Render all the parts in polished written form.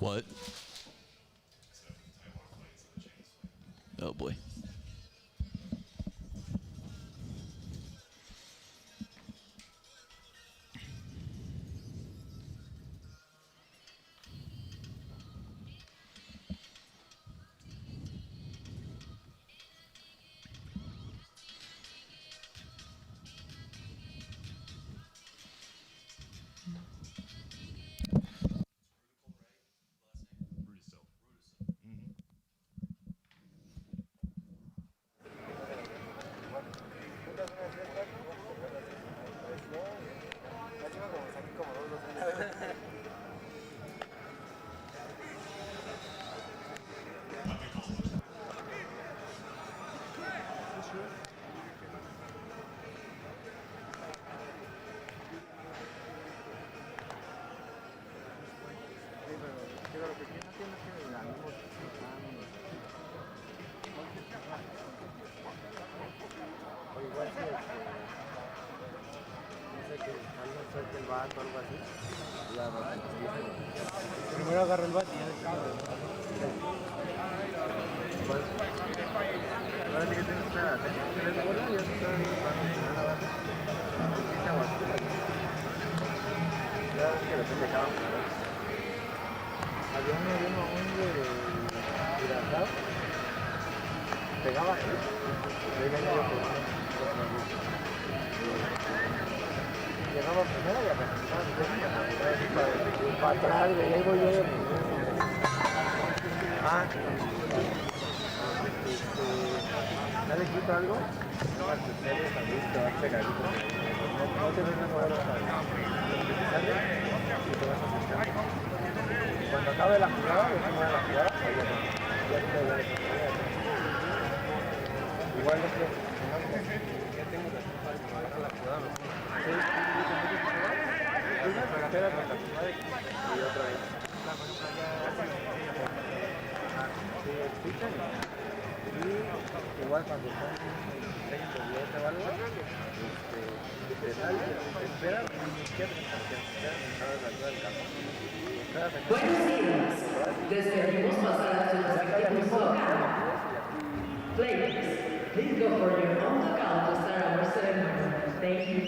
What? Oh boy. Primero agarro el bat y ya ahora sí que tienes que esperar, tres bolas y ya está la base. Ya ves que depende de cada uno. Había uno de Dantos, pegaba así, y ahí venía yo por llegaba primero y apenas para atrás, y ahí voy yo. ¿Nadie quita algo? No, ustedes también te vas pegadito. No te ven a mover hasta que te sale y te vas acercando. Cuando acabe la jugada, ya se mueve la jugada, ahí ya no. Ya te voy a igual es que ya tengo que hacer la jugada. Sí, espera con la jugada y otra vez. Sí, escuchan y igual cuando están en o algo, te sale, te esperan y quedan sentadas arriba del campo. Buenos días. Despedimos pasar a su respectivo local. Players, please go for your own locale to start our ceremony. Thank you.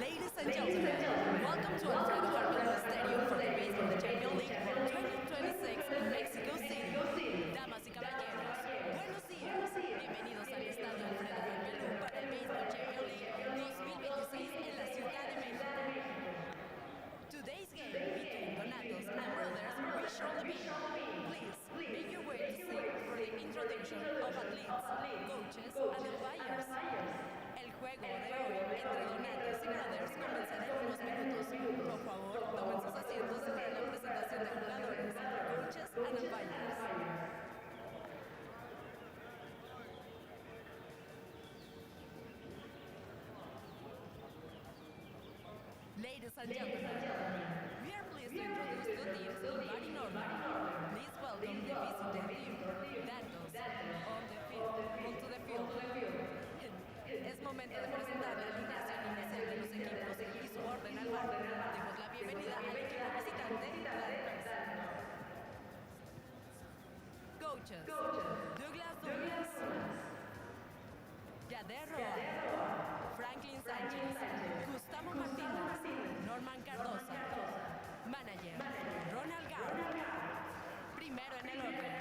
Ladies and gentlemen, welcome to Alfredo Harp Estadio for the Baseball Champions League for 2026 in Mexico City. Damas y caballeros, buenos días. Bienvenidos al Estadio Alfredo Harp para el Baseball Champions League 2026 en la Ciudad de México. Today's game between Dantos and Brothers will surely be. Please make your way to seat for the introduction of athletes, coaches, and umpires. El juego de hoy entre Donatos y Brothers comenzará en unos minutos. Por favor, tomen sus asientos para la presentación de jugadores, coaches and umpires. Ladies and gentlemen, we are pleased to introduce two teams in batting order. Please welcome the visiting team, Dantos, onto the field. Es momento de presentar la alineación inicial de los equipos y su orden al bar. Demos la bienvenida al equipo visitante, Dantos. Coaches, Douglas, Yader Roa, Franklin Sánchez, Gustavo Martínez, Norman Cardosa. Manager, Ronald Garr. Primero en el orden,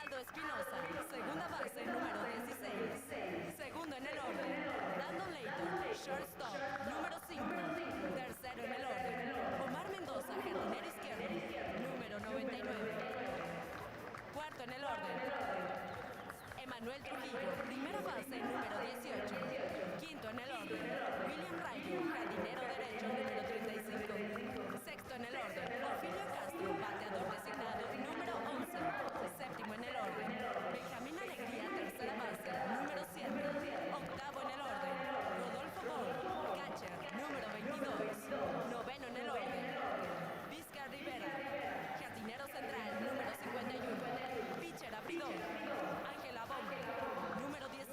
Aldo Espinosa, segunda base, número 16. Segundo en el orden, Brandon Layton, shortstop, número 5. Tercero en el orden, Omar Mendoza, jardinero izquierdo, número 99. Cuarto en el orden, Manuel Trujillo, primera base, número 18. Quinto en el orden, William Rayo, jardinero derecho, número 35. Sexto en el orden, Orfilio Castro, bateador designado, número 11. Séptimo en el orden, Benjamín Alegría, tercera base, número 7. Octavo en el orden, Rodolfo Bol, catcher, número 22. Noveno en el orden, Vizca Rivera, jardinero central, número 51. Pitcher abridor, Ángela Bombe, número 19.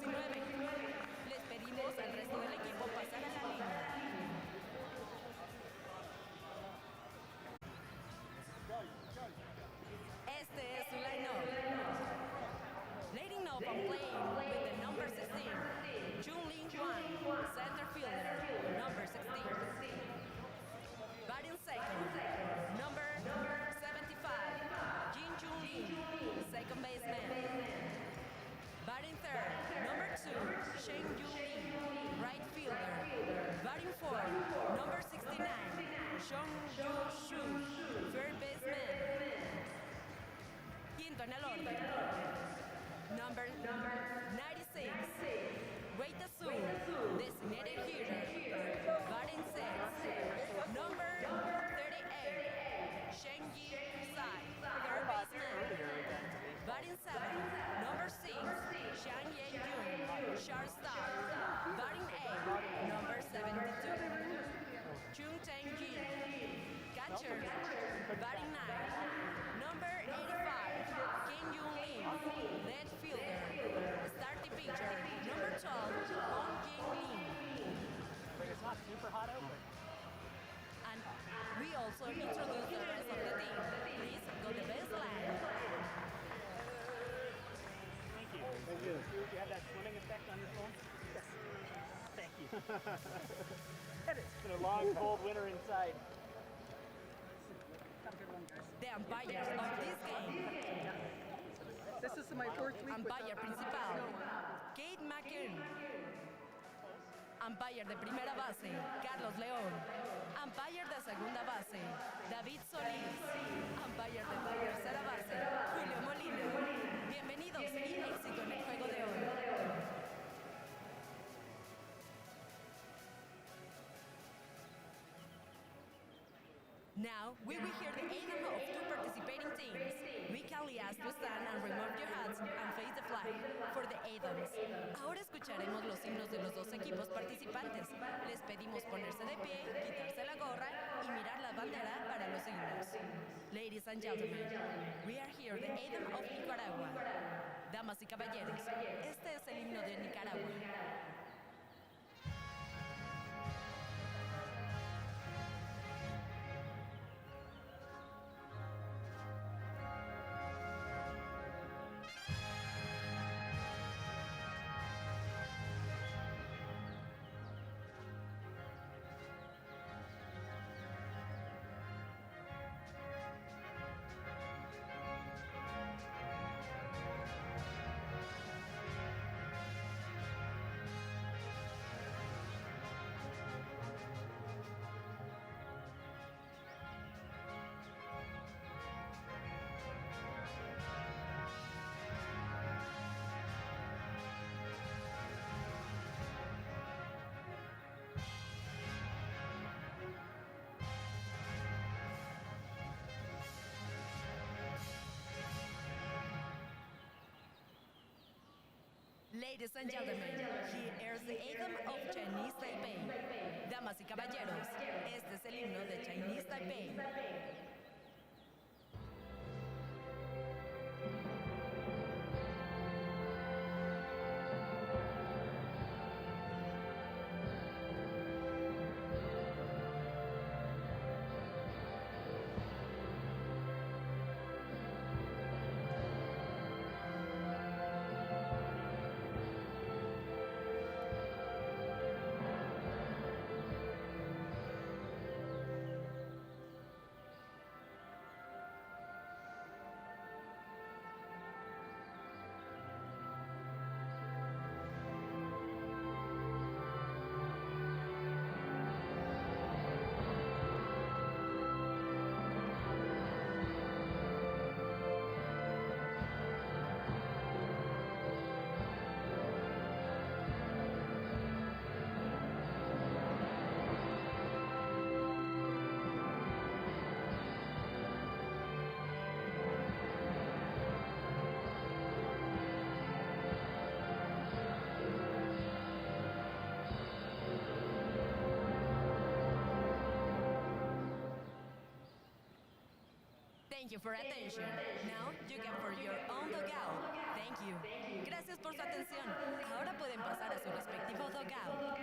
Les pedimos al resto del equipo pasar a la línea. Este es su line-up. Leading up and playing with the number 16, Chun-Lin Juan, center fielder, number 16. Batting second, number 75, Jin Chun-Lin, second baseman. Batting third, number 2, Shen Yu-Lee, right fielder. Batting fourth, number 69, Shong Yu-Shu, third baseman. Quinto en el orden, number 96, Wei Tasu, designated hitter. Batting sixth, number 38, Shen Yi Sai, third baseman. Batting 7, number 6, Shang Ye Yun, shortstop. Batting 8, number 72, Chung Teng Jin, catcher. Batting 9, number 85, Kim Yoon Lim, left fielder. Starting pitcher, number 12, Hong Jin Lim. It's not super hot out, And we also introduce the rest of the team. Please go to the baseline. Thank you. Do you have that swimming effect on your phone? Yes. Thank you. It's been a long, cold winter inside. Have a good one, guys. The umpires of this game. This is my fourth week Umpire principal, Kate McKeon. Umpire de primera base, Carlos León. Umpire de segunda base, David Solís. Umpire de tercera base, Julio Molina. Bienvenidos y éxito en el juego de hoy. Now, we will hear the anthem of two participating teams. We kindly ask to stand and remove your hats and face the flag for the anthems. Ahora escucharemos los himnos de los dos equipos participantes. Les pedimos ponerse de pie, quitarse la gorra y mirar la bandera para los himnos. Ladies and gentlemen, we are here the anthem of Nicaragua. Damas y caballeros, este es el himno de Nicaragua. Ladies and gentlemen, here is the anthem of Chinese Taipei. Damas y caballeros, este es el himno de Chinese Taipei. Thank you for attention. Now you can for your own dugout. Thank you. Gracias por su atención. Ahora pueden pasar a su respectivo dugout.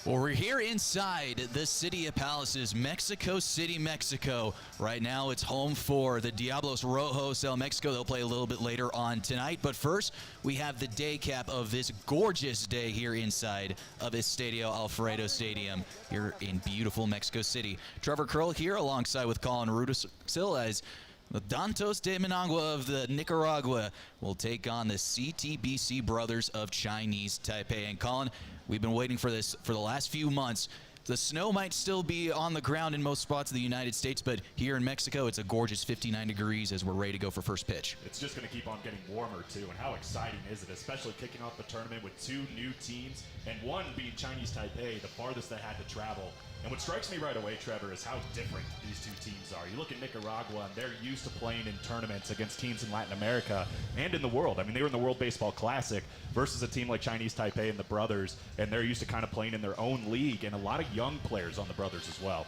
Well, we're here inside the City of Palaces, Mexico City, Mexico. Right now, it's home for the Diablos Rojos El Mexico. They'll play a little bit later on tonight. But first, we have the day cap of this gorgeous day here inside of Estadio Alfredo Stadium here in beautiful Mexico City. Trevor Curl here alongside with Colin Rudisil as the Dantos de Managua of the Nicaragua will take on the CTBC brothers of Chinese Taipei. And Colin, we've been waiting for this for the last few months. The snow might still be on the ground in most spots of the United States, but here in Mexico, it's a gorgeous 59 degrees as we're ready to go for first pitch. It's just going to keep on getting warmer, too, and how exciting is it, especially kicking off the tournament with two new teams, and one being Chinese Taipei, the farthest they had to travel. And what strikes me right away, Trevor, is how different these two teams are. You look at Nicaragua, and they're used to playing in tournaments against teams in Latin America and in the world. I mean, they were in the World Baseball Classic versus a team like Chinese Taipei and the brothers, and they're used to kind of playing in their own league, and a lot of young players on the brothers as well.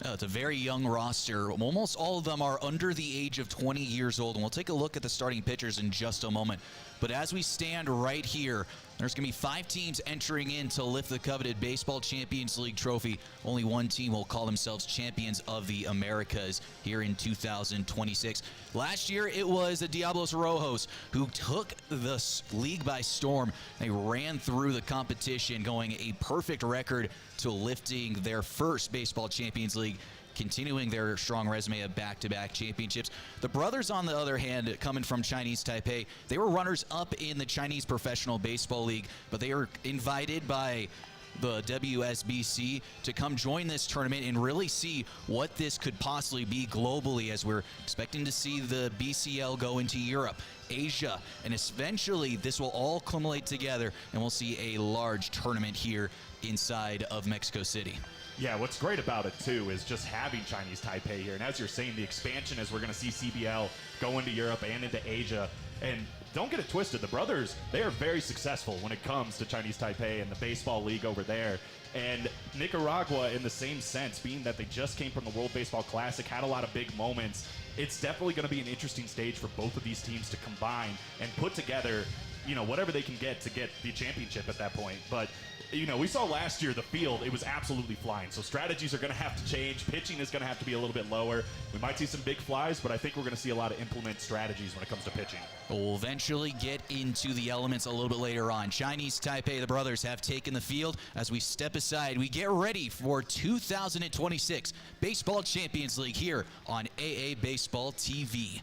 It's a very young roster. Almost all of them are under the age of 20 years old, and we'll take a look at the starting pitchers in just a moment. But as we stand right here, there's going to be 5 teams entering in to lift the coveted Baseball Champions League trophy. Only one team will call themselves champions of the Americas here in 2026. Last year, it was the Diablos Rojos who took the league by storm. They ran through the competition, going a perfect record to lifting their first Baseball Champions League, continuing their strong resume of back-to-back championships. The brothers, on the other hand, coming from Chinese Taipei, they were runners-up in the Chinese Professional Baseball League, but they were invited by the WSBC to come join this tournament and really see what this could possibly be globally, as we're expecting to see the BCL go into Europe, Asia, and eventually this will all accumulate together and we'll see a large tournament here inside of Mexico City. Yeah, what's great about it, too, is just having Chinese Taipei here. And as you're saying, the expansion is we're going to see CBL go into Europe and into Asia. And don't get it twisted. The brothers, they are very successful when it comes to Chinese Taipei and the baseball league over there. And Nicaragua, in the same sense, being that they just came from the World Baseball Classic, had a lot of big moments. It's definitely going to be an interesting stage for both of these teams to combine and put together, you know, whatever they can get to get the championship at that point. But you know, we saw last year the field, it was absolutely flying. So strategies are going to have to change. Pitching is going to have to be a little bit lower. We might see some big flies, but I think we're going to see a lot of implement strategies when it comes to pitching. We'll eventually get into the elements a little bit later on. Chinese Taipei, the brothers, have taken the field. As we step aside, we get ready for 2026 Baseball Champions League here on AA Baseball TV.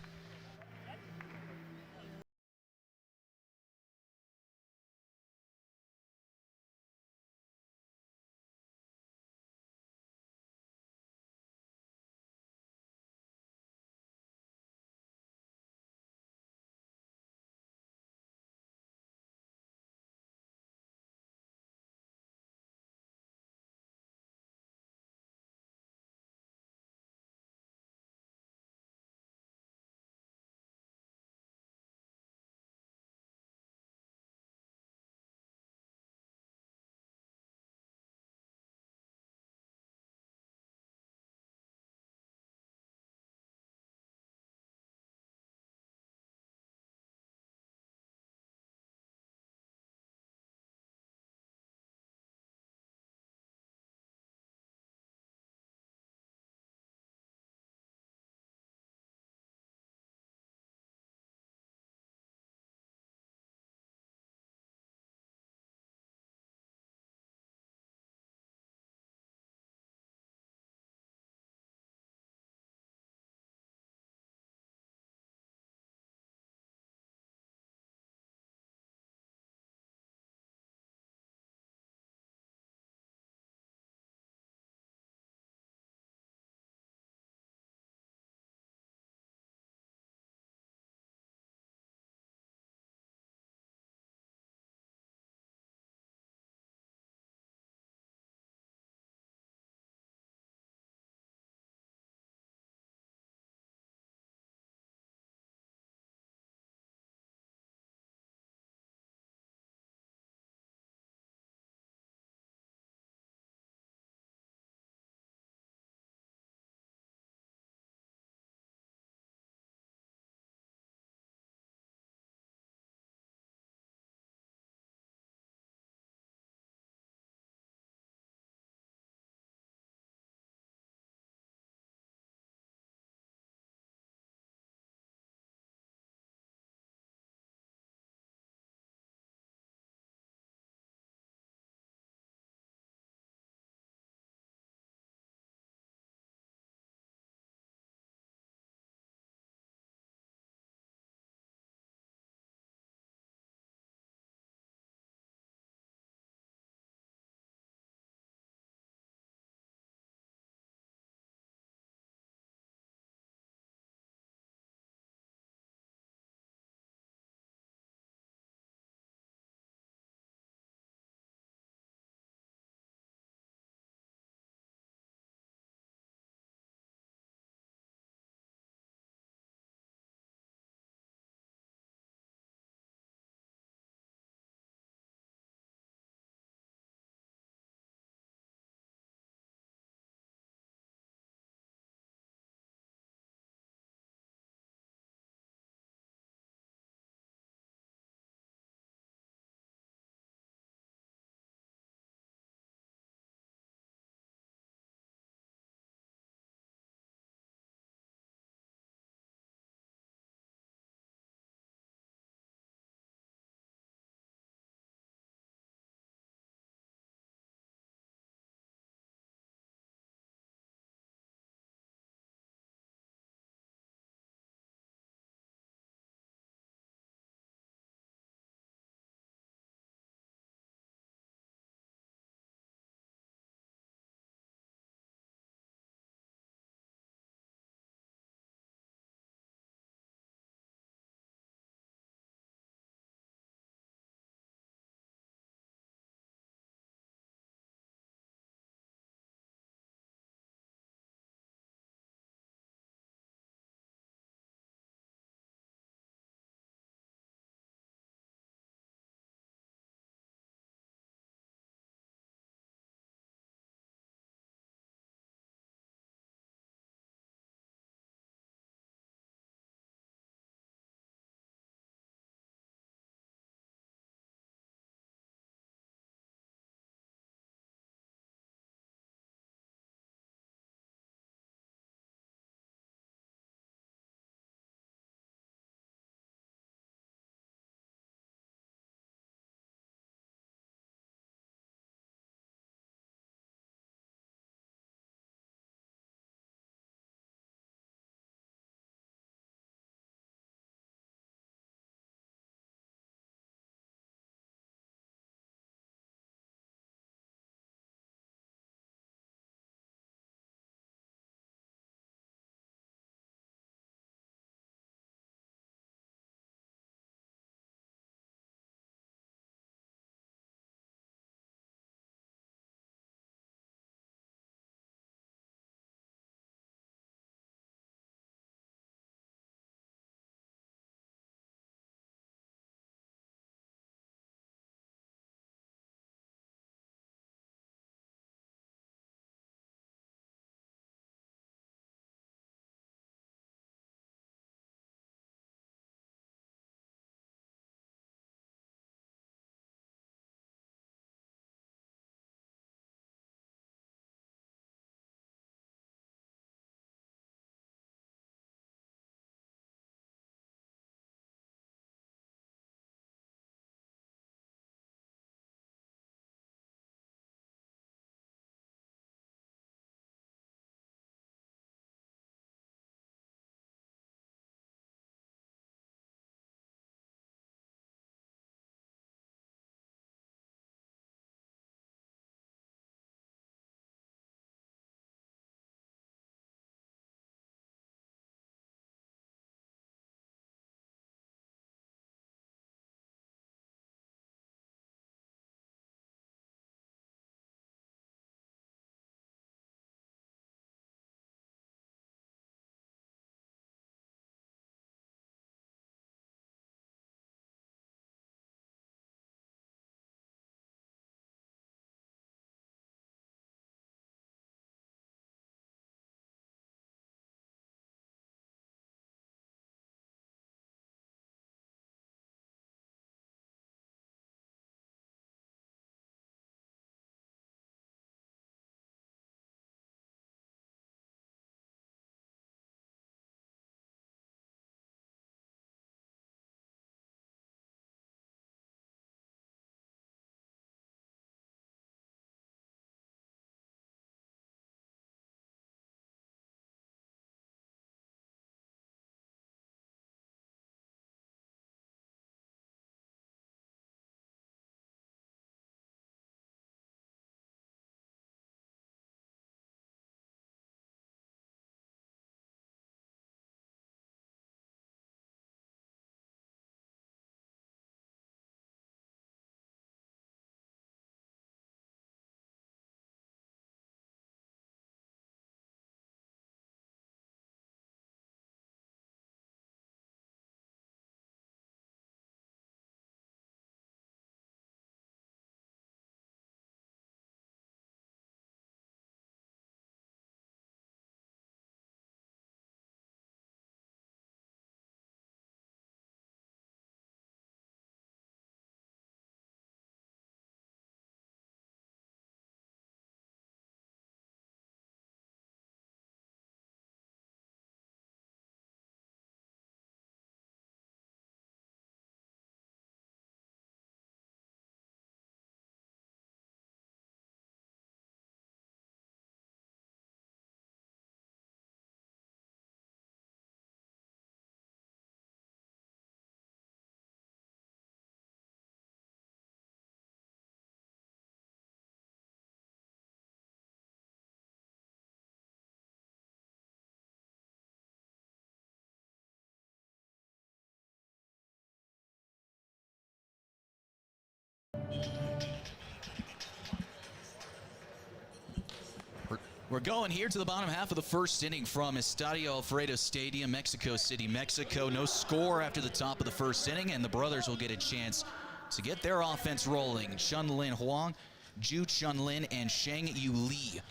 We're going here to the bottom half of the first inning from Estadio Alfredo Stadium, Mexico City, Mexico. No score after the top of the first inning, and the brothers will get a chance to get their offense rolling. Chunlin Huang, Ju Chunlin, and Sheng Yu Li.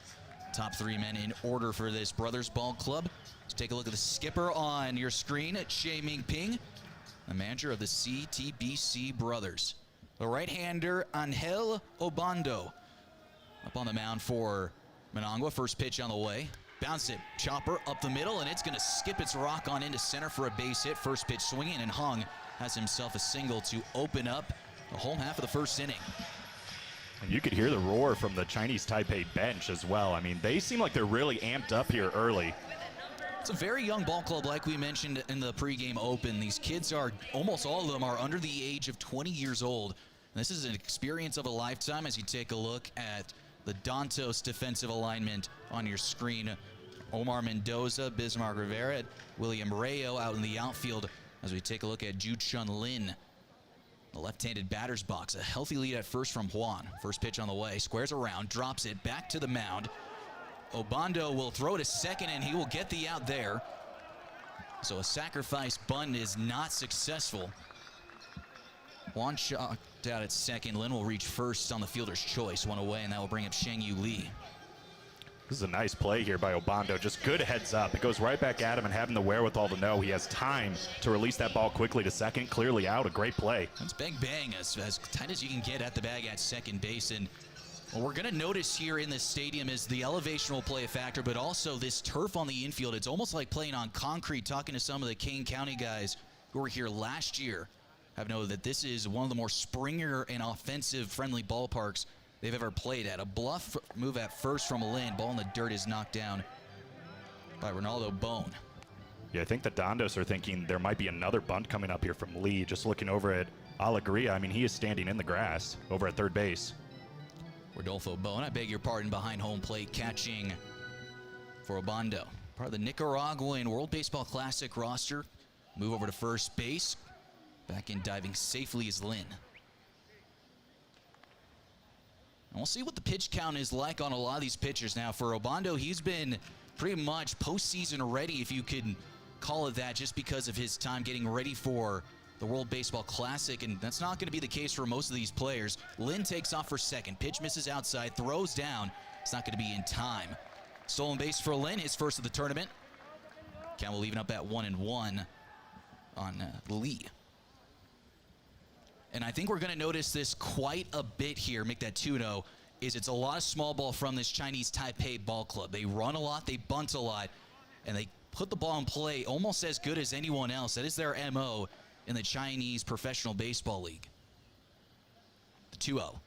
Top three men in order for this brothers ball club. Let's take a look at the skipper on your screen, Che Ming Ping, the manager of the CTBC brothers. The right-hander, Angel Obando, up on the mound for Managua. First pitch on the way. Bounce it, chopper up the middle, and it's going to skip its rock on into center for a base hit. First pitch swinging, and Hung has himself a single to open up the home half of the first inning. And you could hear the roar from the Chinese Taipei bench as well. I mean, they seem like they're really amped up here early. It's a very young ball club, like we mentioned in the pregame open. These kids are, almost all of them are under the age of 20 years old. And this is an experience of a lifetime as you take a look at the Dantos defensive alignment on your screen. Omar Mendoza, Bismarck Rivera, William Rayo out in the outfield as we take a look at Ju Chun Lin, the left-handed batter's box. A healthy lead at first from Juan. First pitch on the way, squares around, drops it back to the mound. Obando will throw to second, and he will get the out there. So a sacrifice bunt is not successful. Juan shot out at second. Lin will reach first on the fielder's choice, one away, and that will bring up Sheng Yu Li. This is a nice play here by Obando. Just good heads up. It goes right back at him, and having the wherewithal to know he has time to release that ball quickly to second. Clearly out. A great play. That's bang bang, as tight as you can get at the bag at second base. And what we're going to notice here in this stadium is the elevation will play a factor, but also this turf on the infield. It's almost like playing on concrete. Talking to some of the Kane County guys who were here last year, I've known that this is one of the more springier and offensive-friendly ballparks they've ever played at. A bluff move at first from Lin. Ball in the dirt is knocked down by Ronaldo Bone. Yeah, I think the Dantos are thinking there might be another bunt coming up here from Lee. Just looking over at Alegria, I mean, he is standing in the grass over at third base. Rodolfo Bone, I beg your pardon, behind home plate, catching for Obando. Part of the Nicaraguan World Baseball Classic roster. Move over to first base. Back in diving safely is Lin. And we'll see what the pitch count is like on a lot of these pitchers. Now, for Obando, he's been pretty much postseason ready, if you could call it that, just because of his time getting ready for the World Baseball Classic, and that's not going to be the case for most of these players. Lin takes off for second. Pitch misses outside, throws down. It's not going to be in time. Stolen base for Lin, his first of the tournament. Count will even up at 1-1 on Lee. And I think we're going to notice this quite a bit here, make that 2-0, is it's a lot of small ball from this Chinese Taipei ball club. They run a lot, they bunt a lot, and they put the ball in play almost as good as anyone else. That is their MO in the Chinese Professional Baseball League. The 2-0.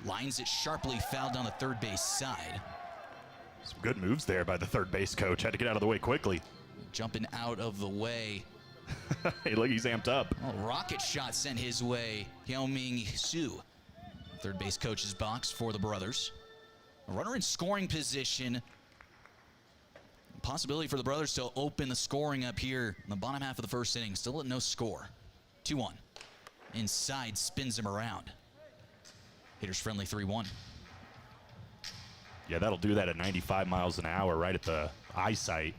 Lines it sharply, fouled down the third base side. Some good moves there by the third base coach. Had to get out of the way quickly. Jumping out of the way. Hey, look, he's amped up. Oh, rocket shot sent his way. Yao Ming Su, third base coach's box for the brothers. A runner in scoring position. Possibility for the brothers to open the scoring up here in the bottom half of the first inning. Still at no score. 2-1. Inside, spins him around. Hitters friendly 3-1. Yeah, that'll do that at 95 miles an hour right at the eyesight.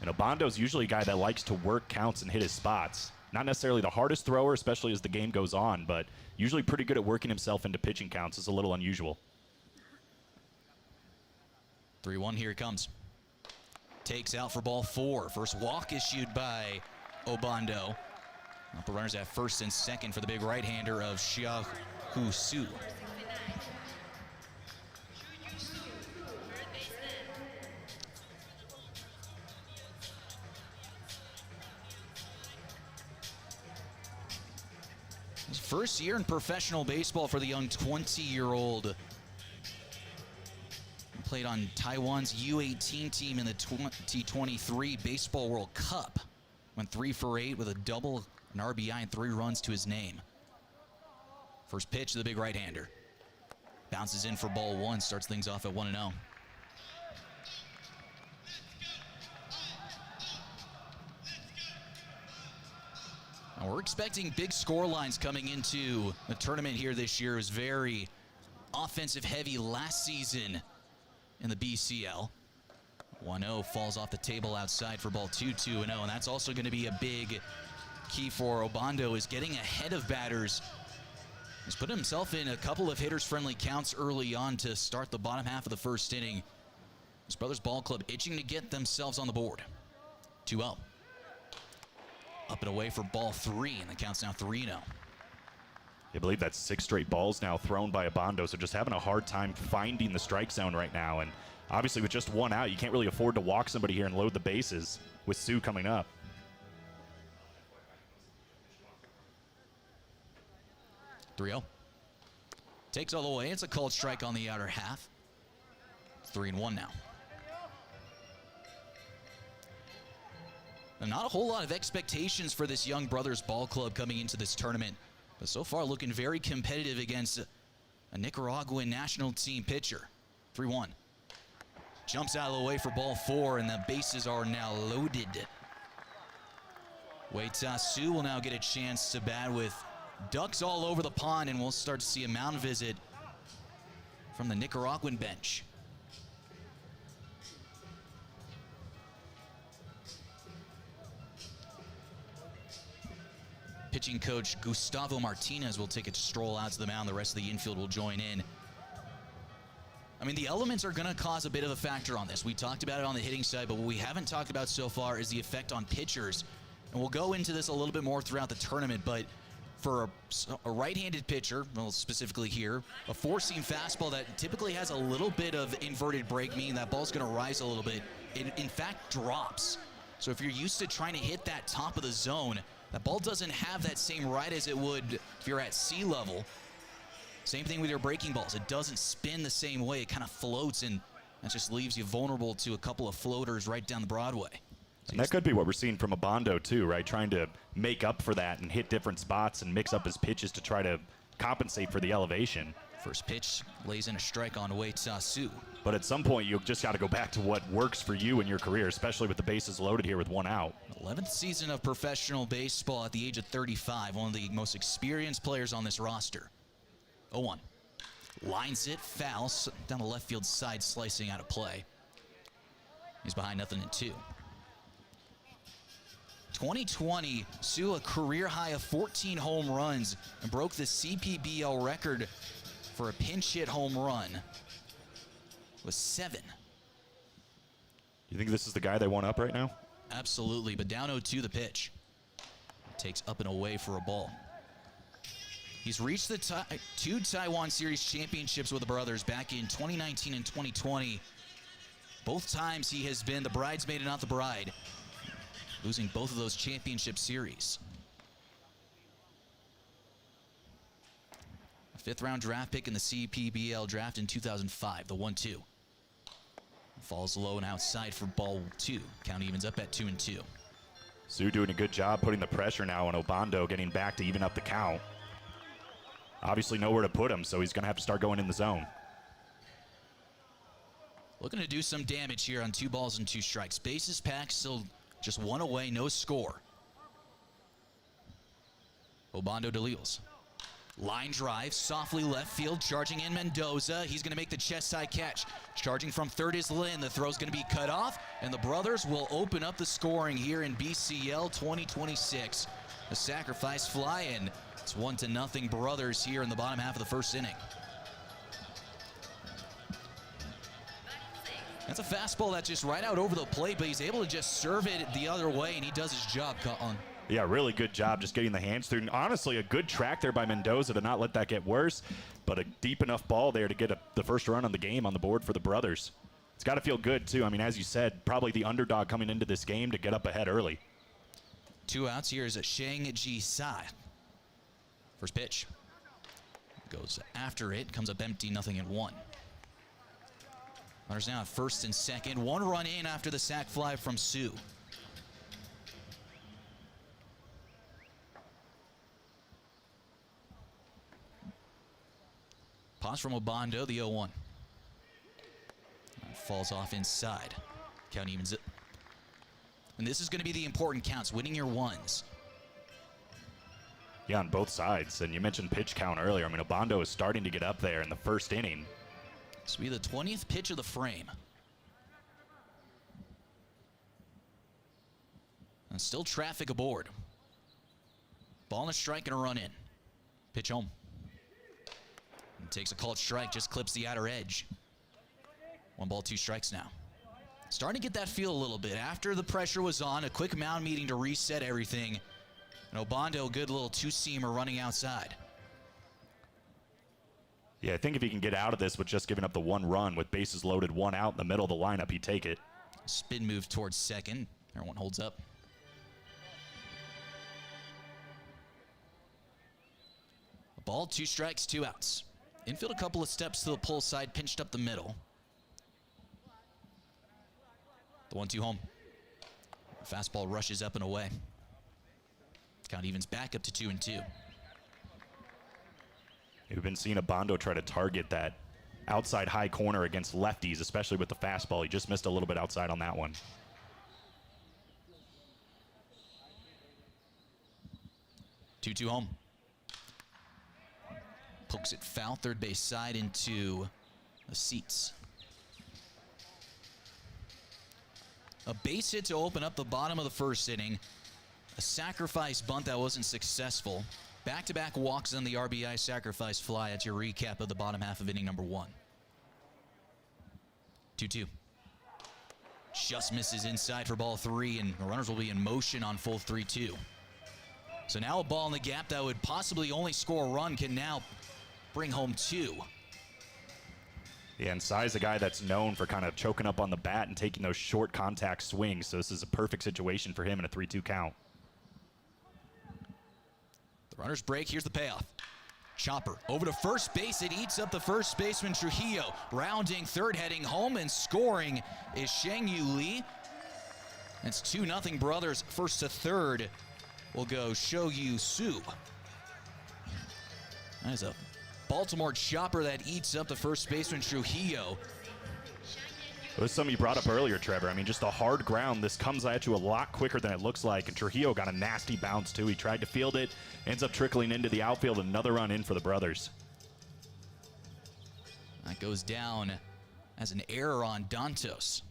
And Obando's usually a guy that likes to work counts and hit his spots. Not necessarily the hardest thrower, especially as the game goes on, but usually pretty good at working himself into pitching counts. It's a little unusual. 3-1, here it comes. Takes out for ball 4. First walk issued by Obando. Upper runners at first and second for the big right-hander of Xiaohu Su. His first year in professional baseball for the young 20-year-old. Played on Taiwan's U18 team in the 2023 Baseball World Cup. Went 3 for 8 with a double, an RBI, and 3 runs to his name. First pitch to the big right-hander. Bounces in for ball 1, starts things off at 1-0. Now we're expecting big score lines coming into the tournament here this year. It was very offensive heavy last season in the BCL. 1-0 falls off the table outside for ball 2-2-0, and that's also going to be a big key for Obando, is getting ahead of batters. He's put himself in a couple of hitters-friendly counts early on to start the bottom half of the first inning. His Brothers Ball Club itching to get themselves on the board. 2-0. Up and away for ball 3, and the count's now 3-0. I believe that's 6 straight balls now thrown by Obando, so just having a hard time finding the strike zone right now. And obviously with just 1 out, you can't really afford to walk somebody here and load the bases with Sue coming up. 3-0. Takes all the way. It's a called strike on the outer half. It's 3-1 now. And not a whole lot of expectations for this Young Brothers Ball Club coming into this tournament, but so far looking very competitive against a Nicaraguan national team pitcher. 3-1. Jumps out of the way for ball 4, and the bases are now loaded. Weita Sue will now get a chance to bat with ducks all over the pond, and we'll start to see a mound visit from the Nicaraguan bench. Pitching coach Gustavo Martinez will take a stroll out to the mound. The rest of the infield will join in. I mean, the elements are going to cause a bit of a factor on this. We talked about it on the hitting side, but what we haven't talked about so far is the effect on pitchers. And we'll go into this a little bit more throughout the tournament, but for a right-handed pitcher, well, specifically here, a four-seam fastball that typically has a little bit of inverted break, meaning that ball's going to rise a little bit, it in fact drops. So if you're used to trying to hit that top of the zone, that ball doesn't have that same ride as it would if you're at sea level. Same thing with your breaking balls. It doesn't spin the same way. It kind of floats, and that just leaves you vulnerable to a couple of floaters right down the Broadway. And that could be what we're seeing from Obando too, right? Trying to make up for that and hit different spots and mix up his pitches to try to compensate for the elevation. First pitch lays in a strike on Weita Sue. But at some point, you just got to go back to what works for you in your career, especially with the bases loaded here with 1 out. 11th season of professional baseball at the age of 35. One of the most experienced players on this roster. 0-1. Lines it foul down the left field side, slicing out of play. He's behind 0-2. 2020, Sue a career high of 14 home runs and broke the CPBL record for a pinch hit home run with 7. You think this is the guy they want up right now? Absolutely, but down 0-2 the pitch. Takes up and away for a ball. He's reached the 2 Taiwan Series championships with the brothers back in 2019 and 2020. Both times he has been the bridesmaid and not the bride, losing both of those championship series. A 5th round draft pick in the CPBL draft in 2005, the 1-2. Falls low and outside for ball 2. Count evens up at 2-2. Sue doing a good job putting the pressure now on Obando, getting back to even up the count. Obviously nowhere to put him, so he's going to have to start going in the zone. Looking to do some damage here on 2 balls and 2 strikes. Bases packed, still just 1 away, no score. Obando Delils. Line drive, softly left field, charging in Mendoza. He's going to make the chest high catch. Charging from third is Lin. The throw's going to be cut off, and the brothers will open up the scoring here in BCL 2026. A sacrifice fly, and it's 1-0 brothers here in the bottom half of the first inning. That's a fastball that's just right out over the plate, but he's able to just serve it the other way, and he does his job, Colin. Yeah, really good job just getting the hands through. And honestly, a good track there by Mendoza to not let that get worse, but a deep enough ball there to get the first run on the game on the board for the brothers. It's got to feel good, too. I mean, as you said, probably the underdog coming into this game to get up ahead early. 2 outs here is a Shang Ji Sai. First pitch. Goes after it, comes up empty, 0-1. Runners now at first and second. 1 run in after the sac fly from Sue. Pass from Obando, the 0-1. Falls off inside. Count evens it. And this is going to be the important counts, winning your ones. Yeah, on both sides. And you mentioned pitch count earlier. I mean, Obando is starting to get up there in the first inning. This will be the 20th pitch of the frame. And still traffic aboard. Ball and a strike and a run in. Pitch home. And takes a called strike, just clips the outer edge. 1 ball, 2 strikes now. Starting to get that feel a little bit. After the pressure was on, a quick mound meeting to reset everything. And Obando, good little two-seamer running outside. Yeah, I think if he can get out of this with just giving up the 1 run with bases loaded, 1 out in the middle of the lineup, he'd take it. Spin move towards second. Everyone holds up. A ball, 2 strikes, 2 outs. Infield a couple of steps to the pull side, pinched up the middle. The 1-2 home. Fastball rushes up and away. Count evens back up to 2-2. We've been seeing Obando try to target that outside high corner against lefties, especially with the fastball. He just missed a little bit outside on that one. 2-2 home. Pokes it foul, third base side into the seats. A base hit to open up the bottom of the first inning. A sacrifice bunt that wasn't successful. Back-to-back walks on the RBI sacrifice fly. That's your recap of the bottom half of inning number 1. 2-2. Just misses inside for ball 3, and the runners will be in motion on full 3-2. So now a ball in the gap that would possibly only score a run can now bring home 2. Yeah, and Sai's a guy that's known for kind of choking up on the bat and taking those short contact swings, so this is a perfect situation for him in a 3-2 count. The runners break, here's the payoff. Chopper over to first base, it eats up the first baseman Trujillo. Rounding third, heading home, and scoring is Shengyu Lee. It's 2-0 Brothers. First to third will go Shoyu Su. That is a Baltimore chopper that eats up the first baseman Trujillo. It was something you brought up earlier, Trevor. I mean, just a hard ground. This comes at you a lot quicker than it looks like, and Trujillo got a nasty bounce, too. He tried to field it, ends up trickling into the outfield. Another run in for the Brothers. That goes down as an error on Dantos.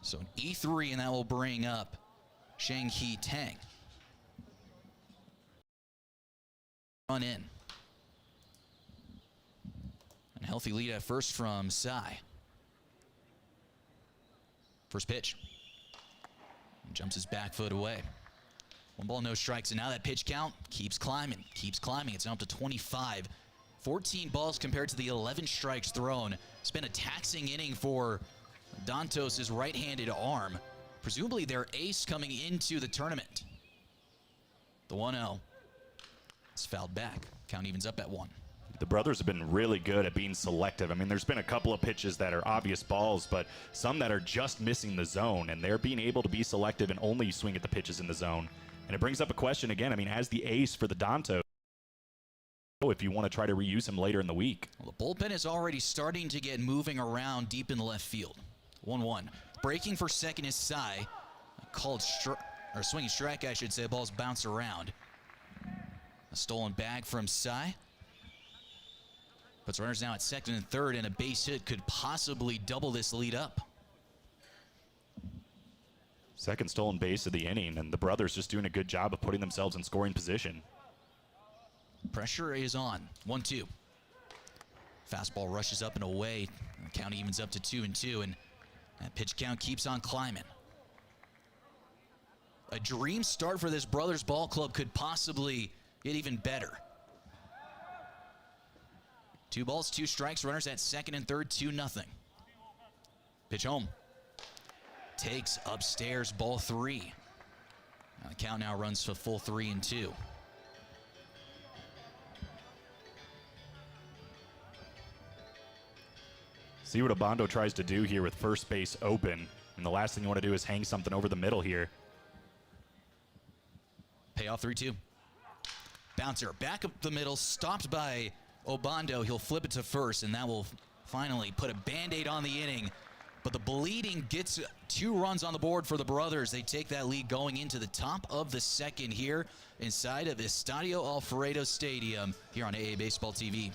So an E3, and that will bring up Shang-Hee Tang. Run in. And healthy lead at first from Sai. First pitch. And jumps his back foot away. 1 ball, no strikes, and now that pitch count keeps climbing, It's now up to 25. 14 balls compared to the 11 strikes thrown. It's been a taxing inning for Dantos' right-handed arm. Presumably their ace coming into the tournament. The 1-0. It's fouled back. Count evens up at 1. The Brothers have been really good at being selective. I mean, there's been a couple of pitches that are obvious balls, but some that are just missing the zone, and they're being able to be selective and only swing at the pitches in the zone. And it brings up a question again. I mean, as the ace for the Dantos, if you want to try to reuse him later in the week. Well, the bullpen is already starting to get moving around deep in the left field. 1-1. Breaking for second is Sai. Called swinging strike, I should say. Ball's bounce around. A stolen bag from Sai. Puts runners now at second and third, and a base hit could possibly double this lead up. Second stolen base of the inning, and the Brothers just doing a good job of putting themselves in scoring position. Pressure is on. 1-2. Fastball rushes up and away. The count evens up to 2-2, and that pitch count keeps on climbing. A dream start for this Brothers ball club could possibly get even better. 2 balls, 2 strikes. Runners at second and third, 2-0. Pitch home. Takes upstairs, ball 3. The count now runs to full 3-2. See what Obando tries to do here with first base open. And the last thing you want to do is hang something over the middle here. Payoff 3-2. Bouncer back up the middle, stopped by Obando. He'll flip it to first, and that will finally put a Band-Aid on the inning. But the bleeding gets 2 runs on the board for the Brothers. They take that lead going into the top of the second here inside of Estadio Alfredo Stadium here on AA Baseball TV.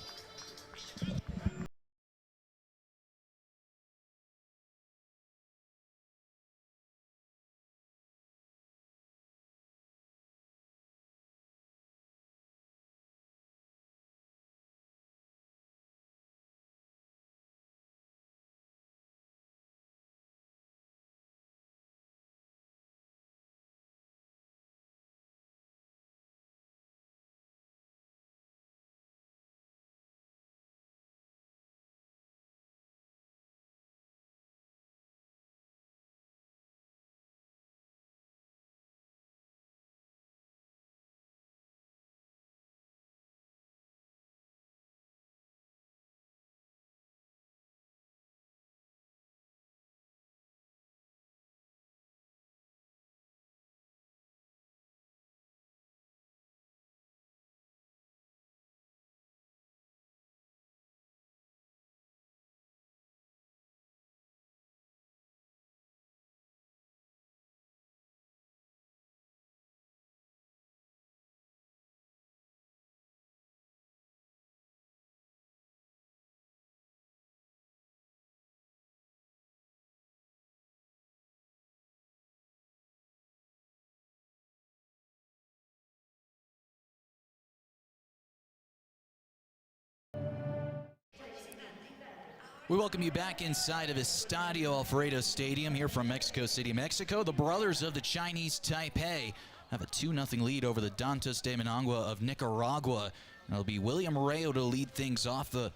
We welcome you back inside of Estadio Alfredo Stadium here from Mexico City, Mexico. The brothers of the Chinese Taipei have a 2-0 lead over the Dantos de Managua of Nicaragua. And it'll be William Rayo to lead things off. The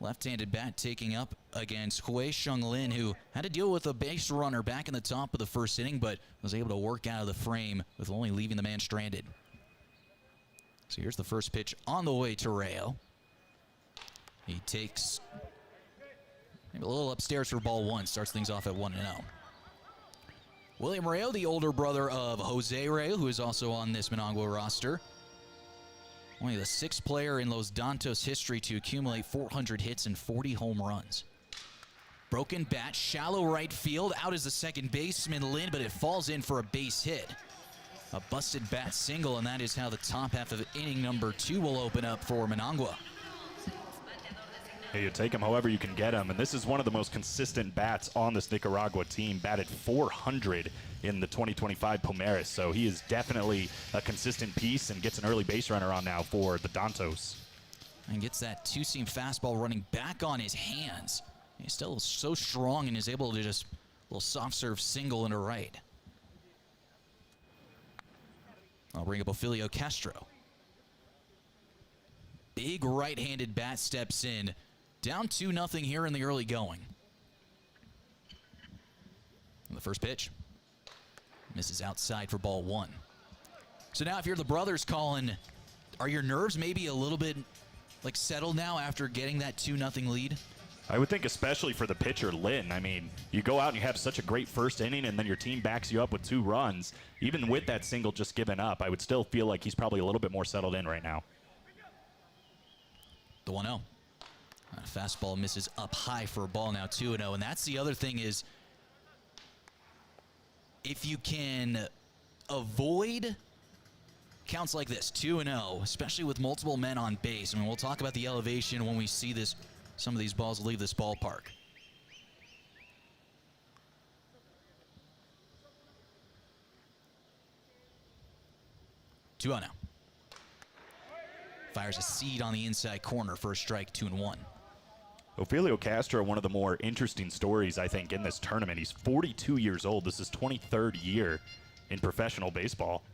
left-handed bat taking up against Hui Sheng-Lin, who had to deal with a base runner back in the top of the first inning, but was able to work out of the frame with only leaving the man stranded. So here's the first pitch on the way to Rayo. He takes maybe a little upstairs for ball one, starts things off at 1-0. William Rayo, the older brother of Jose Rayo, who is also on this Managua roster. Only the 6th player in Los Dantos history to accumulate 400 hits and 40 home runs. Broken bat, shallow right field. Out is the second baseman, Lin, but it falls in for a base hit. A busted bat single, and that is how the top half of inning number 2 will open up for Managua. Hey, you take him however you can get him, and this is one of the most consistent bats on this Nicaragua team. Batted 400 in the 2025 Palmares, so he is definitely a consistent piece and gets an early base runner on now for the Dantos. And gets that two-seam fastball running back on his hands. He's still so strong and is able to just a little soft serve single into right. I'll bring up Ophilio Castro. Big right-handed bat steps in. Down 2-0 here in the early going. And the first pitch misses outside for ball one. So now if you're the brothers, Colin, are your nerves maybe a little bit like settled now after getting that 2-0 lead? I would think especially for the pitcher, Lin. I mean, you go out and you have such a great first inning, and then your team backs you up with 2 runs. Even with that single just given up, I would still feel like he's probably a little bit more settled in right now. The 1-0. Fastball misses up high for a ball, now 2-0. And that's the other thing is, if you can avoid counts like this, 2-0, especially with multiple men on base. I mean, we'll talk about the elevation when we see this. Some of these balls leave this ballpark. Two on now. Fires a seed on the inside corner for a strike, 2-1. Ophilio Castro, one of the more interesting stories, I think, in this tournament. He's 42 years old. This is 23rd year in professional baseball.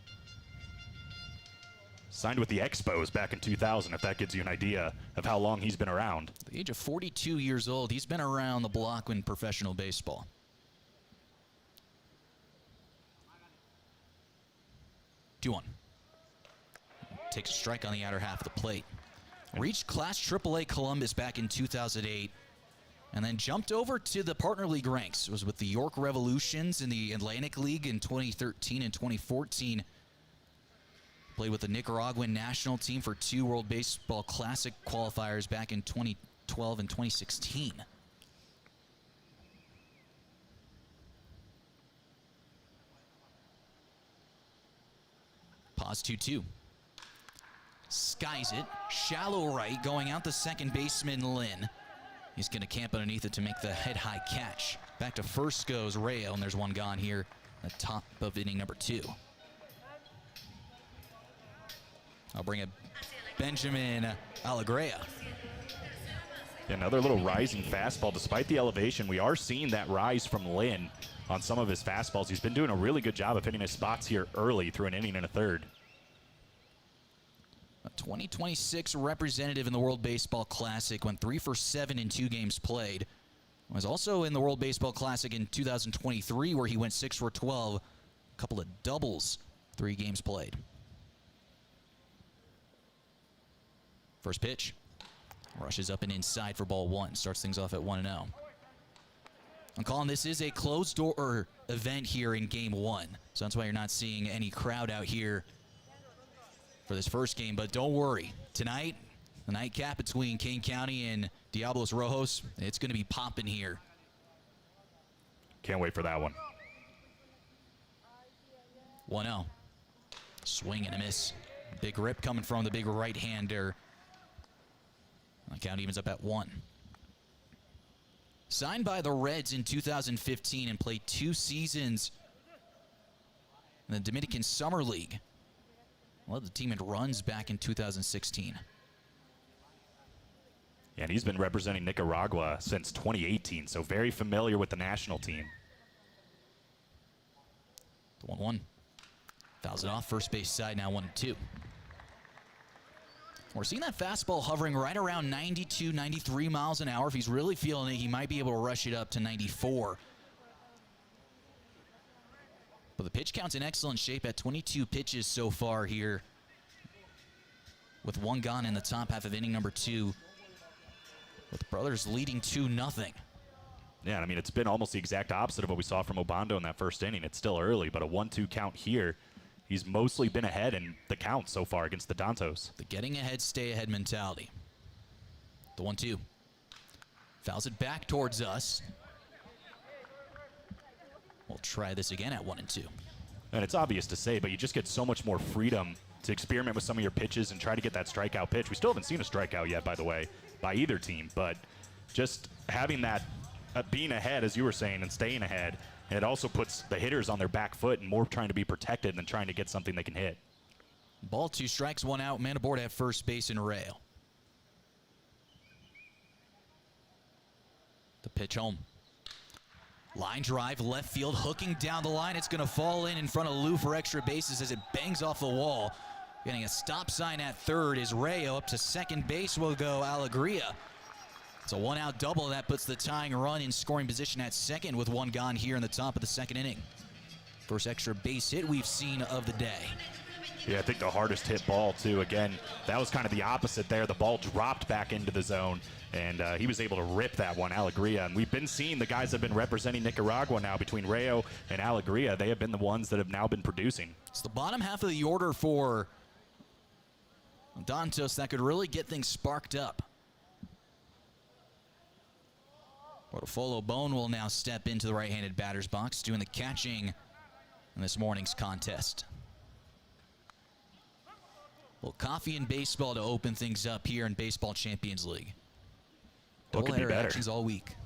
Signed with the Expos back in 2000, if that gives you an idea of how long he's been around. At the age of 42 years old, he's been around the block in professional baseball. Two one. Takes a strike on the outer half of the plate. Reached Class AAA Columbus back in 2008, and then jumped over to the Partner League ranks. It was with the York Revolutions in the Atlantic League in 2013 and 2014. Played with the Nicaraguan national team for 2 World Baseball Classic qualifiers back in 2012 and 2016. Pause 2-2. Skies it. Shallow right, going out the second baseman, Lin. He's going to camp underneath it to make the head-high catch. Back to first goes Rayo, and there's one gone here at the top of inning number 2. I'll bring it Benjamin Alegría. Another little rising fastball. Despite the elevation, we are seeing that rise from Lin on some of his fastballs. He's been doing a really good job of hitting his spots here early through an inning and a third. A 2026 representative in the World Baseball Classic, went 3 for 7 in 2 games played. Was also in the World Baseball Classic in 2023, where he went 6 for 12. A couple of doubles, 3 games played. First pitch. Rushes up and inside for ball 1. Starts things off at 1-0. I'm calling this is a closed door event here in game 1. So that's why you're not seeing any crowd out here for this first game. But don't worry. Tonight, the nightcap between Kane County and Diablos Rojos, it's going to be popping here. Can't wait for that one. 1-0. Swing and a miss. Big rip coming from the big right-hander. The count evens up at 1. Signed by the Reds in 2015 and played 2 seasons in the Dominican Summer League. Led the team in runs back in 2016. And he's been representing Nicaragua since 2018, so very familiar with the national team. 1-1. Fouls it off, first base side, now 1-2. We're seeing that fastball hovering right around 92, 93 miles an hour. If he's really feeling it, he might be able to rush it up to 94. But the pitch count's in excellent shape at 22 pitches so far here, with one gone in the top half of inning number 2, with the Brothers leading 2-0. Yeah, I mean, it's been almost the exact opposite of what we saw from Obando in that first inning. It's still early, but a 1-2 count here. He's mostly been ahead in the count so far against the Dantos. The getting ahead, stay ahead mentality. The 1-2. Fouls it back towards us. We'll try this again at 1-2. And it's obvious to say, but you just get so much more freedom to experiment with some of your pitches and try to get that strikeout pitch. We still haven't seen a strikeout yet, by the way, by either team, but just having that being ahead, as you were saying, and staying ahead, and it also puts the hitters on their back foot and more trying to be protected than trying to get something they can hit. Ball 2 strikes, 1 out, man aboard at first base in Rayo. The pitch home. Line drive, left field, hooking down the line. It's going to fall in front of Lou for extra bases as it bangs off the wall. Getting a stop sign at third is Rayo. Up to second base will go Alegria. It's a 1-out double. That puts the tying run in scoring position at second with 1 gone here in the top of the second inning. First extra base hit we've seen of the day. Yeah, I think the hardest hit ball, too. Again, that was kind of the opposite there. The ball dropped back into the zone, and he was able to rip that one, Alegria. And we've been seeing the guys that have been representing Nicaragua now between Rayo and Alegria. They have been the ones that have now been producing. It's the bottom half of the order for Dantos that could really get things sparked up. Portofolo Bone will now step into the right-handed batter's box, doing the catching in this morning's contest. A little coffee and baseball to open things up here in Baseball Champions League. What could be Doubleheader better? actions all week.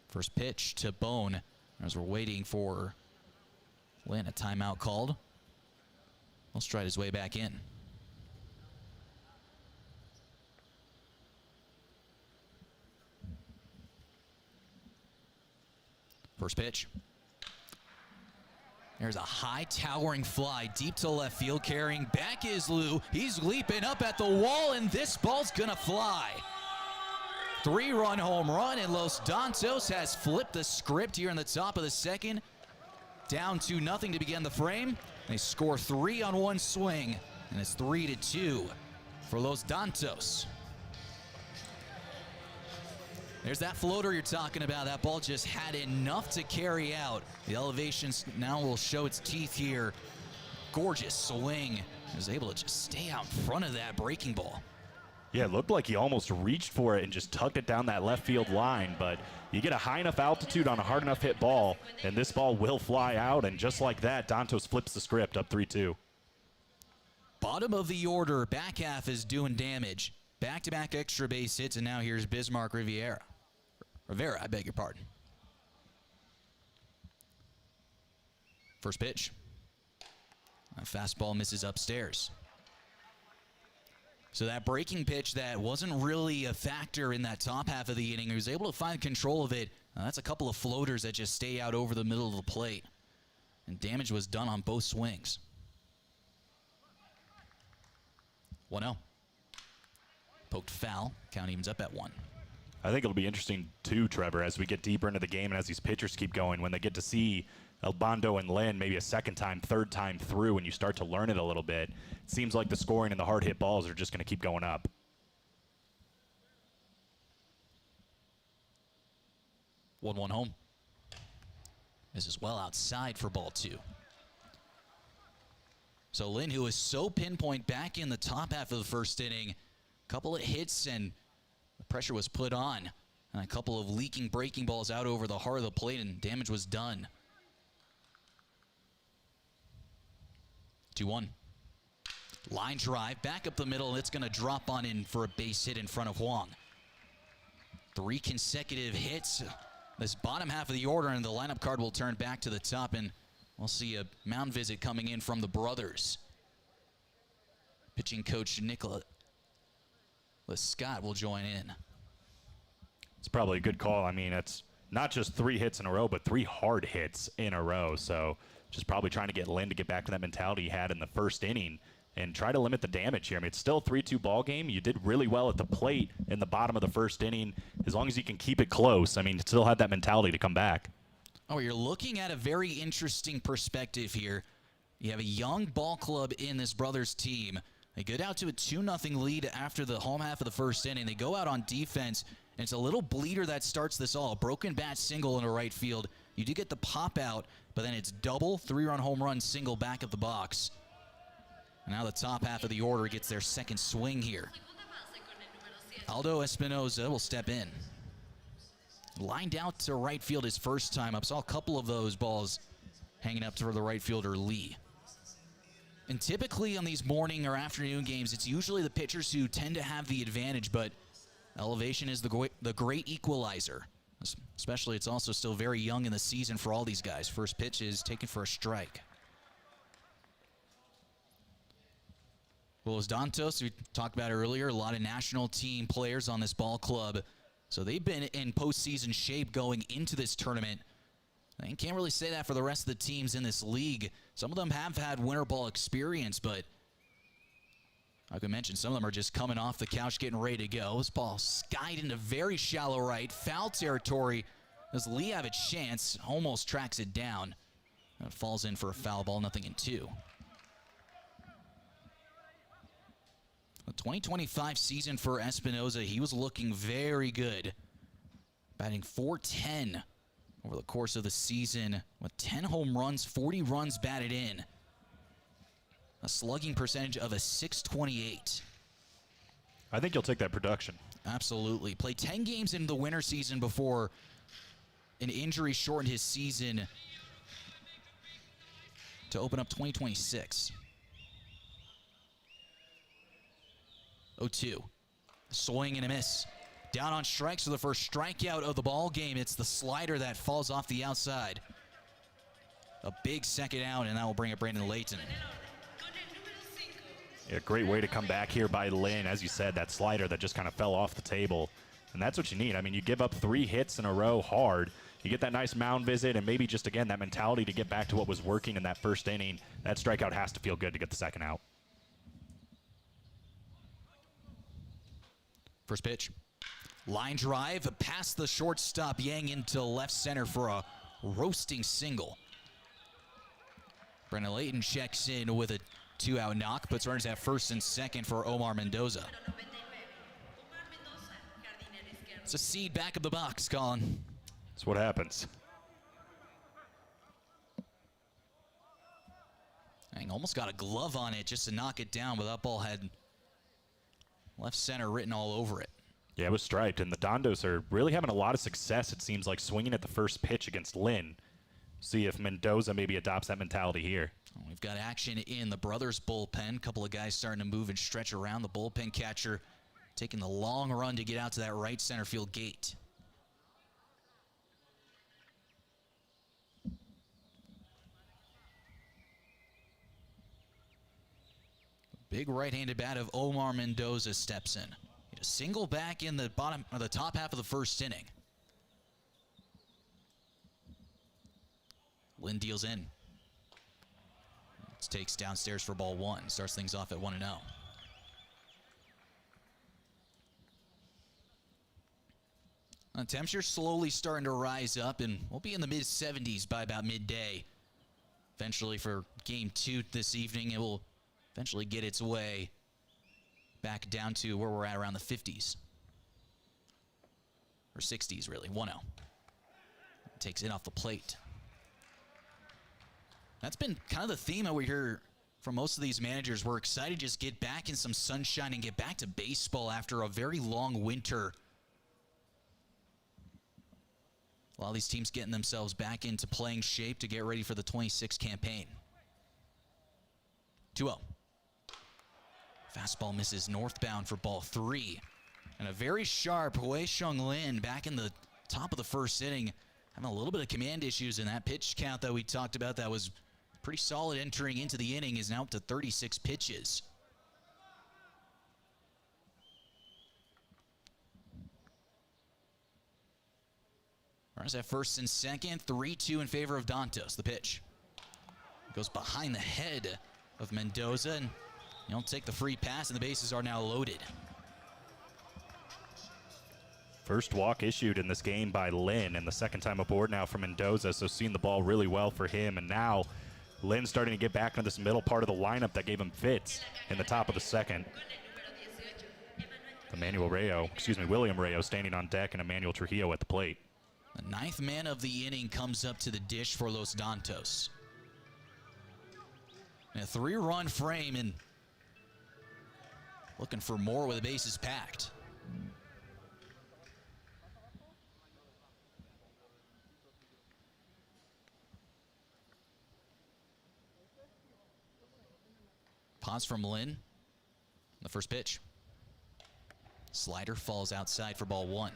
First pitch to Bone as we're waiting for Lynn, a timeout called. He'll stride his way back in. First pitch. There's a high towering fly deep to left field, carrying back is Lou. He's leaping up at the wall, and this ball's gonna fly. 3-run home run, and Los Dantos has flipped the script here in the top of the second. Down 2-0 to begin the frame. They score 3 on 1 swing, and it's 3-2 for Los Dantos. There's that floater you're talking about. That ball just had enough to carry out. The elevations now will show its teeth here. Gorgeous swing. He was able to just stay out in front of that breaking ball. Yeah, it looked like he almost reached for it and just tucked it down that left field line, but you get a high enough altitude on a hard enough hit ball, and this ball will fly out, and just like that, Dantos flips the script up 3-2. Bottom of the order, back half is doing damage. Back-to-back extra base hits, and now here's Bismarck Rivera, I beg your pardon. First pitch. A fastball misses upstairs. So that breaking pitch that wasn't really a factor in that top half of the inning, he was able to find control of it. That's a couple of floaters that just stay out over the middle of the plate. And damage was done on both swings. 1-0. Poked foul. Count evens up at 1. I think it'll be interesting, too, Trevor, as we get deeper into the game and as these pitchers keep going, when they get to see Albando and Lynn maybe a second time, third time through, and you start to learn it a little bit. It seems like the scoring and the hard hit balls are just going to keep going up. 1-1 home. This is well outside for ball 2. So Lynn, who was so pinpoint back in the top half of the first inning, a couple of hits and the pressure was put on. And a couple of leaking breaking balls out over the heart of the plate, and damage was done. 2-1. Line drive, back up the middle, and it's going to drop on in for a base hit in front of Huang. 3 consecutive hits. This bottom half of the order, and the lineup card will turn back to the top, and we'll see a mound visit coming in from the brothers. Pitching coach Nicholas Scott will join in. It's probably a good call. I mean, it's not just 3 hits in a row, but 3 hard hits in a row. So just probably trying to get Lynn to get back to that mentality he had in the first inning and try to limit the damage here. I mean, it's still a 3-2 ball game. You did really well at the plate in the bottom of the first inning. As long as you can keep it close, I mean, still have that mentality to come back. Oh, you're looking at a very interesting perspective here. You have a young ball club in this Brothers team. They get out to a 2-0 lead after the home half of the first inning. They go out on defense, and it's a little bleeder that starts this all. Broken bat single into right field. You do get the pop out, but then it's double, 3-run home run single back of the box. And now the top half of the order gets their second swing here. Aldo Espinoza will step in. Lined out to right field his first time up. Saw a couple of those balls hanging up to the right fielder Lee. And typically on these morning or afternoon games, it's usually the pitchers who tend to have the advantage, but elevation is the great equalizer. Especially, it's also still very young in the season for all these guys. First pitch is taken for a strike. Well, as Dantos, we talked about earlier, a lot of national team players on this ball club. So they've been in postseason shape going into this tournament. I can't really say that for the rest of the teams in this league. Some of them have had winter ball experience, but like I mentioned, some of them are just coming off the couch getting ready to go. This ball skied into very shallow right, foul territory. Does Lee have a chance? Almost tracks it down. And it falls in for a foul ball, 0-2. The 2025 season for Espinoza, he was looking very good. Batting .410 over the course of the season with 10 home runs, 40 runs batted in. A slugging percentage of a .628. I think you'll take that production. Absolutely. Played 10 games in the winter season before an injury shortened his season to open up 2026. 0-2. Swing and a miss. Down on strikes for the first strikeout of the ball game. It's the slider that falls off the outside. A big second out, and that will bring up Brandon Layton. Yeah, great way to come back here by Lynn. As you said, that slider that just kind of fell off the table. And that's what you need. I mean, you give up 3 hits in a row hard. You get that nice mound visit and maybe just, again, that mentality to get back to what was working in that first inning. That strikeout has to feel good to get the second out. First pitch. Line drive past the shortstop, Yang into left center for a roasting single. Brandon Layton checks in with a 2-out knock, puts runners at first and second for Omar Mendoza. It's a seed back of the box, Colin. That's what happens. Dang, almost got a glove on it just to knock it down, but that ball had left center written all over it. Yeah, it was striped, and the Dantos are really having a lot of success, it seems like, swinging at the first pitch against Lynn. See if Mendoza maybe adopts that mentality here. We've got action in the Brothers bullpen. A couple of guys starting to move and stretch around. The bullpen catcher taking the long run to get out to that right center field gate. Big right-handed bat of Omar Mendoza steps in. A single back in the bottom or the top half of the first inning. Lynn deals in. Takes downstairs for ball 1. Starts things off at 1-0. Temperature slowly starting to rise up, and we'll be in the mid-70s by about midday. Eventually, for game 2 this evening, it will eventually get its way back down to where we're at around the 50s. Or 60s, really. 1-0. Takes it off the plate. That's been kind of the theme that we hear from most of these managers. We're excited to just get back in some sunshine and get back to baseball after a very long winter. A lot of these teams getting themselves back into playing shape to get ready for the 26 campaign. 2-0. Fastball misses northbound for ball 3. And a very sharp Hui Sheng Lin back in the top of the first inning. Having a little bit of command issues in that pitch count that we talked about that was pretty solid entering into the inning is now up to 36 pitches. Runners at first and second, 3-2 in favor of Dantos. The pitch goes behind the head of Mendoza, and he'll take the free pass, and the bases are now loaded. First walk issued in this game by Lynn, and the second time aboard now for Mendoza, so seeing the ball really well for him. And now Lynn starting to get back into this middle part of the lineup that gave him fits in the top of the second. William Rayo standing on deck, and Emmanuel Trujillo at the plate. The ninth man of the inning comes up to the dish for Los Dantos. And a 3-run frame, and looking for more with the bases packed. Pause from Lynn. The first pitch. Slider falls outside for ball 1.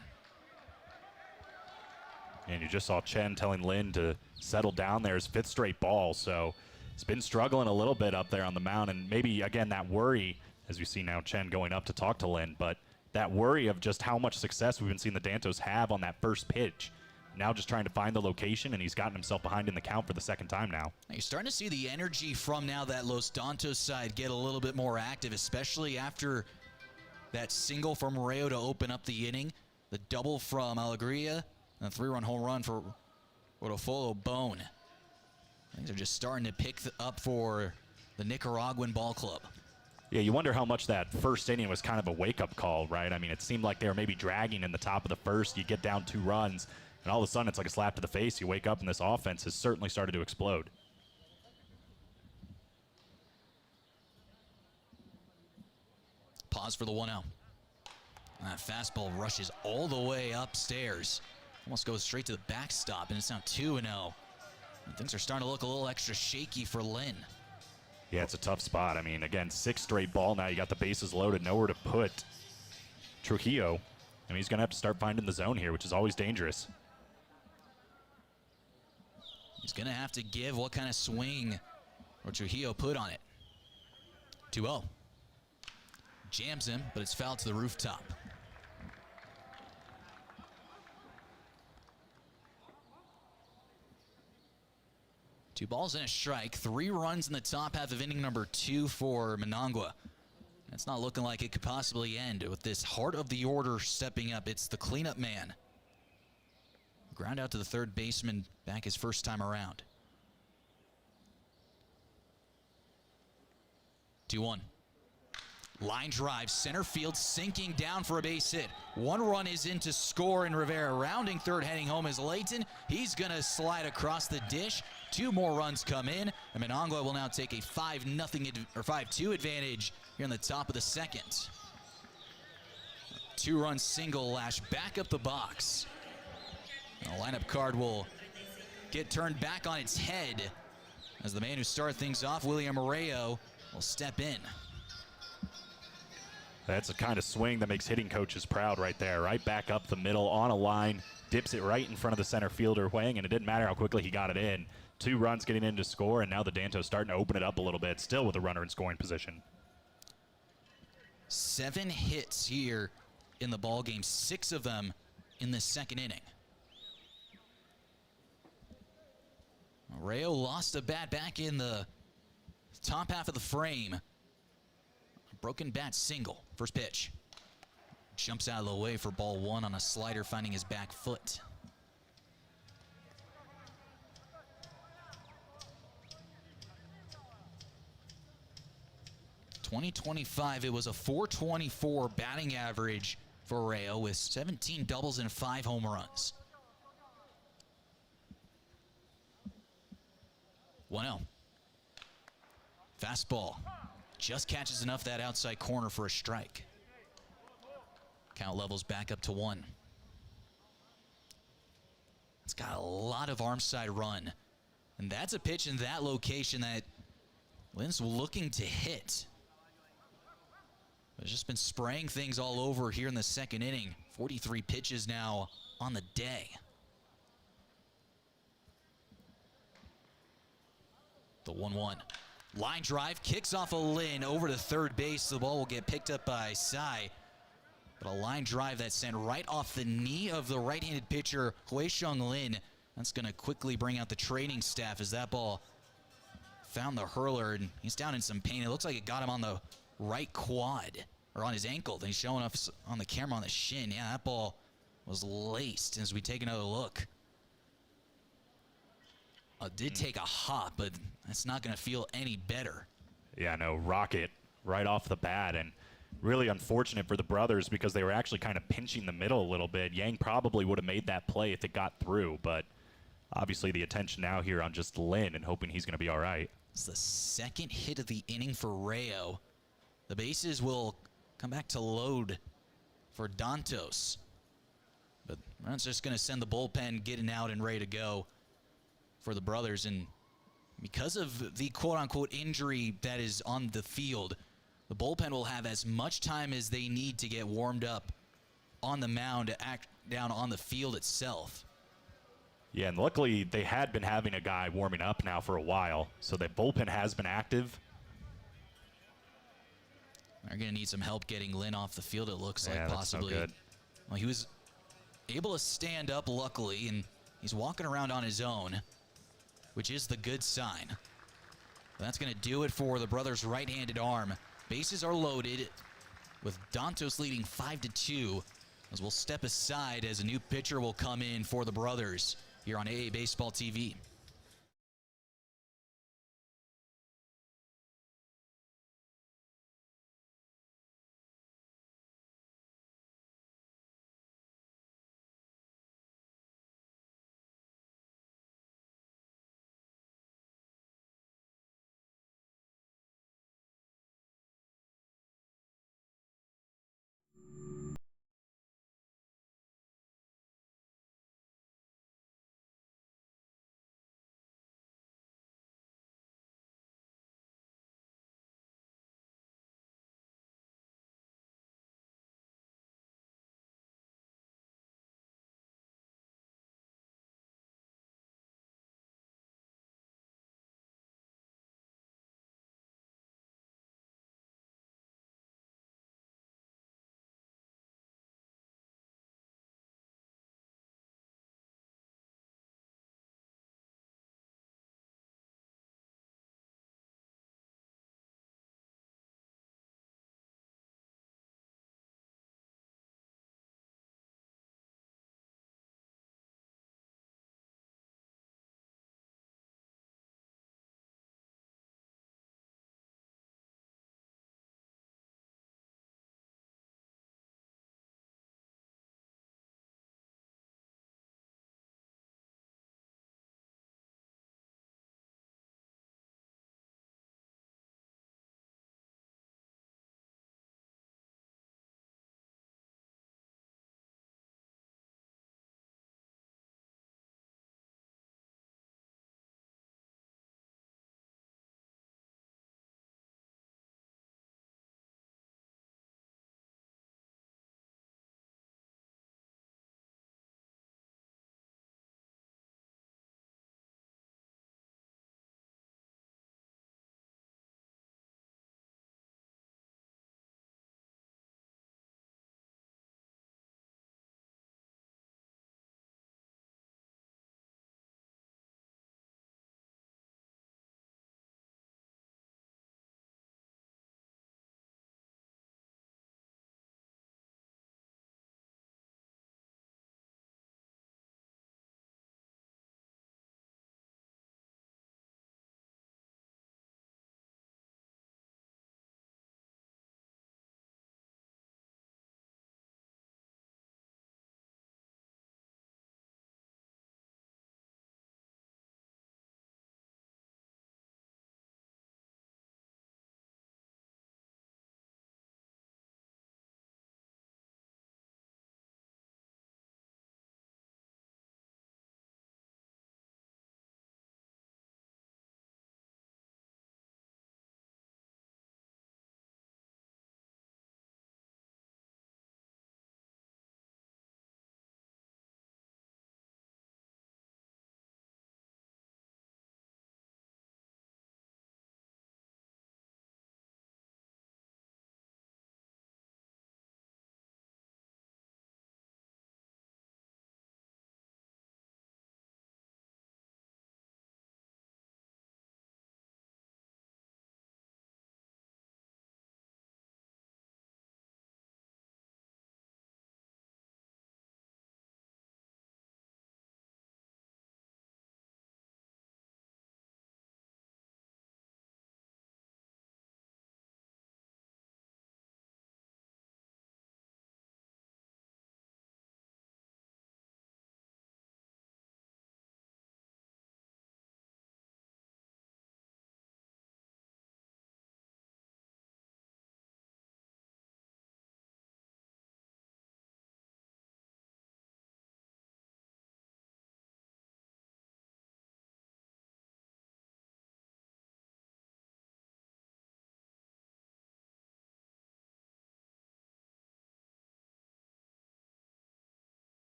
And you just saw Chen telling Lynn to settle down there, his 5th straight ball. So he's been struggling a little bit up there on the mound, and maybe, again, that worry, as we see now Chen going up to talk to Lynn, but that worry of just how much success we've been seeing the Dantos have on that first pitch. Now just trying to find the location, and he's gotten himself behind in the count for the second time now. You're starting to see the energy from now that Los Dantos side get a little bit more active, especially after that single from Rayo to open up the inning, the double from Alegria, and a 3-run home run for Rodolfo Bone. Things are just starting to pick up for the Nicaraguan ball club. Yeah, you wonder how much that first inning was kind of a wake-up call, right? I mean, it seemed like they were maybe dragging in the top of the first. You get down 2 runs, and all of a sudden it's like a slap to the face. You wake up, and this offense has certainly started to explode. Pause for the 1-0. That fastball rushes all the way upstairs. Almost goes straight to the backstop, and it's now 2-0. Things are starting to look a little extra shaky for Lynn. Yeah, it's a tough spot. I mean, again, 6th straight ball now. You got the bases loaded, nowhere to put Trujillo. I mean, he's going to have to start finding the zone here, which is always dangerous. He's going to have to give what kind of swing or Trujillo put on it. 2-0. Jams him, but it's fouled to the rooftop. Two balls and a strike. 3 runs in the top half of inning number 2 for Managua. It's not looking like it could possibly end with this heart of the order stepping up. It's the cleanup man. Ground out to the third baseman back his first time around. 2-1. Line drive, center field, sinking down for a base hit. 1 run is in to score, and Rivera rounding third, heading home is Layton. He's going to slide across the dish. 2 more runs come in, and Managua will now take a 5-2 advantage here in the top of the second. 2-run single lash back up the box. The lineup card will get turned back on its head as the man who started things off, William Rayo, will step in. That's a kind of swing that makes hitting coaches proud right there. Right back up the middle on a line, dips it right in front of the center fielder, Huang, and it didn't matter how quickly he got it in. 2 runs getting in to score, and now the Dantos starting to open it up a little bit, still with a runner in scoring position. 7 hits here in the ball game, 6 of them in the second inning. Rayo lost a bat back in the top half of the frame. Broken bat single. First pitch. Jumps out of the way for ball 1 on a slider, finding his back foot. .2025, it was a .424 batting average for Rayo with 17 doubles and 5 home runs. 1-0. Fastball. Just catches enough that outside corner for a strike. Count levels back up to 1. It's got a lot of arm side run. And that's a pitch in that location that Lynn's looking to hit. Has just been spraying things all over here in the second inning. 43 pitches now on the day. The 1-1. Line drive, kicks off a Lynn over to third base. The ball will get picked up by Sai. But a line drive that sent right off the knee of the right-handed pitcher, Hui-Sheng Lin. That's going to quickly bring out the training staff as that ball found the hurler, and he's down in some pain. It looks like it got him on the right quad, or on his ankle. Then he's showing us on the camera on the shin. Yeah, that ball was laced as we take another look. Did take a hop, but that's not going to feel any better. Yeah, no, rocket right off the bat, and really unfortunate for the brothers because they were actually kind of pinching the middle a little bit. Yang probably would have made that play if it got through, but obviously the attention now here on just Lin and hoping he's going to be all right. It's the second hit of the inning for Rayo. The bases will come back to load for Dantos. But that's just going to send the bullpen getting out and ready to go for the brothers. And because of the quote-unquote injury that is on the field, the bullpen will have as much time as they need to get warmed up on the mound to act down on the field itself. Yeah, and luckily they had been having a guy warming up now for a while, so the bullpen has been active. They're going to need some help getting Lin off the field, it looks like, possibly. That's no good. Well, he was able to stand up, luckily, and he's walking around on his own, which is the good sign. That's going to do it for the brothers' right-handed arm. Bases are loaded with Dantos leading 5-2 as we'll step aside as a new pitcher will come in for the brothers here on AA Baseball TV.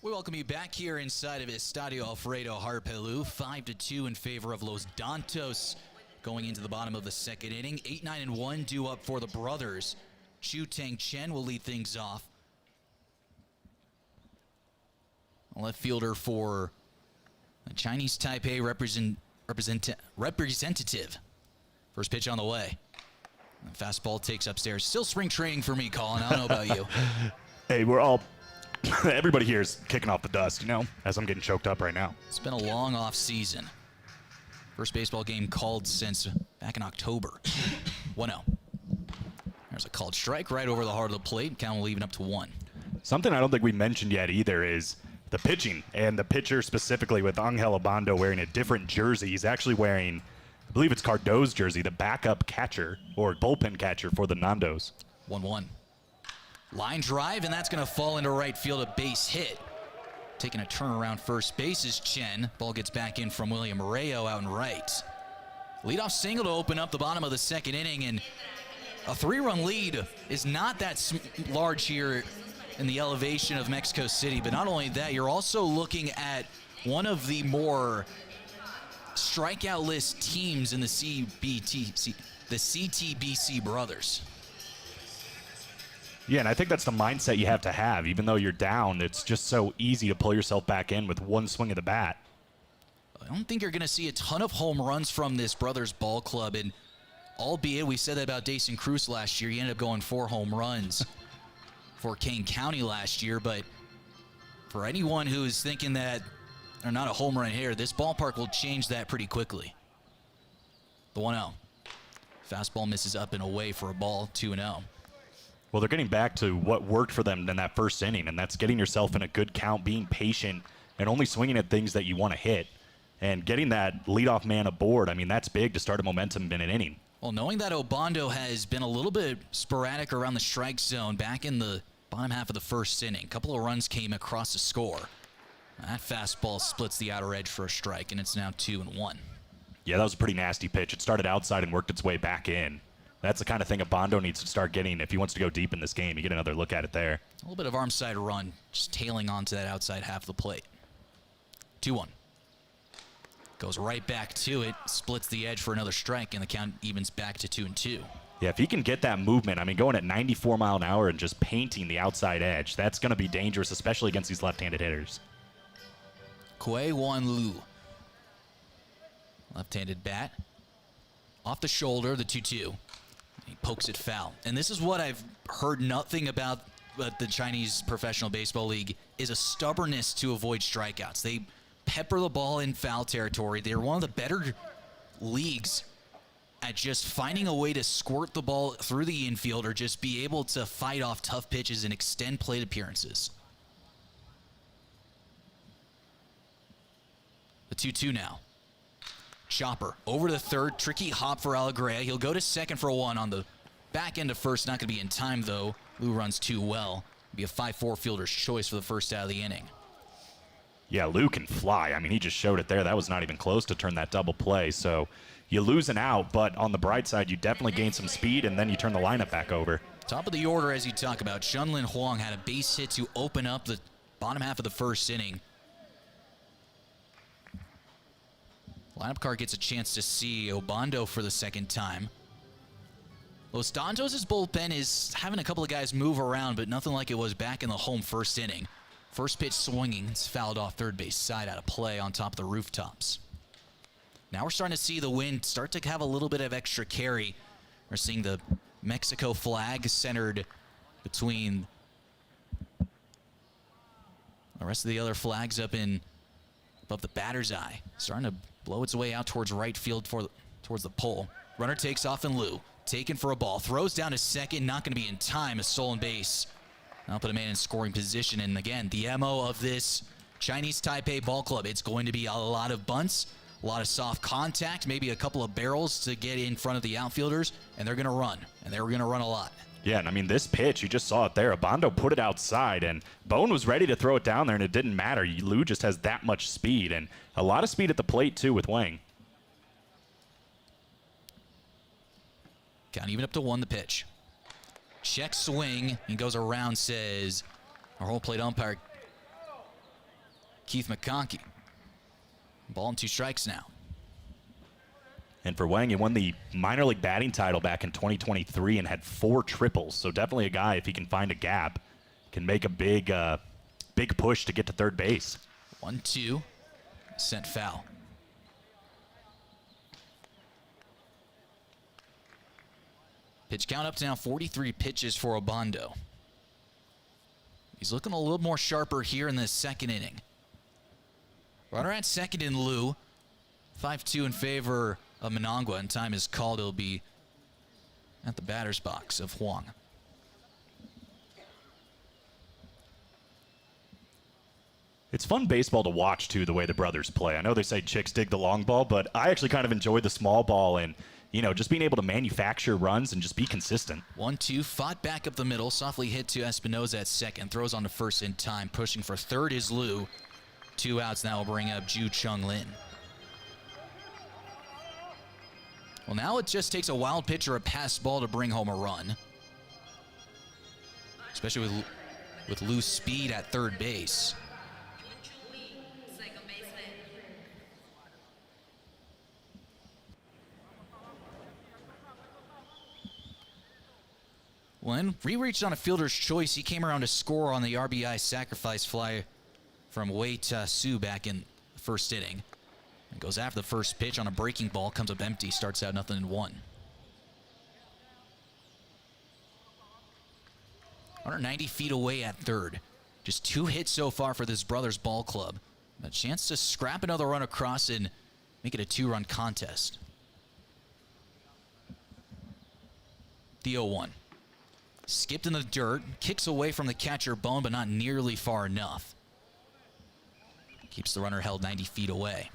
We welcome you back here inside of Estadio Alfredo Harp. Helu, 5-2 in favor of Los Dantos going into the bottom of the second inning. 8-9-1 due up for the brothers. Chu Tang Chen will lead things off. Left fielder for the Chinese Taipei representative. First pitch on the way. The fastball takes upstairs. Still spring training for me, Colin. I don't know about you. Hey, we're all, everybody here is kicking off the dust, you know, as I'm getting choked up right now. It's been a long off season. First baseball game called since back in October. 1-0. There's a called strike right over the heart of the plate. Count will leave it up to 1. Something I don't think we mentioned yet either is the pitching, and the pitcher specifically with Angel Obando wearing a different jersey. He's actually wearing, I believe it's Cardo's jersey, the backup catcher or bullpen catcher for the Nandos. 1-1. Line drive, and that's going to fall into right field, a base hit. Taking a turn around first base is Chen. Ball gets back in from William Moreo out in right. Leadoff single to open up the bottom of the second inning, and a 3-run lead is not that large here in the elevation of Mexico City. But not only that, you're also looking at one of the more strikeout-less teams in the CTBC brothers. Yeah, and I think that's the mindset you have to have. Even though you're down, it's just so easy to pull yourself back in with one swing of the bat. I don't think you're going to see a ton of home runs from this brothers ball club. And albeit we said that about Dason Cruz last year, he ended up going 4 home runs for Kane County last year. But for anyone who is thinking that they're not a home run hitter, this ballpark will change that pretty quickly. The 1-0. Fastball misses up and away for a ball, 2-0. Well, they're getting back to what worked for them in that first inning, and that's getting yourself in a good count, being patient, and only swinging at things that you want to hit. And getting that leadoff man aboard, I mean, that's big to start a momentum in an inning. Well, knowing that Obando has been a little bit sporadic around the strike zone back in the bottom half of the first inning, a couple of runs came across the score. That fastball splits the outer edge for a strike, and it's now 2-1. Yeah, that was a pretty nasty pitch. It started outside and worked its way back in. That's the kind of thing Obando needs to start getting if he wants to go deep in this game. You get another look at it there. A little bit of arm side run, just tailing onto that outside half of the plate. 2-1. Goes right back to it, splits the edge for another strike, and the count evens back to 2-2. Yeah, if he can get that movement, I mean, going at 94 mile an hour and just painting the outside edge, that's going to be dangerous, especially against these left-handed hitters. Kuei Wan Lu. Left-handed bat. Off the shoulder, the 2-2. He pokes it foul. And this is what I've heard nothing about the Chinese Professional Baseball League is a stubbornness to avoid strikeouts. They pepper the ball in foul territory. They're one of the better leagues at just finding a way to squirt the ball through the infield or just be able to fight off tough pitches and extend plate appearances. The 2-2 now. Chopper over to the third. Tricky hop for Alegría. He'll go to second for 1 on the back end of first. Not going to be in time, though. Lou runs too well. Be a 5-4 fielder's choice for the first out of the inning. Yeah, Lou can fly. I mean, he just showed it there. That was not even close to turn that double play. So you lose an out, but on the bright side, you definitely gain some speed, and then you turn the lineup back over. Top of the order, as you talk about, Shunlin Huang had a base hit to open up the bottom half of the first inning. Lineup card gets a chance to see Obando for the second time. Los Dantos' bullpen is having a couple of guys move around, but nothing like it was back in the home first inning. First pitch swinging, it's fouled off third base side out of play on top of the rooftops. Now we're starting to see the wind start to have a little bit of extra carry. We're seeing the Mexico flag centered between the rest of the other flags up in above the batter's eye. Starting to blow its way out towards right field towards the pole. Runner takes off in Lou. Taken for a ball. Throws down to second. Not going to be in time. A stolen base. Now put a man in scoring position. And again, the MO of this Chinese Taipei ball club, it's going to be a lot of bunts, a lot of soft contact, maybe a couple of barrels to get in front of the outfielders, and they're going to run. And they're going to run a lot. Yeah, and I mean, this pitch, you just saw it there. Obando put it outside, and Bone was ready to throw it down there, and it didn't matter. Lou just has that much speed, and a lot of speed at the plate, too, with Wang. Count even up to 1, the pitch. Check swing, and goes around, says our home plate umpire Keith McConkey. Ball and 2 strikes now. And for Wang, he won the minor league batting title back in 2023 and had 4 triples. So definitely a guy, if he can find a gap, can make a big push to get to third base. 1-2. Sent foul. Pitch count up to now 43 pitches for Obando. He's looking a little more sharper here in the second inning. Runner at second in Liu. 5-2 in favor of Manangwa, and time is called. It'll be at the batter's box of Huang. It's fun baseball to watch, too, the way the brothers play. I know they say chicks dig the long ball, but I actually kind of enjoy the small ball and, you know, just being able to manufacture runs and just be consistent. 1-2, fought back up the middle, softly hit to Espinoza at second, throws on to first in time, pushing for third is Liu. 2 outs now will bring up Ju Chung Lin. Well, now it just takes a wild pitch or a pass ball to bring home a run. Especially with Liu's speed at third base. When he reached on a fielder's choice, he came around to score on the RBI sacrifice fly from Wei Ta-Su back in the first inning. And goes after the first pitch on a breaking ball, comes up empty, starts out 0-1. 190 feet away at third. Just 2 hits so far for this brothers ball club. A chance to scrap another run across and make it a 2-run contest. The 0-1. Skipped in the dirt, kicks away from the catcher Bone, but not nearly far enough. Keeps the runner held 90 feet away.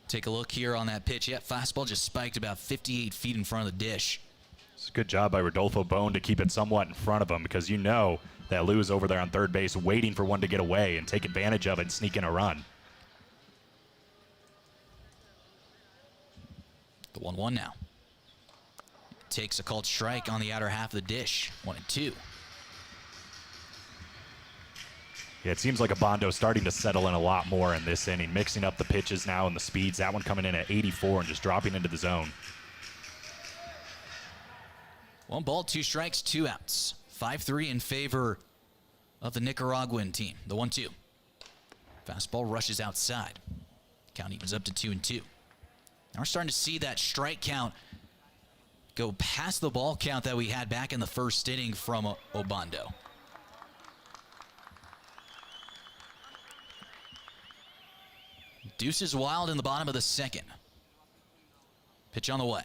Take a look here on that pitch. Yep, fastball just spiked about 58 feet in front of the dish. It's a good job by Rodolfo Bone to keep it somewhat in front of him, because you know that Liu is over there on third base waiting for one to get away and take advantage of it and sneak in a run. The 1-1 now. Takes a called strike on the outer half of the dish. 1-2. Yeah, it seems like Obando starting to settle in a lot more in this inning, mixing up the pitches now and the speeds. That one coming in at 84 and just dropping into the zone. 1 ball, 2 strikes, 2 outs. 5-3 in favor of the Nicaraguan team. The 1-2. Fastball rushes outside. Count evens up to 2-2. Now we're starting to see that strike count go past the ball count that we had back in the first inning from Obando. Deuce is wild in the bottom of the second. Pitch on the way.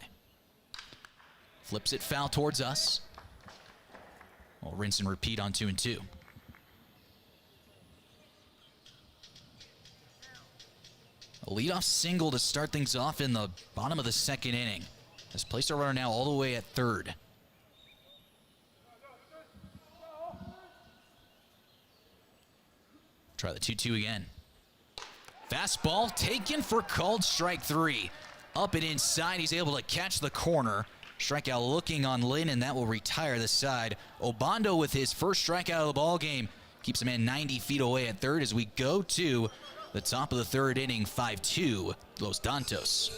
Flips it foul towards us. We'll rinse and repeat on 2-2. A leadoff single to start things off in the bottom of the second inning. Has placed our runner now all the way at third. Try the 2-2 again. Fastball taken for called strike 3. Up and inside, he's able to catch the corner. Strikeout looking on Lin, and that will retire the side. Obando with his first strikeout of the ball game keeps him in 90 feet away at third as we go to the top of the third inning, 5-2, Los Dantos.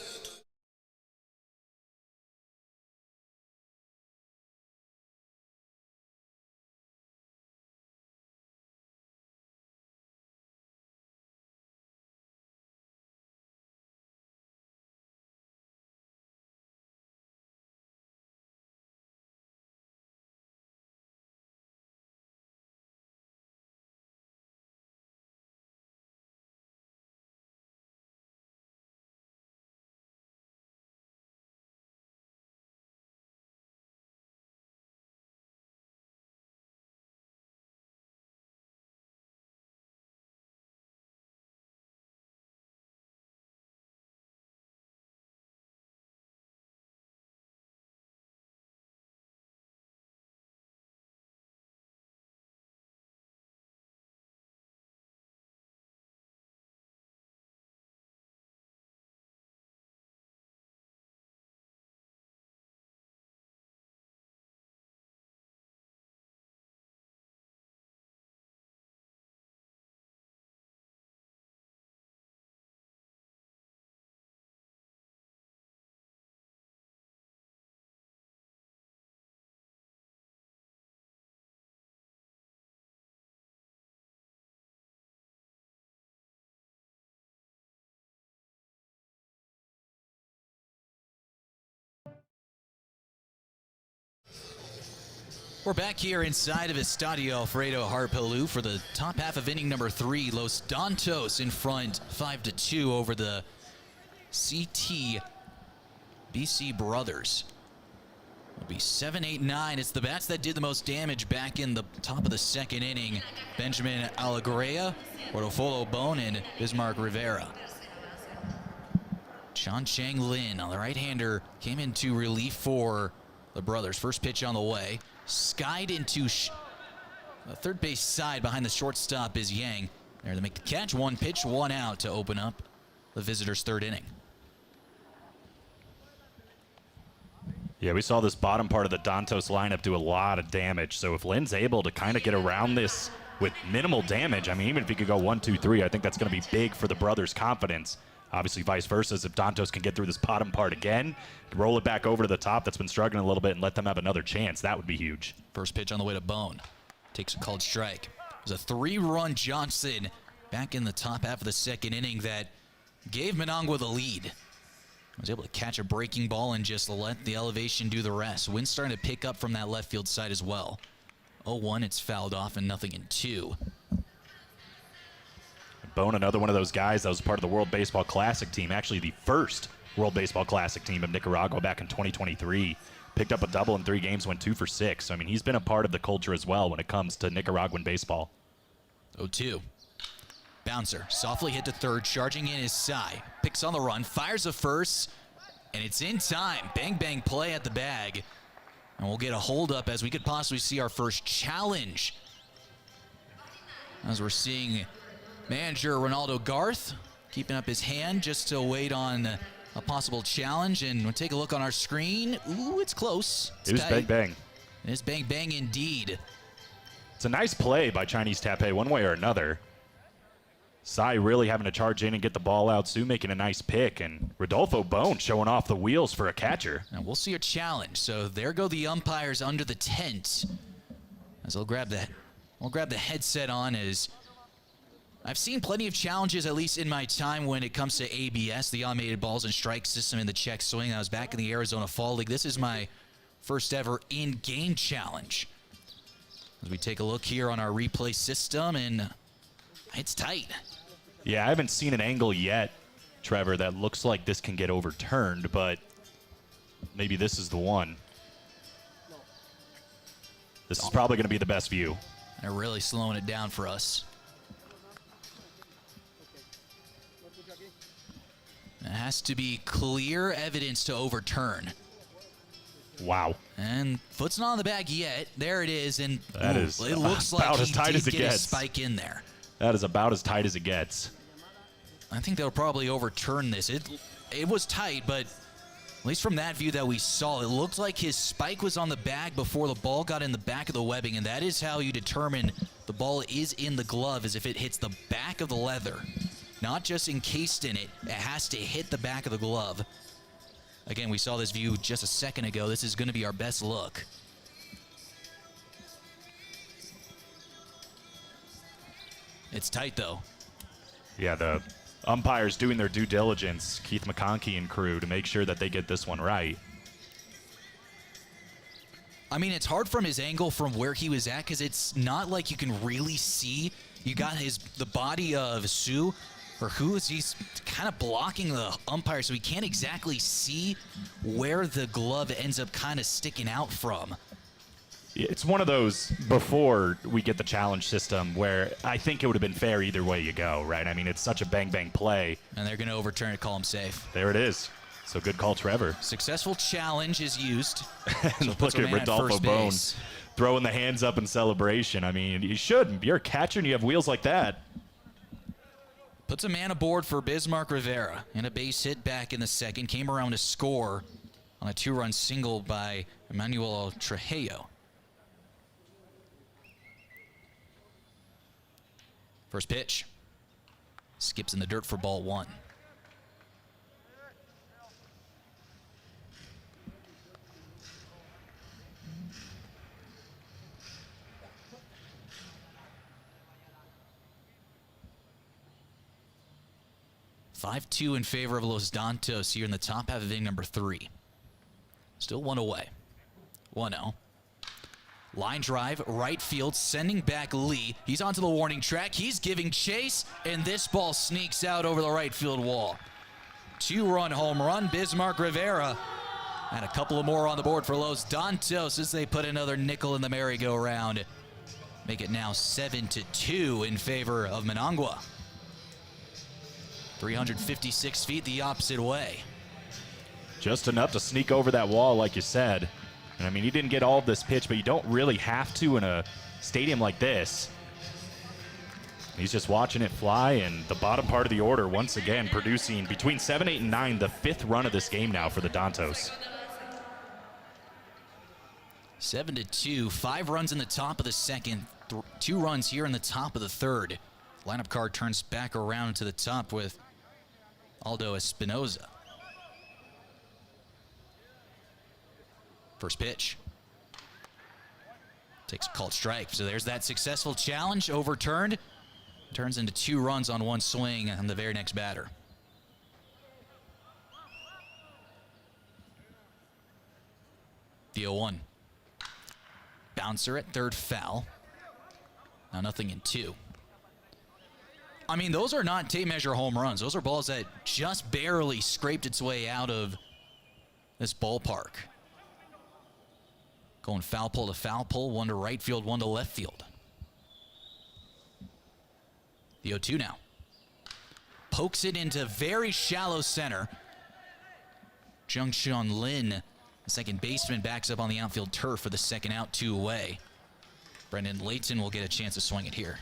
We're back here inside of Estadio Alfredo Harp Helu for the top half of inning number 3. Los Dantos in front 5-2 over the CTBC brothers. It'll be 7-8-9. It's the bats that did the most damage back in the top of the second inning. Benjamin Alegría, Rodolfo Bone, and Bismarck Rivera. Chan Chang Lin on the right-hander came into relief for the brothers. First pitch on the way. Skied into the third base side behind the shortstop is Yang. There to make the catch. One pitch, one out to open up the visitors' third inning. Yeah, we saw this bottom part of the Dantos lineup do a lot of damage. So if Lin's able to kind of get around this with minimal damage, I mean, even if he could go 1, 2, 3, I think that's going to be big for the brothers' confidence. Obviously, vice versa, if Dantos can get through this bottom part again, roll it back over to the top that's been struggling a little bit and let them have another chance, that would be huge. First pitch on the way to Bone. Takes a called strike. It was a 3-run Johnson back in the top half of the second inning that gave Managua the lead. Was able to catch a breaking ball and just let the elevation do the rest. Wind's starting to pick up from that left field side as well. 0-1, it's fouled off and nothing in 2. Bone, another one of those guys that was part of the World Baseball Classic team, actually the first World Baseball Classic team of Nicaragua back in 2023. Picked up a double in 3 games, went 2 for 6. I mean, he's been a part of the culture as well when it comes to Nicaraguan baseball. 0-2. Bouncer, softly hit to third, charging in his Sai. Picks on the run, fires a first, and it's in time. Bang, bang play at the bag. And we'll get a hold up as we could possibly see our first challenge. As we're seeing manager Ronaldo Garth keeping up his hand just to wait on a possible challenge. And we'll take a look on our screen. Ooh, it's close. It's it was tight. bang, bang. It is bang, bang indeed. It's a nice play by Chinese Taipei one way or another. Sai really having to charge in and get the ball out. Su making a nice pick. And Rodolfo Bone showing off the wheels for a catcher. And we'll see a challenge. So there go the umpires under the tent. As they'll grab the headset on. As I've seen plenty of challenges, at least in my time, when it comes to ABS, the automated balls and strike system in the check swing. I was back in the Arizona Fall League. This is my first ever in-game challenge. As we take a look here on our replay system, and it's tight. Yeah, I haven't seen an angle yet, Trevor, that looks like this can get overturned, but maybe this is the one. This is probably going to be the best view. They're really slowing it down for us. It has to be clear evidence to overturn. Wow. And foot's not on the bag yet. There it is, and that is it looks about like as tight he as did it get a gets. spike in there. That is about as tight as it gets. I think they'll probably overturn this. It was tight, but at least from that view that we saw, it looked like his spike was on the bag before the ball got in the back of the webbing, and that is how you determine the ball is in the glove, is if it hits the back of the leather. Not just encased in it, it has to hit the back of the glove. Again, we saw this view just a second ago. This is going to be our best look. It's tight, though. Yeah, the umpires doing their due diligence, Keith McConkey and crew, to make sure that they get this one right. I mean, it's hard from his angle from where he was at because it's not like you can really see. You got the body of Su, or he's kind of blocking the umpire, so he can't exactly see where the glove ends up kind of sticking out from. It's one of those before we get the challenge system where I think it would have been fair either way you go, right? I mean, it's such a bang-bang play. And they're going to overturn it, call him safe. There it is. So good call, Trevor. Successful challenge is used. And So look at Rodolfo Bone throwing the hands up in celebration. I mean, you should. You're a catcher and you have wheels like that. Puts a man aboard for Bismarck Rivera. And a base hit back in the second. Came around to score on a 2-run single by Emmanuel Trujillo. First pitch. Skips in the dirt for ball 1. (5-2) in favor of Los Dantos here in the top half of inning number 3. Still one away. 1-0. Line drive, right field, sending back Lee. He's onto the warning track. He's giving chase, and this ball sneaks out over the right field wall. 2-run home run, Bismarck Rivera. And a couple of more on the board for Los Dantos as they put another nickel in the merry-go-round. Make it now 7-2 in favor of Managua. 356 feet the opposite way. Just enough to sneak over that wall, like you said. And I mean, he didn't get all of this pitch, but you don't really have to in a stadium like this. He's just watching it fly, and the bottom part of the order once again producing between 7, 8, and 9, the 5th run of this game now for the Dantos. 7-2, 5 runs in the top of the second, 2 runs here in the top of the third. Lineup card turns back around to the top with Aldo Espinoza. First pitch. Takes a called strike. So there's that successful challenge overturned. Turns into 2 runs on 1 swing on the very next batter. The 0-1. Bouncer at third, foul. Now nothing in 2. I mean, those are not tape measure home runs. Those are balls that just barely scraped its way out of this ballpark. Going foul pole to foul pole, 1 to right field, 1 to left field. The 0-2 now. Pokes it into very shallow center. Jung Sean Lin, the second baseman, backs up on the outfield turf for the second out, 2 away. Brendan Layton will get a chance to swing it here.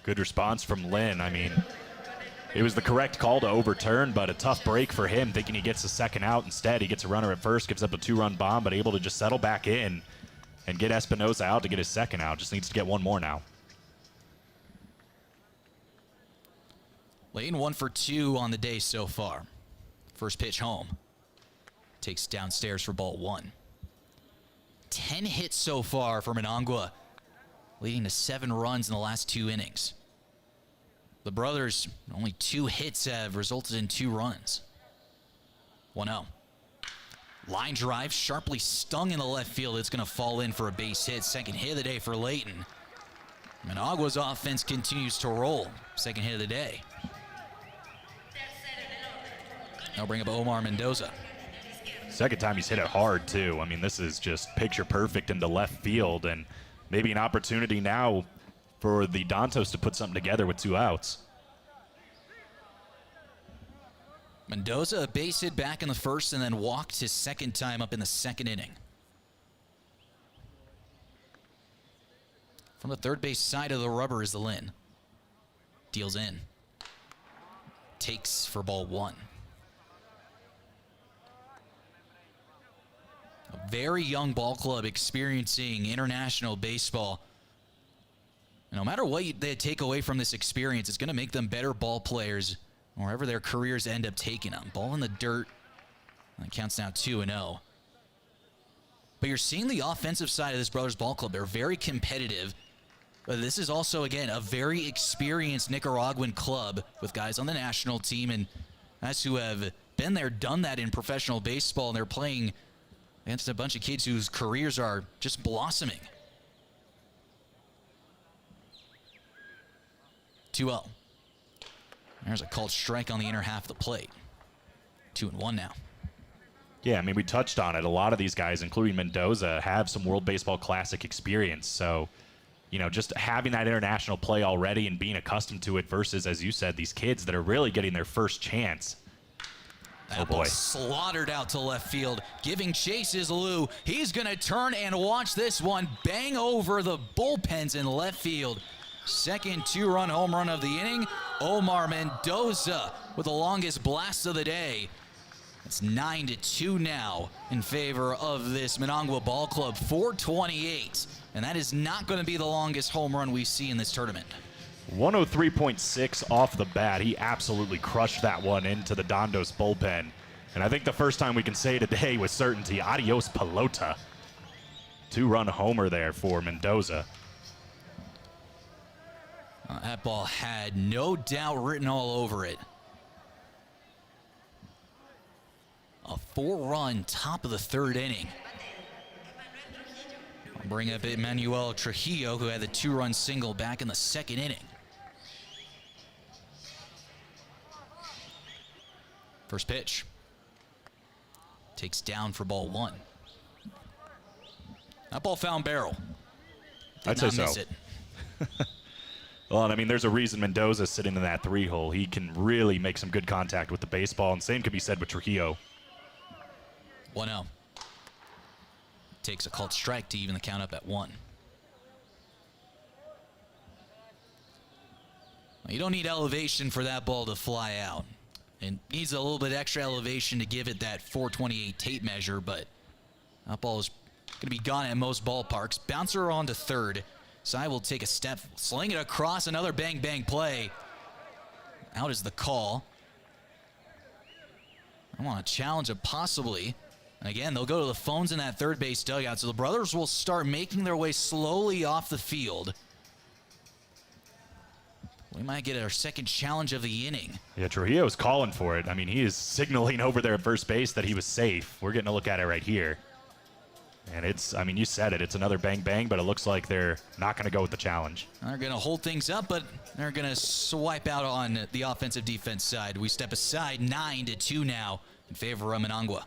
Good response from Lin. I mean, it was the correct call to overturn, but a tough break for him, thinking he gets the second out. Instead, he gets a runner at first, gives up a 2-run bomb, but able to just settle back in and get Espinoza out to get his second out. Just needs to get 1 more now. Layton 1 for 2 on the day so far. First pitch home. Takes downstairs for ball 1. 10 hits so far for Managua, leading to 7 runs in the last 2 innings. The brothers, only 2 hits have resulted in 2 runs. 1-0. Line drive, sharply stung in the left field. It's going to fall in for a base hit. Second hit of the day for Layton. Managua's offense continues to roll. Second hit of the day. Now bring up Omar Mendoza. Second time he's hit it hard, too. I mean, this is just picture perfect into left field, and maybe an opportunity now for the Dantos to put something together with 2 outs. Mendoza, a base hit back in the first and then walked his second time up in the second inning. From the third base side of the rubber is the Lin. Deals in. Takes for ball 1. A very young ball club experiencing international baseball. And no matter what they take away from this experience, it's going to make them better ball players wherever their careers end up taking them. Ball in the dirt. That counts now 2-0. But you're seeing the offensive side of this Brothers Ball Club. They're very competitive. But this is also, again, a very experienced Nicaraguan club with guys on the national team and guys who have been there, done that in professional baseball, and they're playing against a bunch of kids whose careers are just blossoming. 2-0. There's a called strike on the inner half of the plate. 2-1 now. Yeah, I mean, we touched on it. A lot of these guys, including Mendoza, have some World Baseball Classic experience. So, you know, just having that international play already and being accustomed to it versus, as you said, these kids that are really getting their first chance. That ball slaughtered out to left field. Giving chase is Lou. He's going to turn and watch this one bang over the bullpens in left field. Second 2-run home run of the inning. Omar Mendoza with the longest blast of the day. It's 9-2 now in favor of this Managua Ball Club. 428. And that is not going to be the longest home run we see in this tournament. 103.6 off the bat. He absolutely crushed that one into the Dantos bullpen. And I think the first time we can say today with certainty, adios pelota. 2-run homer there for Mendoza. That ball had no doubt written all over it. A 4-run top of the third inning. bring up Emmanuel Trujillo, who had the 2-run single back in the second inning. First pitch. Takes down for ball 1. That ball found barrel. I'd say so. Miss it. Well, and I mean, there's a reason Mendoza's sitting in that 3-hole. He can really make some good contact with the baseball, and same could be said with Trujillo. 1-0. Takes a called strike to even the count up at 1. You don't need elevation for that ball to fly out. It needs a little bit extra elevation to give it that 428 tape measure, but that ball is going to be gone at most ballparks. Bouncer on to third. Sai will take a step, sling it across, another bang-bang play. Out is the call. I want to challenge it possibly. Again, they'll go to the phones in that third base dugout, so the brothers will start making their way slowly off the field. We might get our second challenge of the inning. Yeah, Trujillo's calling for it. I mean, he is signaling over there at first base that he was safe. We're getting a look at it right here. And it's, I mean, you said it. It's another bang-bang, but it looks like they're not going to go with the challenge. They're going to hold things up, but they're going to swipe out on the offensive-defense side. We step aside 9-2 now in favor of Manangua.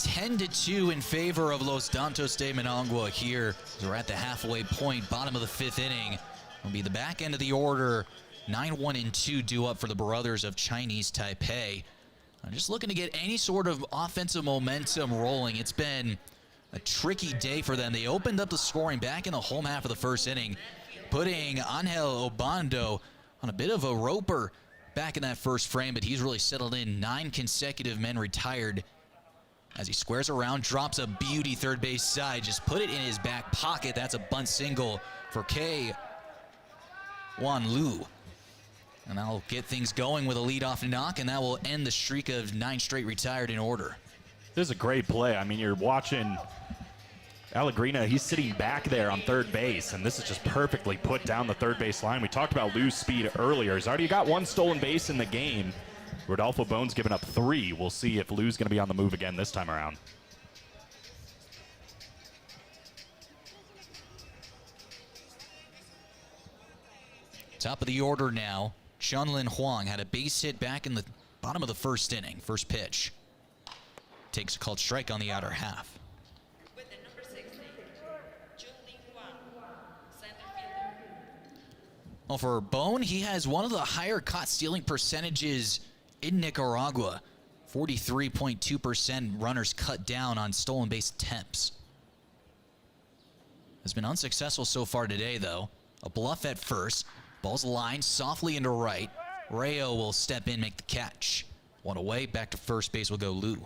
10-2 in favor of Los Dantos de Managua here. We're at the halfway point, bottom of the 5th inning. Will be the back end of the order. 9-1-2 due up for the brothers of Chinese Taipei. Just looking to get any sort of offensive momentum rolling. It's been a tricky day for them. They opened up the scoring back in the home half of the 1st inning, putting Angel Obando on a bit of a roper back in that first frame, but he's really settled in. 9 consecutive men retired as he squares around, drops a beauty third base side, just put it in his back pocket. That's a bunt single for K. Wan Lu. And that'll get things going with a leadoff knock, and that will end the streak of 9 straight retired in order. This is a great play. I mean, you're watching Allegrina. He's sitting back there on third base, and this is just perfectly put down the third base line. We talked about Lu's speed earlier. He's already got 1 stolen base in the game. Rodolfo Bone's given up 3. We'll see if Lu's going to be on the move again this time around. Top of the order now. Chunlin Huang had a base hit back in the bottom of the 1st inning. First pitch. Takes a called strike on the outer half. With the number 60, Chunlin Huang, center fielder. Well, for Bone, he has one of the higher caught stealing percentages in Nicaragua. 43.2% runners cut down on stolen base attempts. Has been unsuccessful so far today, though. A bluff at first. Ball's lined softly into right. Rayo will step in, make the catch. 1 away, back to first base will go Lu.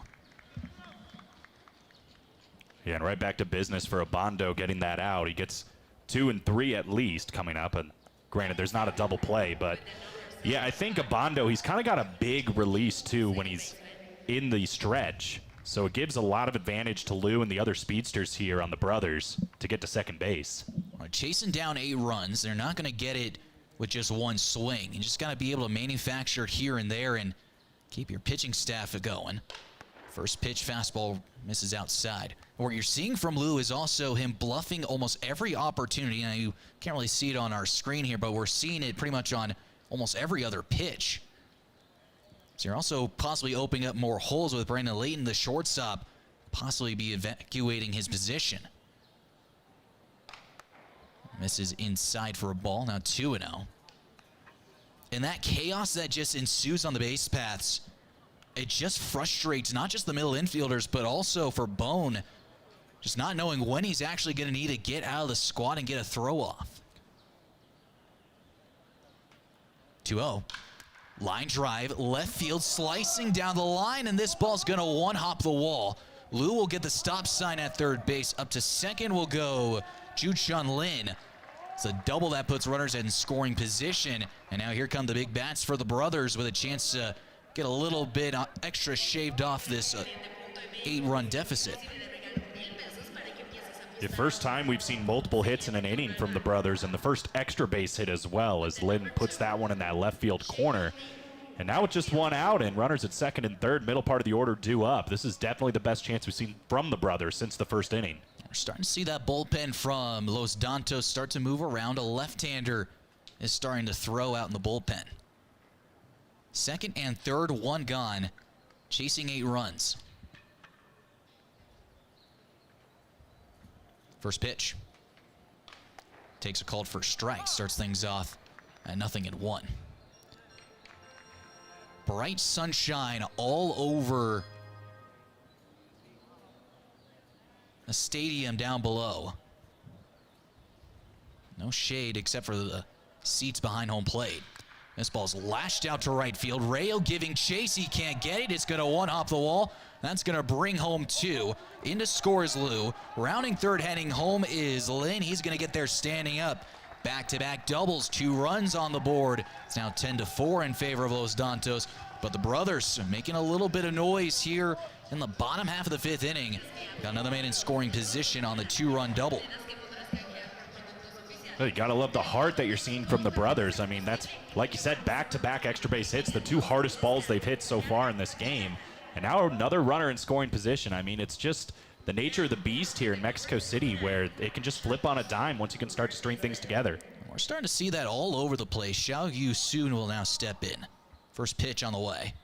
Yeah, and right back to business for Obando getting that out. He gets 2 and 3 at least coming up. And granted, there's not a double play, but yeah, I think Obando, he's kind of got a big release too when he's in the stretch. So it gives a lot of advantage to Lu and the other speedsters here on the brothers to get to second base. Chasing down 8 runs, they're not going to get it with just 1 swing. You just got to be able to manufacture it here and there and keep your pitching staff going. First pitch fastball misses outside. What you're seeing from Lu is also him bluffing almost every opportunity. Now, you can't really see it on our screen here, but we're seeing it pretty much on almost every other pitch. So you're also possibly opening up more holes with Brandon Layton, the shortstop, possibly be evacuating his position. Misses inside for a ball, now 2-0. And that chaos that just ensues on the base paths, it just frustrates not just the middle infielders, but also for Bone, just not knowing when he's actually going to need to get out of the squad and get a throw off. 2-0. Line drive, left field, slicing down the line, and this ball's going to one-hop the wall. Lu will get the stop sign at third base. Up to second will go Ju Chun Lin. It's a double that puts runners in scoring position. And now here come the big bats for the brothers with a chance to get a little bit extra shaved off this 8-run deficit. The first time we've seen multiple hits in an inning from the brothers, and the first extra base hit as well, as Lin puts that one in that left field corner. And now with just 1 out and runners at second and third, middle part of the order due up. This is definitely the best chance we've seen from the brothers since the first inning. We're starting to see that bullpen from Los Dantos start to move around. A left-hander is starting to throw out in the bullpen. Second and third, 1 gone, chasing 8 runs. First pitch. Takes a called first strike, starts things off at 0-1. Bright sunshine all over a stadium down below. No shade except for the seats behind home plate. This ball's lashed out to right field. Rayo giving chase. He can't get it. It's going to one-hop the wall. That's going to bring home 2. Into scores Lu. Rounding third, heading home is Lin. He's going to get there standing up. Back-to-back doubles. 2 runs on the board. It's now 10-4 in favor of Los Dantos. But the brothers making a little bit of noise here in the bottom half of the 5th inning. Got another man in scoring position on the 2-run double. You gotta love the heart that you're seeing from the brothers. I mean, that's, like you said, back-to-back extra base hits, the 2 hardest balls they've hit so far in this game. And now another runner in scoring position. I mean, it's just the nature of the beast here in Mexico City, where it can just flip on a dime once you can start to string things together. We're starting to see that all over the place. Xiao Yu Sun will now step in. First pitch on the way.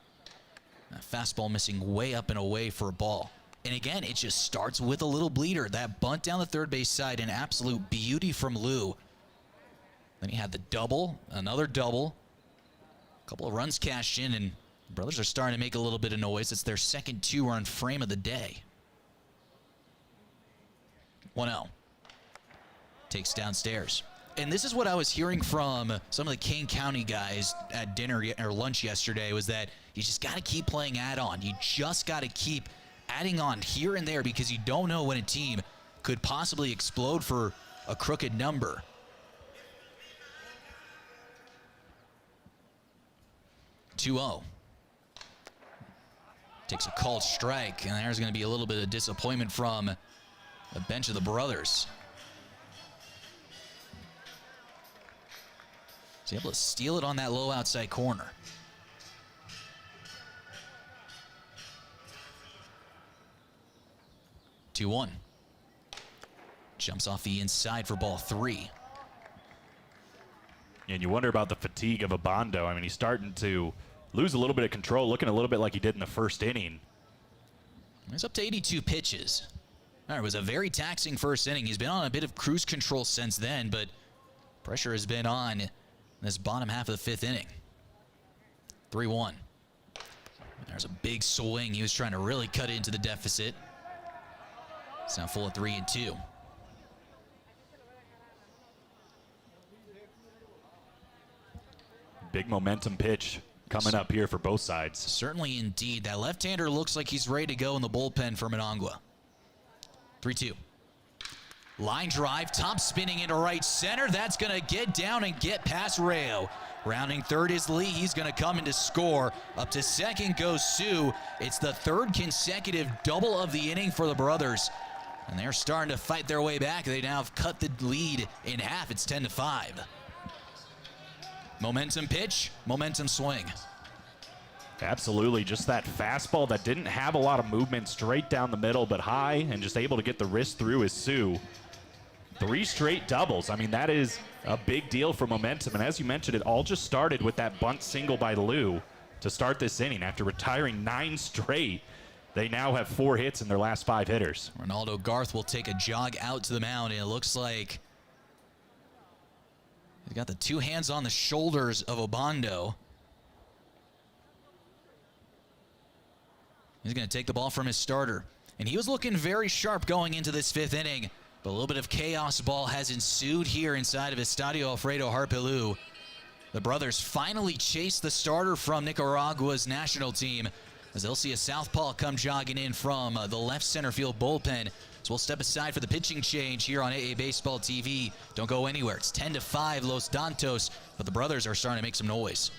That fastball missing way up and away for a ball. And again, it just starts with a little bleeder. That bunt down the third base side, an absolute beauty from Lou. Then he had the double, another double. A couple of runs cashed in, and the brothers are starting to make a little bit of noise. It's their second 2-run frame of the day. 1-0. Takes downstairs. And this is what I was hearing from some of the Kane County guys at dinner or lunch yesterday, was that you just got to keep playing add-on. You just got to keep adding on here and there, because you don't know when a team could possibly explode for a crooked number. (2-0). Takes a called strike, and there's going to be a little bit of disappointment from the bench of the brothers. He's able to steal it on that low outside corner. (2-1). Jumps off the inside for ball 3. And you wonder about the fatigue of Obando. I mean, he's starting to lose a little bit of control, looking a little bit like he did in the first inning. He's up to 82 pitches. All right, it was a very taxing first inning. He's been on a bit of cruise control since then, but pressure has been on in this bottom half of the fifth inning. 3-1. There's a big swing. He was trying to really cut into the deficit. It's now full of 3-2. Big momentum pitch coming up here for both sides. Certainly indeed. That left-hander looks like he's ready to go in the bullpen for Managua. 3-2. Line drive, top spinning into right center. That's going to get down and get past Rayo. Rounding third is Lee. He's going to come in to score. Up to second goes Sue. It's the third consecutive double of the inning for the brothers. And they're starting to fight their way back. They now have cut the lead in half. It's 10-5. Momentum pitch, momentum swing. Absolutely, just that fastball that didn't have a lot of movement, straight down the middle, but high, and just able to get the wrist through is Sue. 3 straight doubles. I mean, that is a big deal for momentum. And as you mentioned, it all just started with that bunt single by Lou to start this inning. After retiring 9 straight, they now have 4 hits in their last 5 hitters. Ronaldo Garth will take a jog out to the mound, and it looks like he's got the 2 hands on the shoulders of Obando. He's going to take the ball from his starter. And he was looking very sharp going into this 5th inning. But a little bit of chaos ball has ensued here inside of Estadio Alfredo Harp Helu. The brothers finally chase the starter from Nicaragua's national team, as they'll see a southpaw come jogging in from the left center field bullpen. So we'll step aside for the pitching change here on AA Baseball TV. Don't go anywhere. It's 10-5 Los Dantos, but the brothers are starting to make some noise.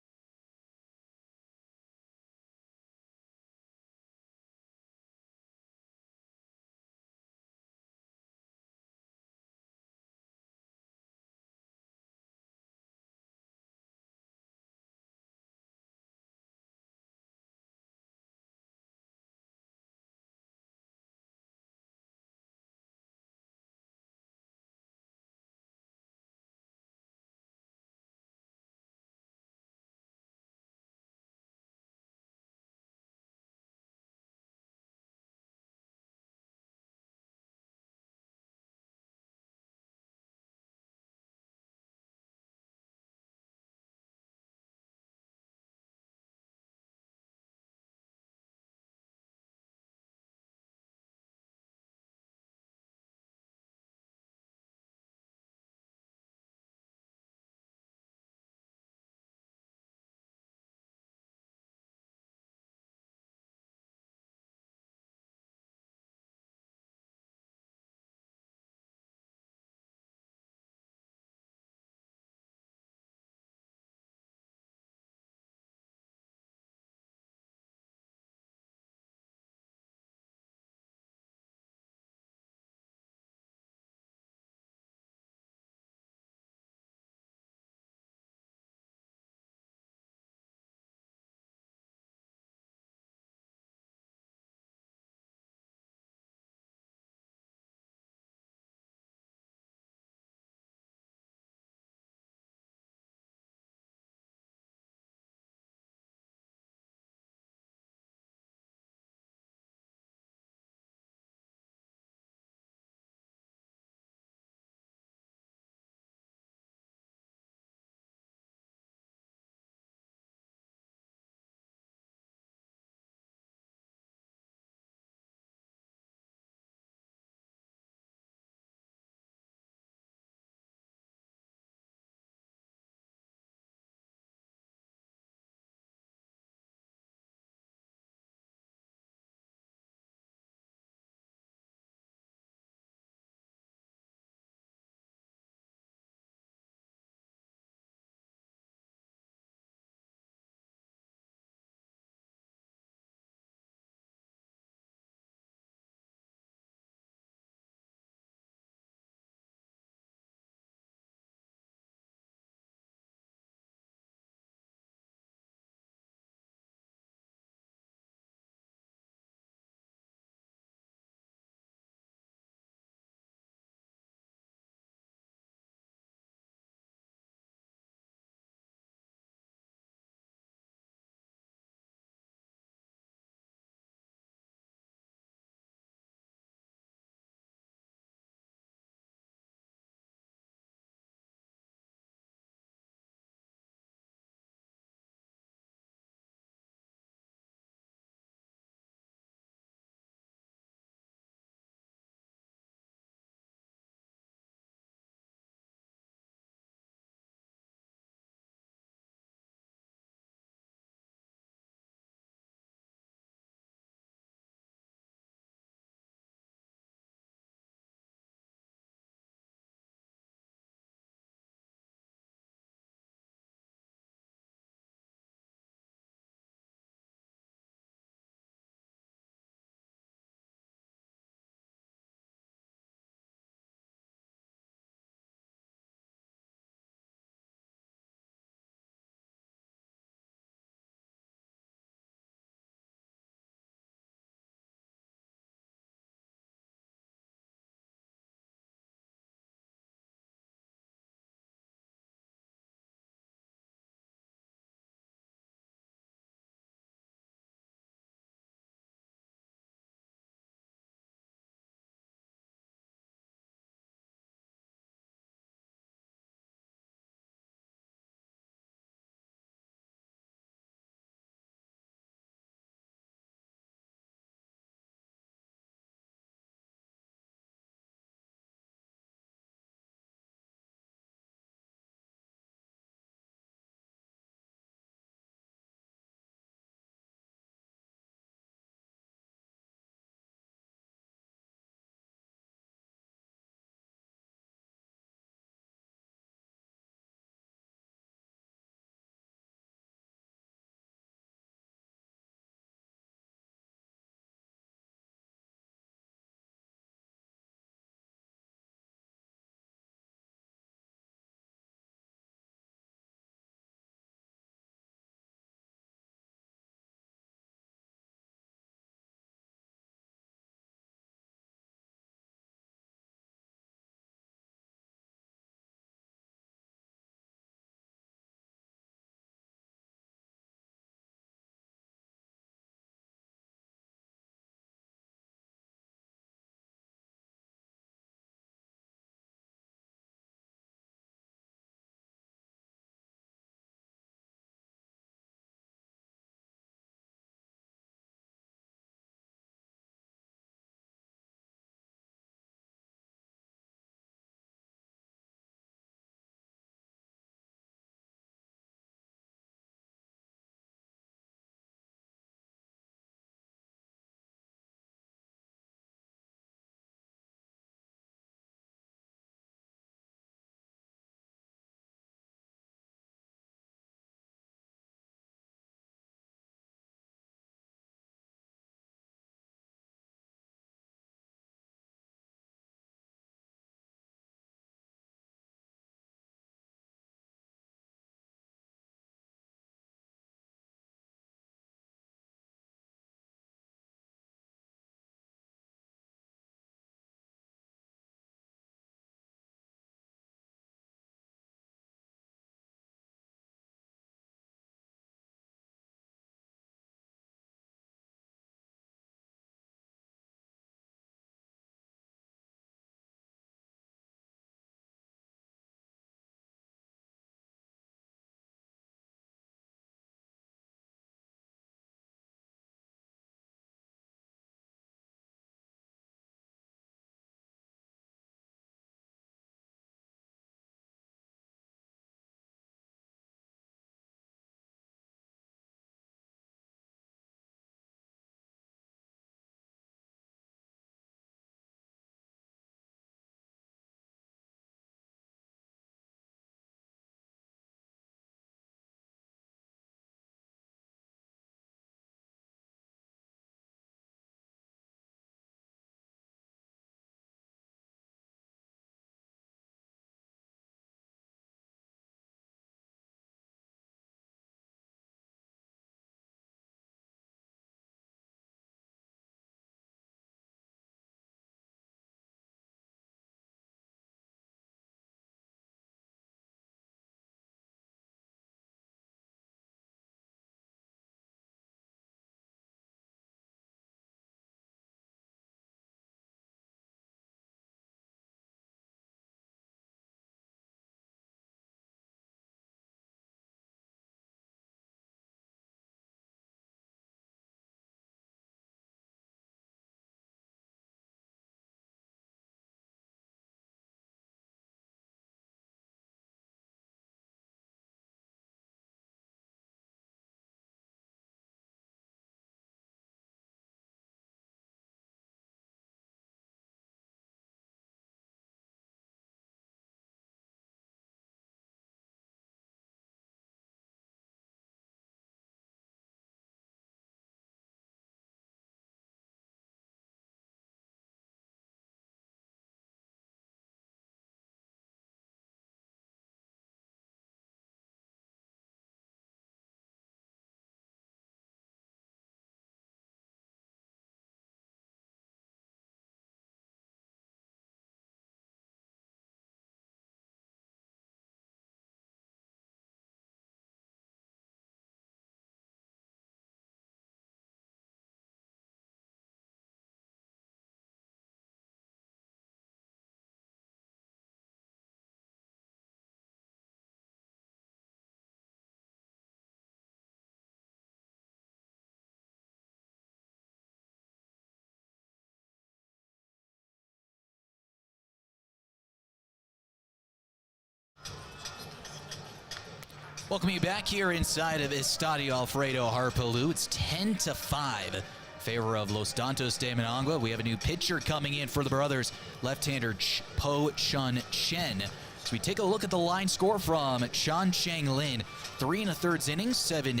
Welcome you back here inside of Estadio Alfredo Harp Helu. It's 10-5 in favor of Los Dantos de Managua. We have a new pitcher coming in for the brothers, left-hander Po Chun Chen. So we take a look at the line score from Chan Chang Lin. 3 1/3 innings, 7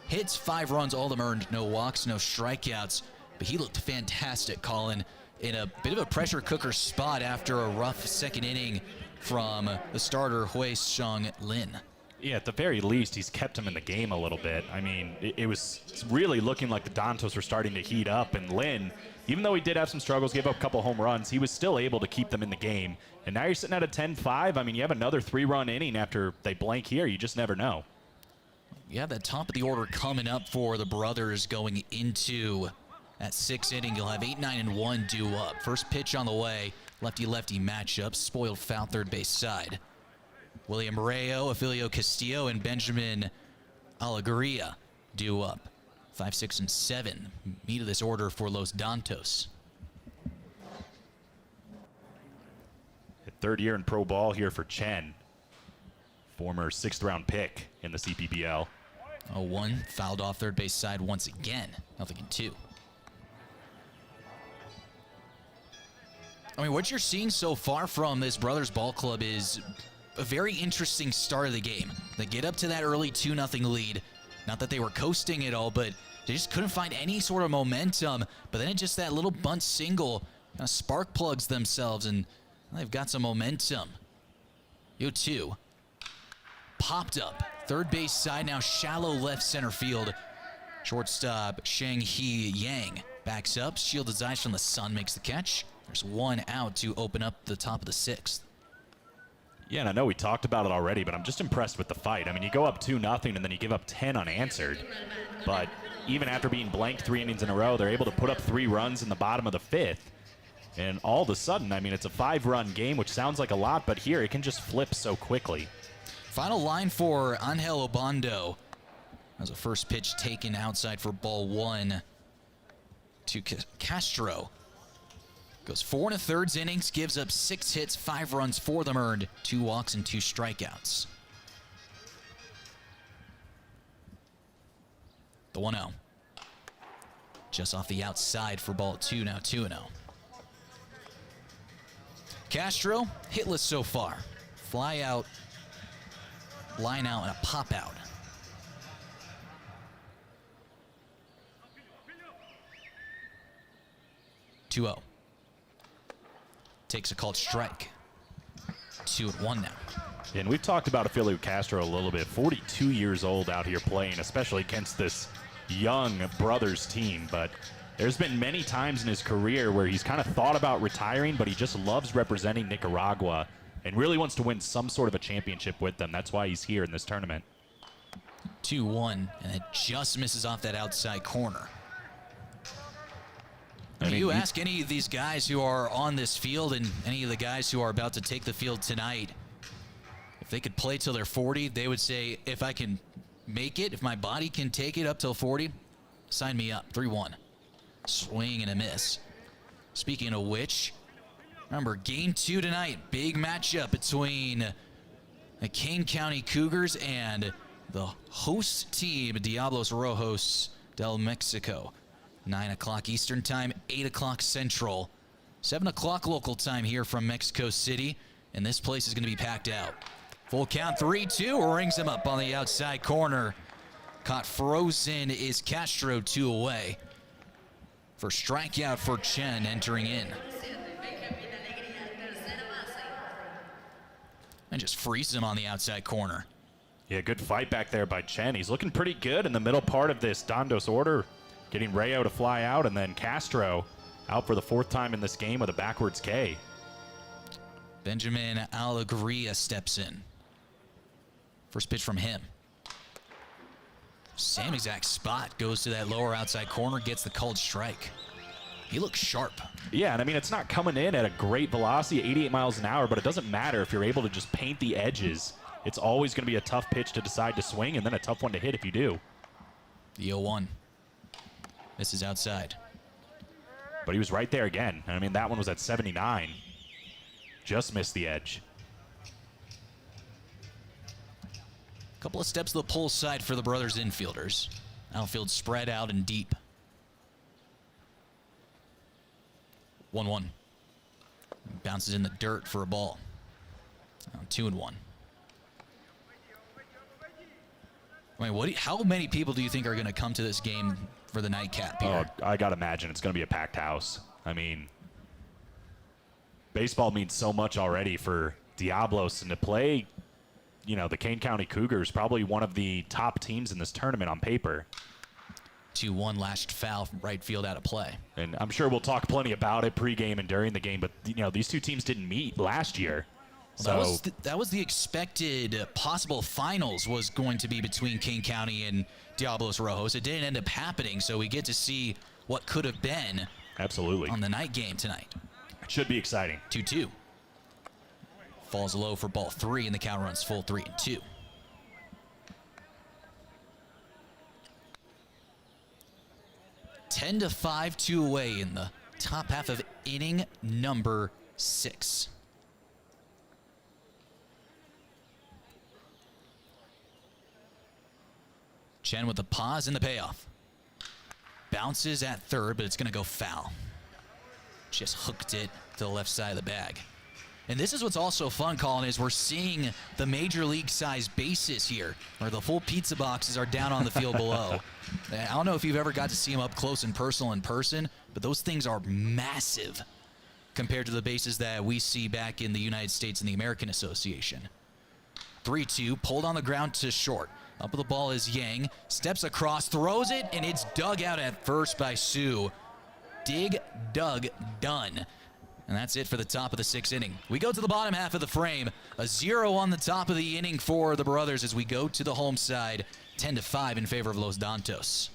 hits, 5 runs, all of them earned, no walks, no strikeouts. But he looked fantastic, Colin, in a bit of a pressure cooker spot after a rough second inning from the starter Hui Shang Lin. Yeah, at the very least, he's kept him in the game a little bit. I mean, it was really looking like the Dantos were starting to heat up, and Lin, even though he did have some struggles, gave up a couple home runs, he was still able to keep them in the game. And now you're sitting at a 10-5. I mean, you have another 3-run inning after they blank here. You just never know. You have that top of the order coming up for the brothers going into that 6th inning. You'll have 8, 9, and 1 due up. First pitch on the way, lefty-lefty matchup, spoiled foul third base side. William Rayo, Afilio Castillo, and Benjamin Alegria due up. 5, 6, and 7. Meat of this order for Los Dantos. Third year in pro ball here for Chen. Former 6th-round pick in the CPBL. 0-1, fouled off third base side once again. 0-2. I mean, what you're seeing so far from this Brothers Ball Club is a very interesting start of the game. They get up to that early 2-0 lead. Not that they were coasting at all, but they just couldn't find any sort of momentum. But then just that little bunt single kind of spark plugs themselves, and they've got some momentum. 0-2. Popped up. Third base side now, shallow left center field. Shortstop Shang He Yang backs up, shields his eyes from the sun, makes the catch. There's 1 out to open up the top of the 6th. Yeah, and I know we talked about it already, but I'm just impressed with the fight. I mean, you go up 2-0 and then you give up 10 unanswered. But even after being blanked 3 innings in a row, they're able to put up 3 runs in the bottom of the 5th. And all of a sudden, I mean, it's a 5-run game, which sounds like a lot, but here it can just flip so quickly. Final line for Angel Obando. As a first pitch taken outside for ball 1 to Castro. Goes 4 1/3 innings, gives up 6 hits, 5 runs, 4 of them earned, 2 walks and 2 strikeouts. The 1-0. Just off the outside for ball 2, now 2-0. Castro, hitless so far. Fly out, line out, and a pop out. (2-0). Takes a called strike. 2-1 now. And we've talked about Afilio Castro a little bit. 42 years old out here playing, especially against this young brothers team. But there's been many times in his career where he's kind of thought about retiring, but he just loves representing Nicaragua and really wants to win some sort of a championship with them. That's why he's here in this tournament. 2-1, and it just misses off that outside corner. I mean, you ask any of these guys who are on this field and any of the guys who are about to take the field tonight, if they could play till they're 40, they would say, if I can make it, if my body can take it up till 40, sign me up. 3-1. Swing and a miss. Speaking of which, remember, game 2 tonight, big matchup between the Kane County Cougars and the host team, Diablos Rojos del Mexico. 9 o'clock Eastern time, 8 o'clock Central, 7 o'clock local time here from Mexico City, and this place is going to be packed out. Full count, 3-2, rings him up on the outside corner. Caught frozen is Castro, 2 away. First strikeout for Chen entering in. And just freezes him on the outside corner. Yeah, good fight back there by Chen. He's looking pretty good in the middle part of this Dantos order. Getting Rayo to fly out, and then Castro out for the 4th time in this game with a backwards K. Benjamin Alegria steps in. First pitch from him. Same exact spot. Goes to that lower outside corner, gets the called strike. He looks sharp. Yeah, and I mean, it's not coming in at a great velocity, 88 miles an hour, but it doesn't matter if you're able to just paint the edges. It's always going to be a tough pitch to decide to swing, and then a tough one to hit if you do. The 0-1. This is outside. But he was right there again. I mean, that one was at 79. Just missed the edge. Couple of steps to the pull side for the brothers infielders. Outfield spread out and deep. 1-1. Bounces in the dirt for a ball. 2-1. I mean, how many people do you think are going to come to this game for the nightcap here? Oh, I got to imagine it's going to be a packed house. I mean, baseball means so much already for Diablos, and to play, you know, the Kane County Cougars, probably one of the top teams in this tournament on paper. 2-1 lashed foul from right field out of play. And I'm sure we'll talk plenty about it pregame and during the game, but, you know, these two teams didn't meet last year. Well, that was the expected possible finals was going to be between Kane County and Diablos Rojos. It didn't end up happening, so we get to see what could have been absolutely on the night game tonight. It should be exciting. 2-2. Falls low for ball 3, and the count runs full 3-2. Ten to 5, 2 away in the top half of inning number 6. Chen with the pause and the payoff. Bounces at third, but it's going to go foul. Just hooked it to the left side of the bag. And this is what's also fun, Colin, is we're seeing the major league size bases here, where the full pizza boxes are down on the field below. I don't know if you've ever got to see them up close and personal in person, but those things are massive compared to the bases that we see back in the United States and the American Association. 3-2, pulled on the ground to short. Up with the ball is Yang, steps across, throws it, and it's dug out at first by Sue. Dig, dug, done. And that's it for the top of the 6th inning. We go to the bottom half of the frame. A 0 on the top of the inning for the brothers as we go to the home side. 10 to 5 in favor of Los Dantos.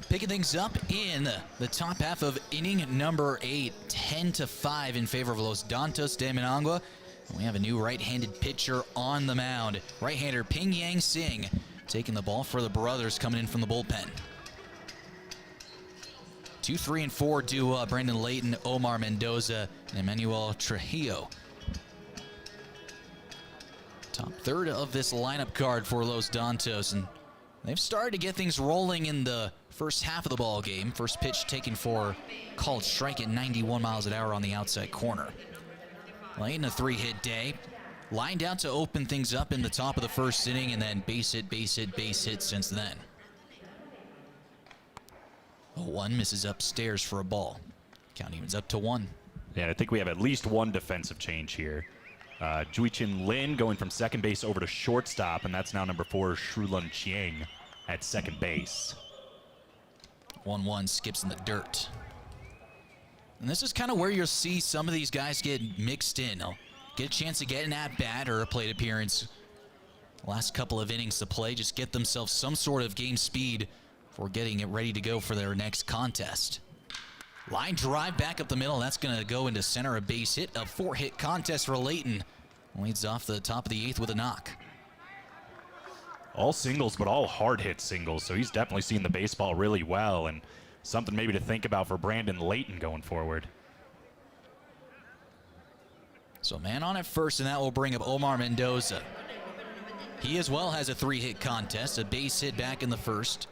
Picking things up in the top half of inning number 8, 10-5 in favor of Los Dantos de Managua. We have a new right-handed pitcher on the mound. Right-hander Ping Yang Sing taking the ball for the brothers coming in from the bullpen. 2, 3, and 4 do Brandon Layton, Omar Mendoza, and Emmanuel Trujillo. Top third of this lineup card for Los Dantos, and they've started to get things rolling in the first half of the ball game. First pitch taken for called strike at 91 miles an hour on the outside corner. Layton a 3-hit day. Lined out to open things up in the top of the first inning, and then base hit since then. 1 misses upstairs for a ball. Count evens up to 1. Yeah, I think we have at least one defensive change here. Juichin Lin going from second base over to shortstop, and that's now number 4, Shrulun Chiang at second base. 1-1 skips in the dirt. And this is kind of where you'll see some of these guys get mixed in. They'll get a chance to get an at-bat or a plate appearance. Last couple of innings to play, just get themselves some sort of game speed for getting it ready to go for their next contest. Line drive back up the middle. That's going to go into center, a base hit. A 4-hit contest for Layton. Leads off the top of the 8th with a knock. All singles, but all hard-hit singles, so he's definitely seen the baseball really well, and something maybe to think about for Brandon Layton going forward. So man on at first, and that will bring up Omar Mendoza. He as well has a 3-hit contest, a base hit back in the first,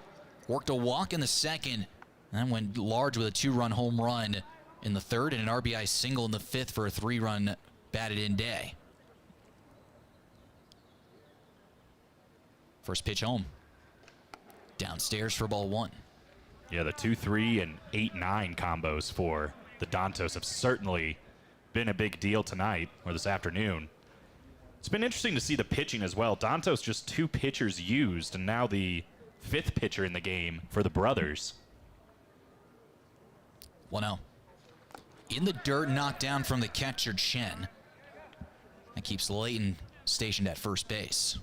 worked a walk in the second, and then went large with a 2-run home run in the third and an RBI single in the 5th for a 3-run batted-in day. First pitch home. Downstairs for ball 1. Yeah, the 2-3 and 8-9 combos for the Dantos have certainly been a big deal tonight, or this afternoon. It's been interesting to see the pitching as well. Dantos just 2 pitchers used, and now the 5th pitcher in the game for the brothers. 1-0. In the dirt, knocked down from the catcher, Chen. That keeps Layton stationed at first base.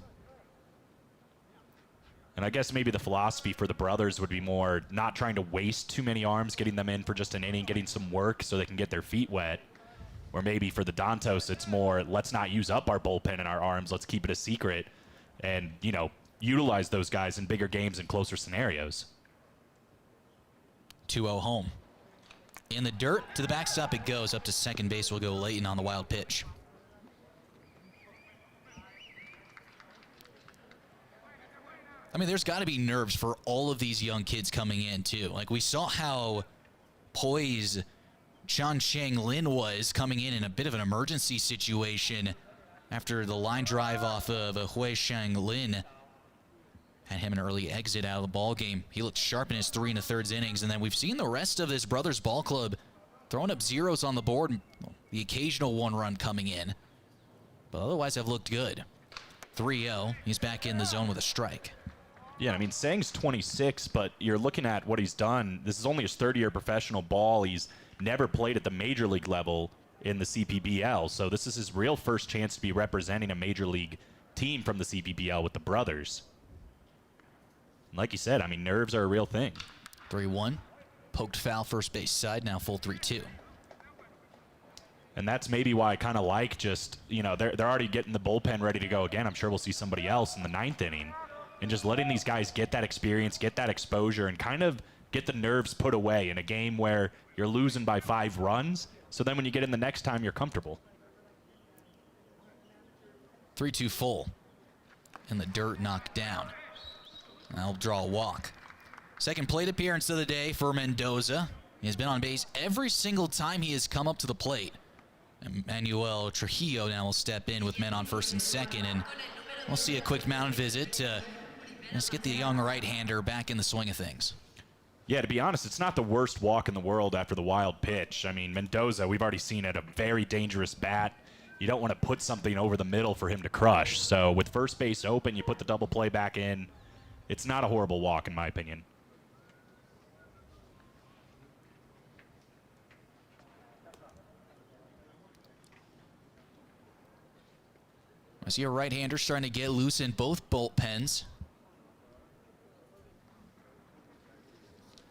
And I guess maybe the philosophy for the brothers would be more not trying to waste too many arms, getting them in for just an inning, getting some work so they can get their feet wet. Or maybe for the Dantos, it's more, let's not use up our bullpen and our arms, let's keep it a secret and, you know, utilize those guys in bigger games and closer scenarios. 2-0 home. In the dirt, to the backstop it goes. Up to second base will go Layton on the wild pitch. I mean, there's got to be nerves for all of these young kids coming in, too. Like, we saw how poised Chan Cheng Lin was coming in a bit of an emergency situation after the line drive off of Hui Shang Lin. Had him an early exit out of the ball game. He looked sharp in his 3 1/3 innings, and then we've seen the rest of this brothers ball club throwing up zeros on the board. The occasional 1-run coming in, but otherwise have looked good. 3-0. He's back in the zone with a strike. Yeah, I mean, Sang's 26, but you're looking at what he's done. This is only his 3rd-year professional ball. He's never played at the major league level in the CPBL, so this is his real first chance to be representing a major league team from the CPBL with the brothers. Like you said, I mean, nerves are a real thing. 3-1. Poked foul first base side, now full 3-2. And that's maybe why I kind of like just, you know, they're already getting the bullpen ready to go again. I'm sure we'll see somebody else in the 9th inning. And just letting these guys get that experience, get that exposure, and kind of get the nerves put away in a game where you're losing by 5 runs. So then when you get in the next time, you're comfortable. 3-2 full. In the dirt, knocked down. That'll draw a walk. Second plate appearance of the day for Mendoza. He has been on base every single time he has come up to the plate. Emmanuel Trujillo now will step in with men on first and second, and we'll see a quick mound visit to just get the young right-hander back in the swing of things. Yeah, to be honest, it's not the worst walk in the world after the wild pitch. I mean, Mendoza, we've already seen it, a very dangerous bat. You don't want to put something over the middle for him to crush. So with first base open, you put the double play back in. It's not a horrible walk, in my opinion. I see a right-hander starting to get loose in both bullpens.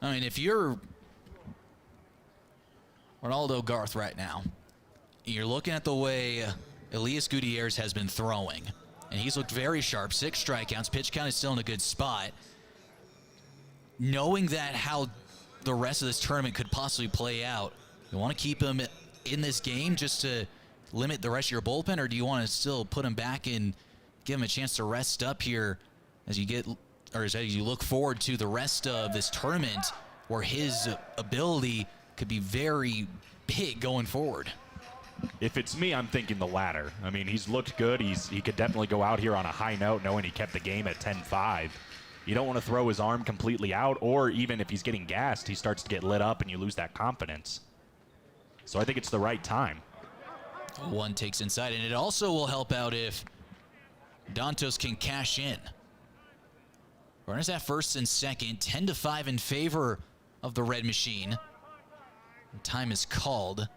I mean, if you're Ronaldo Garth right now, you're looking at the way Elias Gutierrez has been throwing, and he's looked very sharp. 6 strikeouts. Pitch count is still in a good spot. Knowing that how the rest of this tournament could possibly play out, you want to keep him in this game just to limit the rest of your bullpen, or do you want to still put him back and give him a chance to rest up here as you look forward to the rest of this tournament, where his ability could be very big going forward? If it's me, I'm thinking the latter. I mean, he's looked good. He could definitely go out here on a high note, knowing he kept the game at 10-5. You don't want to throw his arm completely out, or even if he's getting gassed, he starts to get lit up and you lose that confidence. So I think it's the right time. One takes inside, and it also will help out if Dantos can cash in. Runners at first and second, 10-5 in favor of the red machine. Time is called.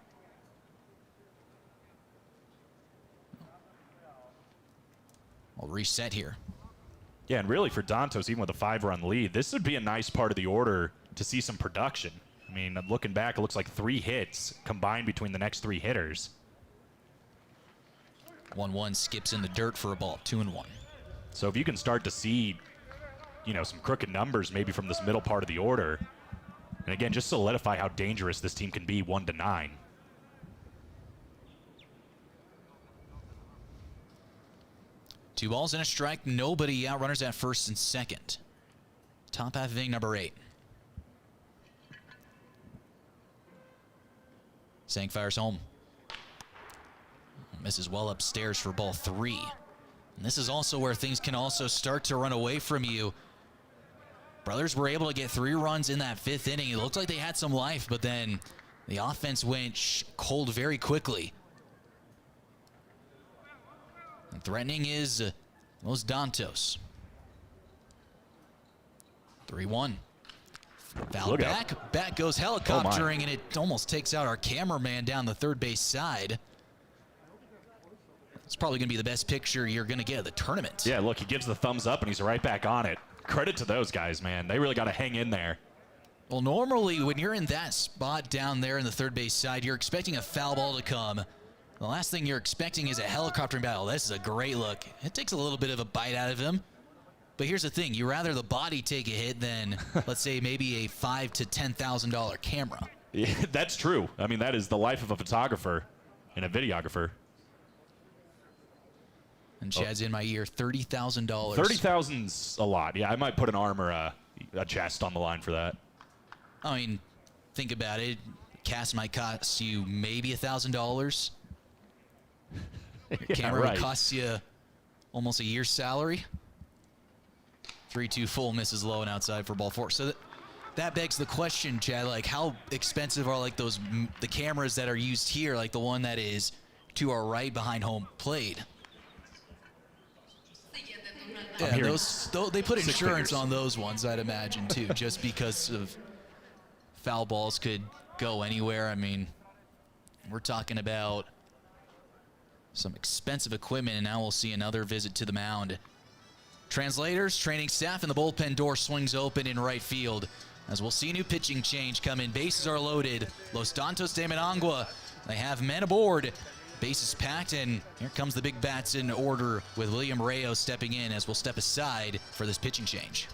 I'll reset here. Yeah, and really for Dantos, even with a 5-run lead, this would be a nice part of the order to see some production. I mean, looking back, it looks like 3 hits combined between the next 3 hitters. 1-1 skips in the dirt for a ball, 2-1. So if you can start to see, some crooked numbers maybe from this middle part of the order, and again, just solidify how dangerous this team can be 1-9. Two balls and a strike, nobody out. Runners at first and second. Top half of inning number 8. Sang fires home. Misses well upstairs for ball 3. And this is also where things can also start to run away from you. Brothers were able to get 3 runs in that 5th inning. It looked like they had some life, but then the offense went cold very quickly. And threatening is Los Dantos. 3-1. Foul back. Back goes helicoptering, and it almost takes out our cameraman down the third base side. It's probably going to be the best picture you're going to get of the tournament. Yeah, look, he gives the thumbs up, and he's right back on it. Credit to those guys, man. They really got to hang in there. Well, normally when you're in that spot down there in the third base side, you're expecting a foul ball to come. The last thing you're expecting is a helicoptering battle. This is a great look. It takes a little bit of a bite out of him. But here's the thing. You'd rather the body take a hit than, let's say, maybe a $5,000 to $10,000 camera. Yeah, that's true. I mean, that is the life of a photographer and a videographer. And Chad's in my ear, $30,000. $30,000's a lot. Yeah, I might put an arm or a chest on the line for that. I mean, think about it. Cast might cost you maybe $1,000. Your camera would cost you almost a year's salary. 3-2 full, misses low and outside for ball 4. So that begs the question, Chad, like how expensive are like the cameras that are used here, like the one that is to our right behind home plate? Yeah, they put insurance on those ones, I'd imagine, too, just because of foul balls could go anywhere. I mean, we're talking about some expensive equipment, and now we'll see another visit to the mound. Translators, training staff, and the bullpen door swings open in right field as we'll see a new pitching change come in. Bases are loaded. Los Dantos de Managua, they have men aboard. Bases packed, and here comes the big bats in order with William Rayo stepping in as we'll step aside for this pitching change.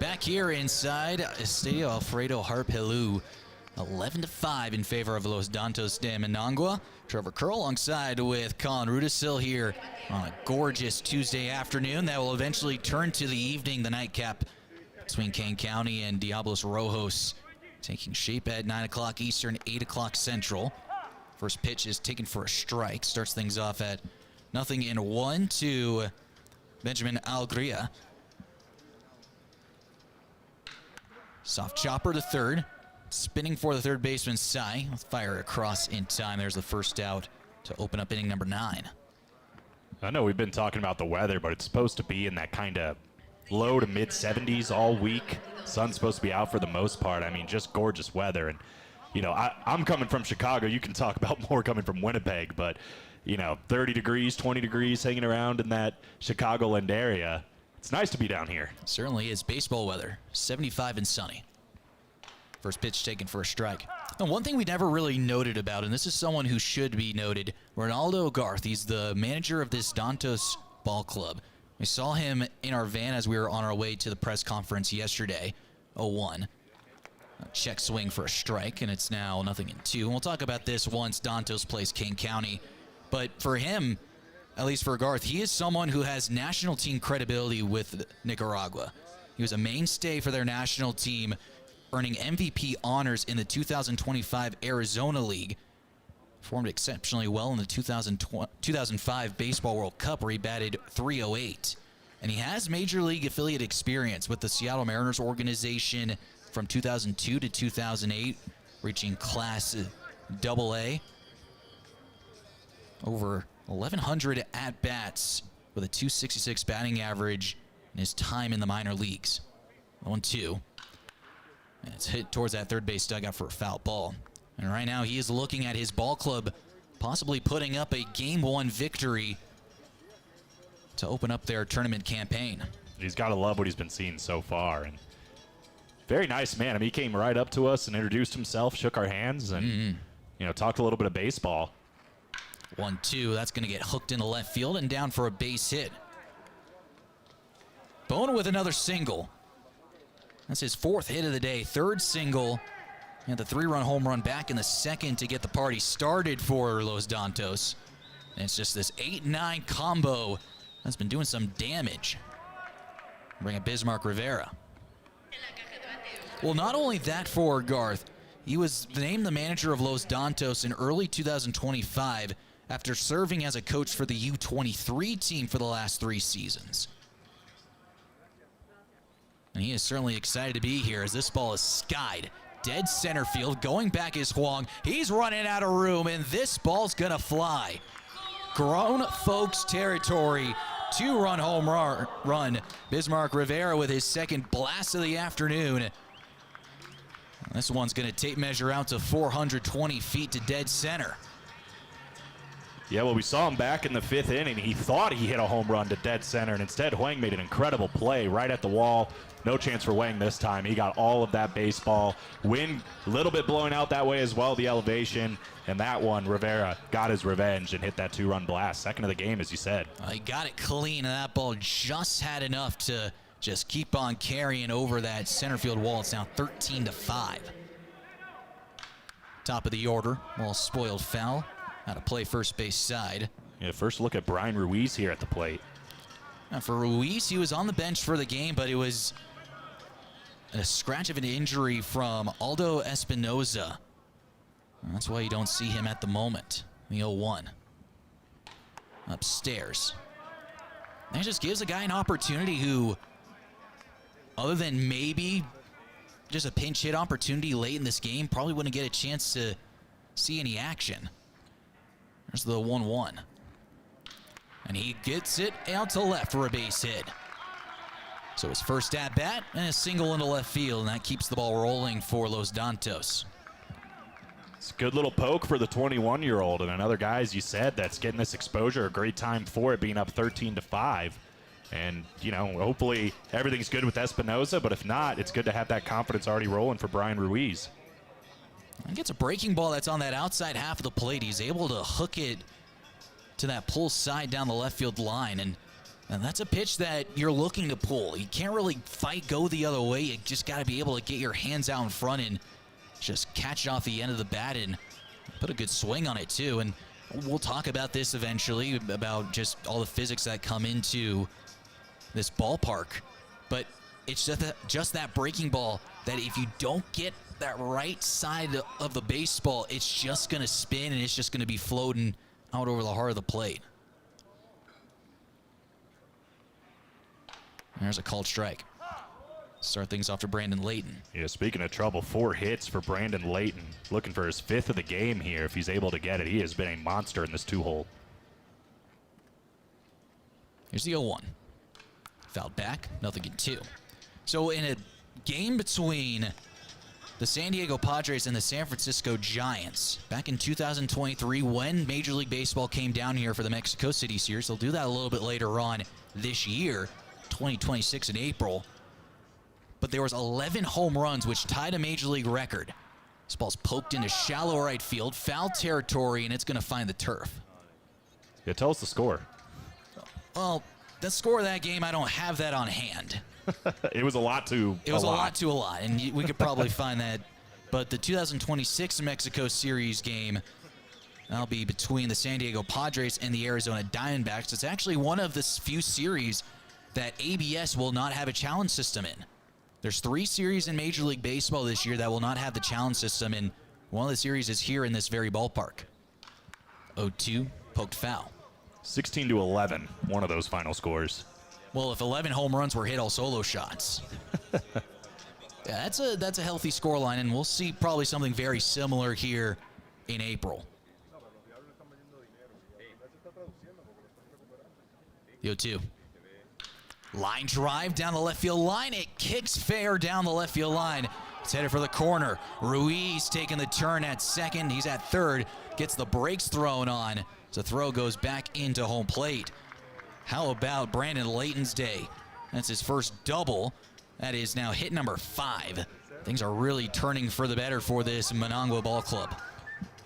Back here inside Estadio Alfredo Harp Helu, 11-5 in favor of Los Dantos de Managua. Trevor Curl alongside with Colin Rudisil here on a gorgeous Tuesday afternoon that will eventually turn to the evening, the nightcap between Kane County and Diablos Rojos, taking shape at 9 o'clock Eastern, 8 o'clock Central. First pitch is taken for a strike. Starts things off at 0-1 to Benjamin Algria. Soft chopper to third. Spinning for the third baseman, Sai. Fire across in time. There's the first out to open up inning number 9. I know we've been talking about the weather, but it's supposed to be in that kind of low to mid 70s all week. Sun's supposed to be out for the most part. I mean, just gorgeous weather. And, you know, I'm coming from Chicago. You can talk about more coming from Winnipeg, but, you know, 30 degrees, 20 degrees hanging around in that Chicagoland area. It's nice to be down here. Certainly is baseball weather, 75 and sunny. First pitch taken for a strike. And one thing we never really noted about, and this is someone who should be noted, Ronaldo Garth. He's the manager of this Dantos ball club. We saw him in our van as we were on our way to the press conference yesterday, 0-1. A check swing for a strike, and it's now 0-2. And we'll talk about this once Dantos plays Kane County. But for him, at least for Garth, he is someone who has national team credibility with Nicaragua. He was a mainstay for their national team, earning MVP honors in the 2025 Arizona League. Performed exceptionally well in the 2005 Baseball World Cup, where he batted .308. And he has major league affiliate experience with the Seattle Mariners organization from 2002 to 2008, reaching Class AA. Over 1,100 at-bats with a .266 batting average in his time in the minor leagues. 1-2. And it's hit towards that third base dugout for a foul ball. And right now he is looking at his ball club possibly putting up a Game 1 victory to open up their tournament campaign. He's got to love what he's been seeing so far. And very nice man. I mean, he came right up to us and introduced himself, shook our hands, and you know, talked a little bit of baseball. 1-2. That's going to get hooked into left field and down for a base hit. Bone with another single. That's his 4th hit of the day, 3rd single. And the 3-run home run back in the 2nd to get the party started for Los Dantos. And it's just this 8-9 combo that's been doing some damage. Bring up Bismarck Rivera. Well, not only that for Garth, he was named the manager of Los Dantos in early 2025 after serving as a coach for the U23 team for the last 3 seasons. And he is certainly excited to be here as this ball is skied. Dead center field. Going back is Huang. He's running out of room, and this ball's going to fly. Grown folks territory. 2-run home run. Bismarck Rivera with his 2nd blast of the afternoon. This one's going to tape measure out to 420 feet to dead center. Yeah, well, we saw him back in the 5th inning. He thought he hit a home run to dead center, and instead Huang made an incredible play right at the wall. No chance for Huang this time. He got all of that baseball. Wind a little bit blowing out that way as well, the elevation. And that one, Rivera got his revenge and hit that 2-run blast. 2nd of the game, as you said. He got it clean, and that ball just had enough to just keep on carrying over that center field wall. It's now 13-5. Top of the order, ball spoiled foul. Out of play first base side. Yeah, first look at Brian Ruiz here at the plate. Now for Ruiz, he was on the bench for the game, but it was a scratch of an injury from Aldo Espinoza. That's why you don't see him at the moment. The 0-1. Upstairs. That just gives a guy an opportunity who, other than maybe just a pinch hit opportunity late in this game, probably wouldn't get a chance to see any action. There's the 1-1. And he gets it out to left for a base hit. So his first at bat and a single into left field, and that keeps the ball rolling for Los Dantos. It's a good little poke for the 21-year-old, and another guy, as you said, that's getting this exposure. A great time for it, being up 13-5. And, you know, hopefully everything's good with Espinoza, but if not, it's good to have that confidence already rolling for Brian Ruiz. He gets a breaking ball that's on that outside half of the plate. He's able to hook it to that pull side down the left field line, and And that's a pitch that you're looking to pull. You can't really go the other way. You just got to be able to get your hands out in front and just catch it off the end of the bat and put a good swing on it too. And we'll talk about this eventually, about just all the physics that come into this ballpark. But it's just that breaking ball that if you don't get that right side of the baseball, it's just going to spin and it's just going to be floating out over the heart of the plate. There's a called strike. Start things off to Brandon Layton. Yeah, speaking of trouble, 4 hits for Brandon Layton. Looking for his 5th of the game here. If he's able to get it, he has been a monster in this 2-hole. Here's the 0-1. Fouled back, nothing in 2. So in a game between the San Diego Padres and the San Francisco Giants back in 2023, when Major League Baseball came down here for the Mexico City Series, they'll do that a little bit later on this year, 2026 in April. But there was 11 home runs, which tied a Major League record. This ball's poked into shallow right field, foul territory, and it's going to find the turf. Yeah, tell us the score. Well, the score of that game, I don't have that on hand. It was a lot to It was a lot to a lot, and we could probably find that. But the 2026 Mexico Series game, that'll be between the San Diego Padres and the Arizona Diamondbacks. It's actually one of the few series that ABS will not have a challenge system in. There's 3 series in Major League Baseball this year that will not have the challenge system, and one of the series is here in this very ballpark. 0-2, poked foul. 16-11, one of those final scores. Well, if 11 home runs were hit all solo shots. Yeah, that's a healthy scoreline, and we'll see probably something very similar here in April. The 0-2. Line drive down the left field line. It kicks fair down the left field line. It's headed for the corner. Ruiz taking the turn at second. He's at third. Gets the brakes thrown on. The throw goes back into home plate. How about Brandon Layton's day? That's his first double. That is now hit number 5. Things are really turning for the better for this Managua Ball Club.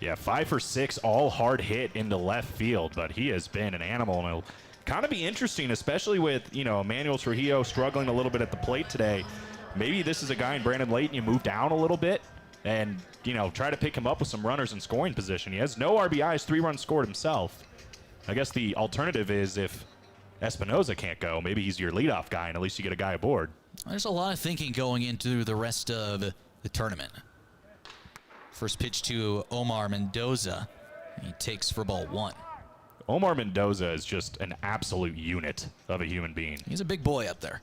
Yeah, 5 for 6, all hard hit into left field, but he has been an animal, and it'll kind of be interesting, especially with, Emmanuel Trujillo struggling a little bit at the plate today. Maybe this is a guy in Brandon Layton you move down a little bit and, try to pick him up with some runners in scoring position. He has no RBIs, 3 runs scored himself. I guess the alternative is if Espinoza can't go, maybe he's your leadoff guy, and at least you get a guy aboard. There's a lot of thinking going into the rest of the tournament. First pitch to Omar Mendoza. He takes for ball 1. Omar Mendoza is just an absolute unit of a human being. He's a big boy up there.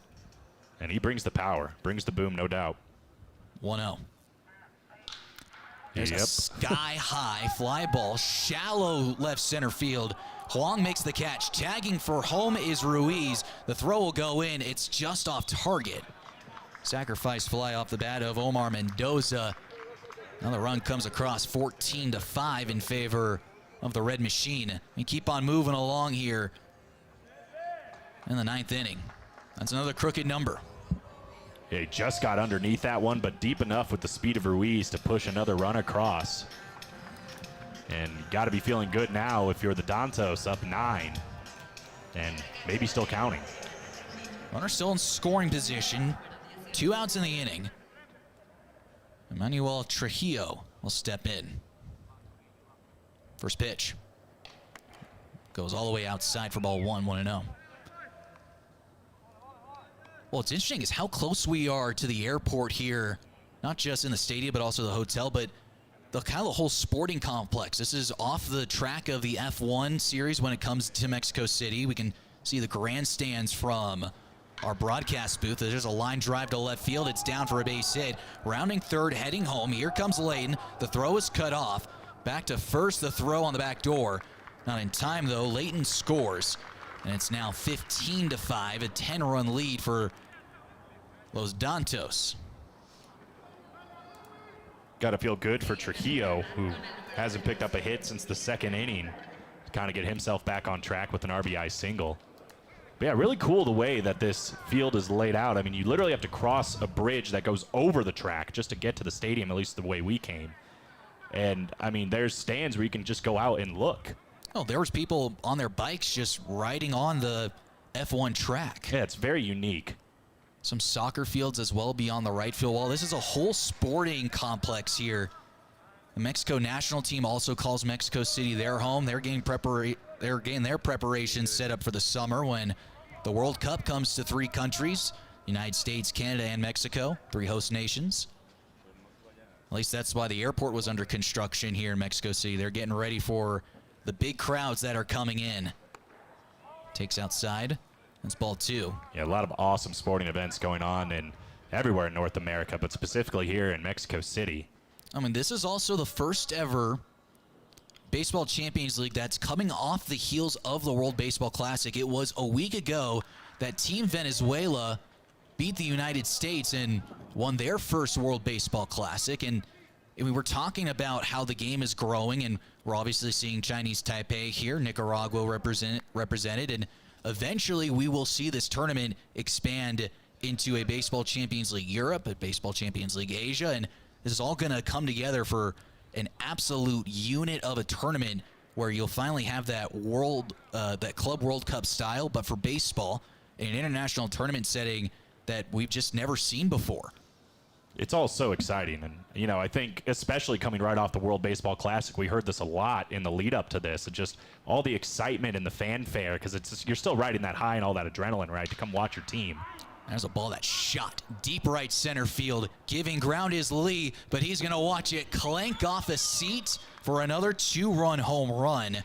And he brings the power, brings the boom, no doubt. 1-0. There's a sky-high fly ball, shallow left center field. Huang makes the catch. Tagging for home is Ruiz. The throw will go in. It's just off target. Sacrifice fly off the bat of Omar Mendoza. Now the run comes across 14-5 in favor of the Red Machine. We keep on moving along here in the 9th inning. That's another crooked number. Yeah, he just got underneath that one, but deep enough with the speed of Ruiz to push another run across. And got to be feeling good now if you're the Dantos, up 9 and maybe still counting. Runner still in scoring position. 2 outs in the inning. Emmanuel Trujillo will step in. First pitch. Goes all the way outside for ball 1, 1-0. Well, what's interesting is how close we are to the airport here, not just in the stadium, but also the hotel, but the whole sporting complex. This is off the track of the F1 series when it comes to Mexico City. We can see the grandstands from our broadcast booth. There's a line drive to left field. It's down for a base hit. Rounding third, heading home. Here comes Layton. The throw is cut off. Back to first, the throw on the back door. Not in time, though. Layton scores. And it's now 15-5, a 10-run lead for Los Dantos. Got to feel good for Trujillo, who hasn't picked up a hit since the 2nd inning, to kind of get himself back on track with an RBI single. But yeah, really cool the way that this field is laid out. I mean, you literally have to cross a bridge that goes over the track just to get to the stadium, at least the way we came. And, I mean, there's stands where you can just go out and look. Oh, there was people on their bikes just riding on the F1 track. Yeah, it's very unique. Some soccer fields as well beyond the right field wall. This is a whole sporting complex here. The Mexico national team also calls Mexico City their home. They're getting their preparations set up for the summer when the World Cup comes to 3 countries: United States, Canada, and Mexico, 3 host nations. At least that's why the airport was under construction here in Mexico City. They're getting ready for the big crowds that are coming in. Takes outside. That's ball 2. Yeah, a lot of awesome sporting events going on everywhere in North America, but specifically here in Mexico City. I mean, this is also the first ever Baseball Champions League that's coming off the heels of the World Baseball Classic. It was a week ago that Team Venezuela beat the United States and won their first World Baseball Classic. And we were talking about how the game is growing, and we're obviously seeing Chinese Taipei here, Nicaragua represented, and eventually we will see this tournament expand into a Baseball Champions League Europe, a Baseball Champions League Asia, and this is all going to come together for an absolute unit of a tournament where you'll finally have that that Club World Cup style, but for baseball in an international tournament setting that we've just never seen before. It's all so exciting. And, I think especially coming right off the World Baseball Classic, we heard this a lot in the lead up to this, and just all the excitement and the fanfare, because you're still riding that high and all that adrenaline, right, to come watch your team. There's a ball that's shot deep right center field. Giving ground is Lee, but he's going to watch it clank off a seat for another 2-run home run.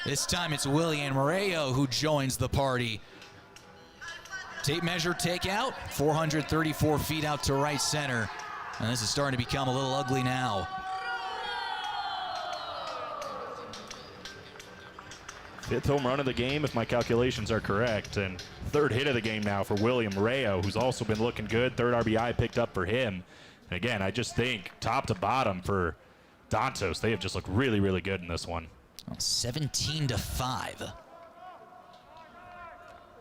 This time it's William Moreo who joins the party. Tape measure, take out, 434 feet out to right center. And this is starting to become a little ugly now. Fifth home run of the game, if my calculations are correct, and 3rd hit of the game now for William Moreo, who's also been looking good. 3rd RBI picked up for him. And again, I just think top to bottom for Dantos, they have just looked really, really good in this one. 17-5.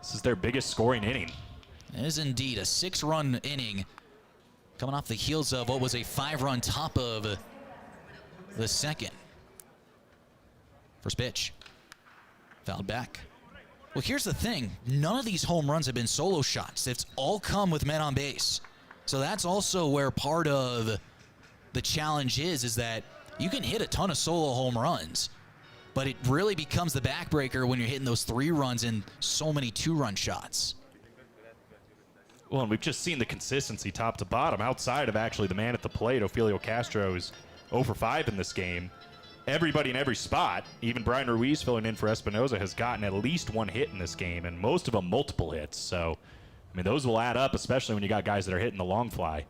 This is their biggest scoring inning. It is indeed a 6-run inning, coming off the heels of what was a 5-run top of the second. First pitch. Fouled back. Well, here's the thing. None of these home runs have been solo shots. It's all come with men on base. So that's also where part of the challenge is that you can hit a ton of solo home runs, but it really becomes the backbreaker when you're hitting those 3 runs and so many 2-run shots. Well, and we've just seen the consistency top to bottom outside of actually the man at the plate. Ofelio Castro is 0 for 5 in this game. Everybody in every spot, even Brian Ruiz filling in for Espinoza, has gotten at least 1 hit in this game, and most of them multiple hits. So, I mean, those will add up, especially when you got guys that are hitting the long fly.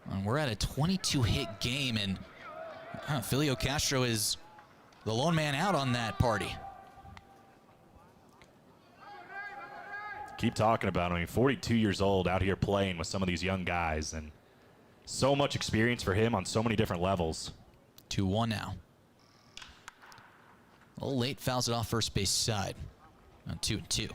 And we're at a 22-hit game, and Ofelio Castro is the lone man out on that party. Keep talking about him. I mean, 42 years old, out here playing with some of these young guys, and so much experience for him on so many different levels. 2-1 now. A little late, fouls it off first base side. On 2-2.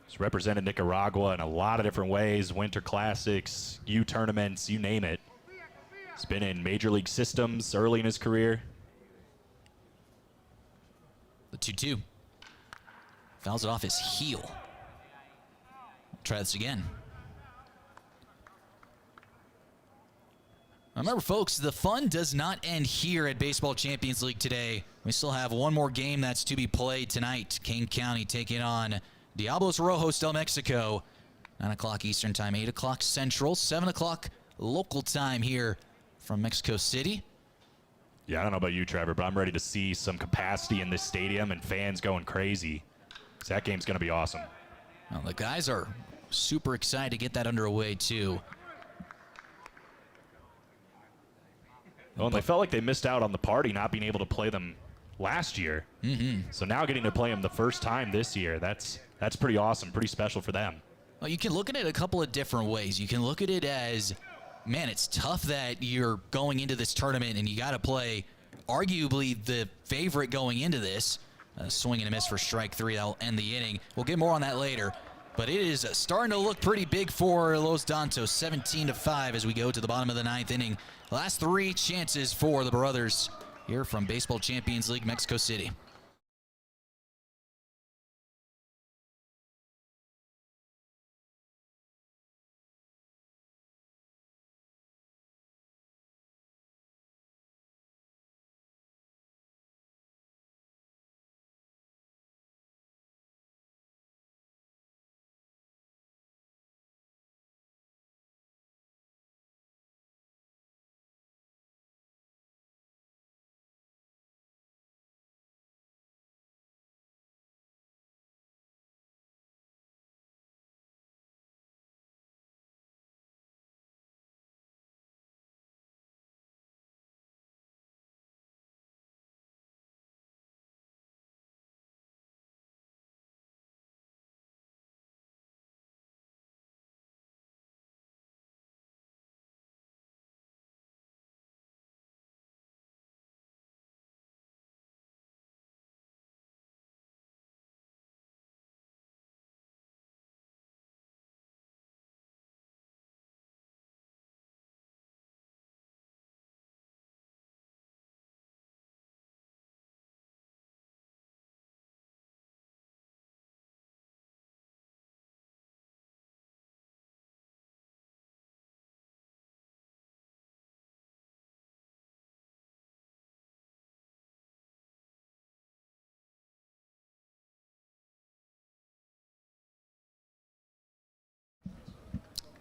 He's represented Nicaragua in a lot of different ways. Winter Classics, U tournaments, you name it. He's been in major league systems early in his career. The 2-2. Fouls it off his heel. Try this again. Remember, folks, the fun does not end here at Baseball Champions League today. We still have one more game that's to be played tonight. Kane County taking on Diablos Rojos del Mexico. 9 o'clock Eastern Time, 8 o'clock Central, 7 o'clock local time here from Mexico City. Yeah, I don't know about you, Trevor, but I'm ready to see some capacity in this stadium and fans going crazy. So that game's going to be awesome. Well, the guys are super excited to get that underway, too. Well, and they felt like they missed out on the party not being able to play them last year. So now getting to play them the first time this year, that's pretty awesome, pretty special for them. Well, you can look at it a couple of different ways. You can look at it as, man, it's tough that you're going into this tournament and you got to play arguably the favorite going into this. Swing and a miss for strike 3. That'll end the inning. We'll get more on that later. But it is starting to look pretty big for Los Dantos, 17-5 as we go to the bottom of the 9th inning. Last 3 chances for the brothers here from Baseball Champions League, Mexico City.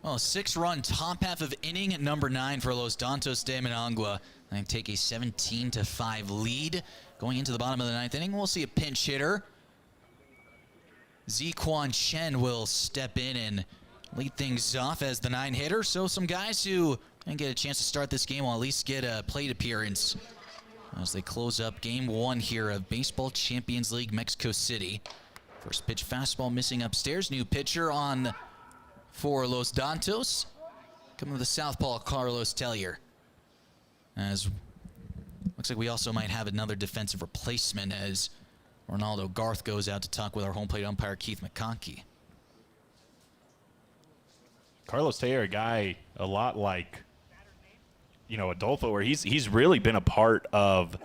Well, 6-run top half of inning number 9 for Los Dantos de Managua. They take a 17-5 lead going into the bottom of the 9th inning. We'll see a pinch hitter. Ziquan Chen will step in and lead things off as the 9-hitter. So some guys who didn't get a chance to start this game will at least get a plate appearance as they close up game 1 here of Baseball Champions League Mexico City. First pitch fastball missing upstairs. New pitcher on for Los Dantos. Coming with the southpaw, Carlos Tellier. As looks like we also might have another defensive replacement as Ronaldo Garth goes out to talk with our home plate umpire, Keith McConkey. Carlos Tellier, a guy a lot like, Adolfo, where he's really been a part of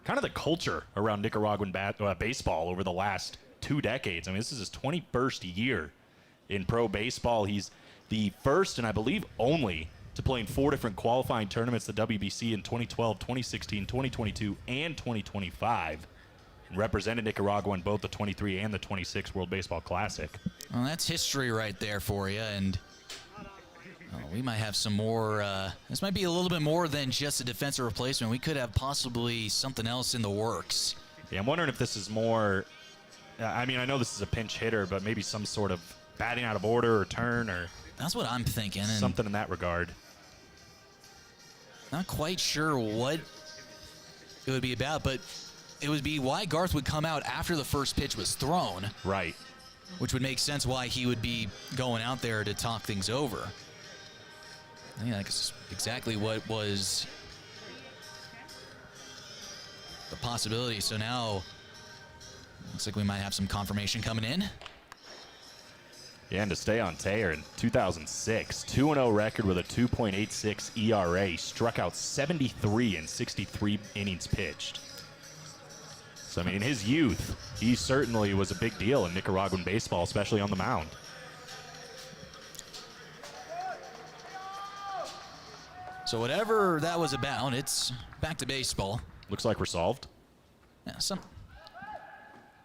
kind of the culture around Nicaraguan baseball over the last 2 decades. I mean, this is his 21st year in pro baseball. He's the first and I believe only to play in 4 different qualifying tournaments, the WBC in 2012, 2016, 2022, and 2025, and represented Nicaragua in both the 23 and the 26 World Baseball Classic. Well, that's history right there for you, and we might have some more. This might be a little bit more than just a defensive replacement. We could have possibly something else in the works. Yeah, I'm wondering if this is more, I know this is a pinch hitter, but maybe some sort of batting out of order or turn or that's what I'm thinking. And something in that regard. Not quite sure what it would be about, but it would be why Garth would come out after the first pitch was thrown. Right. Which would make sense why he would be going out there to talk things over. I think that's exactly what was the possibility. So now looks like we might have some confirmation coming in. Yeah, and to stay on Tellier in 2006, 2-0 record with a 2.86 ERA, struck out 73 in 63 innings pitched. So, in his youth, he certainly was a big deal in Nicaraguan baseball, especially on the mound. So whatever that was about, it's back to baseball. Looks like we're solved. Yeah,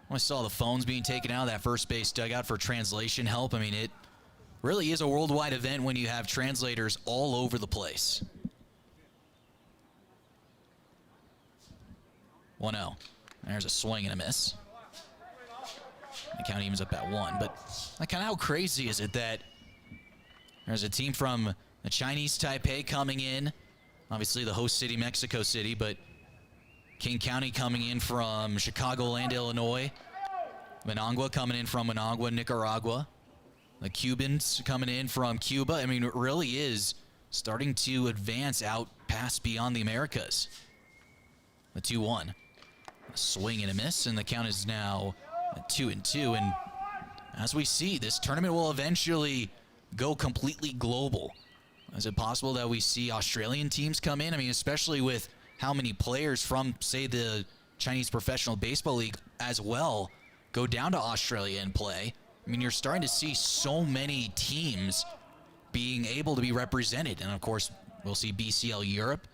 I saw the phones being taken out of that first base dugout for translation help. It really is a worldwide event when you have translators all over the place. 1-0. There's a swing and a miss. The count evens up at 1. But how crazy is it that there's a team from the Chinese Taipei coming in, obviously the host city, Mexico City, but King County coming in from Chicagoland, Illinois. Managua coming in from Managua, Nicaragua. The Cubans coming in from Cuba. It really is starting to advance out past beyond the Americas. The 2-1. A swing and a miss, and the count is now at 2-2. And as we see, this tournament will eventually go completely global. Is it possible that we see Australian teams come in? Especially with how many players from, say, the Chinese Professional Baseball League as well go down to Australia and play. I mean, you're starting to see so many teams being able to be represented. And, of course, we'll see BCL Europe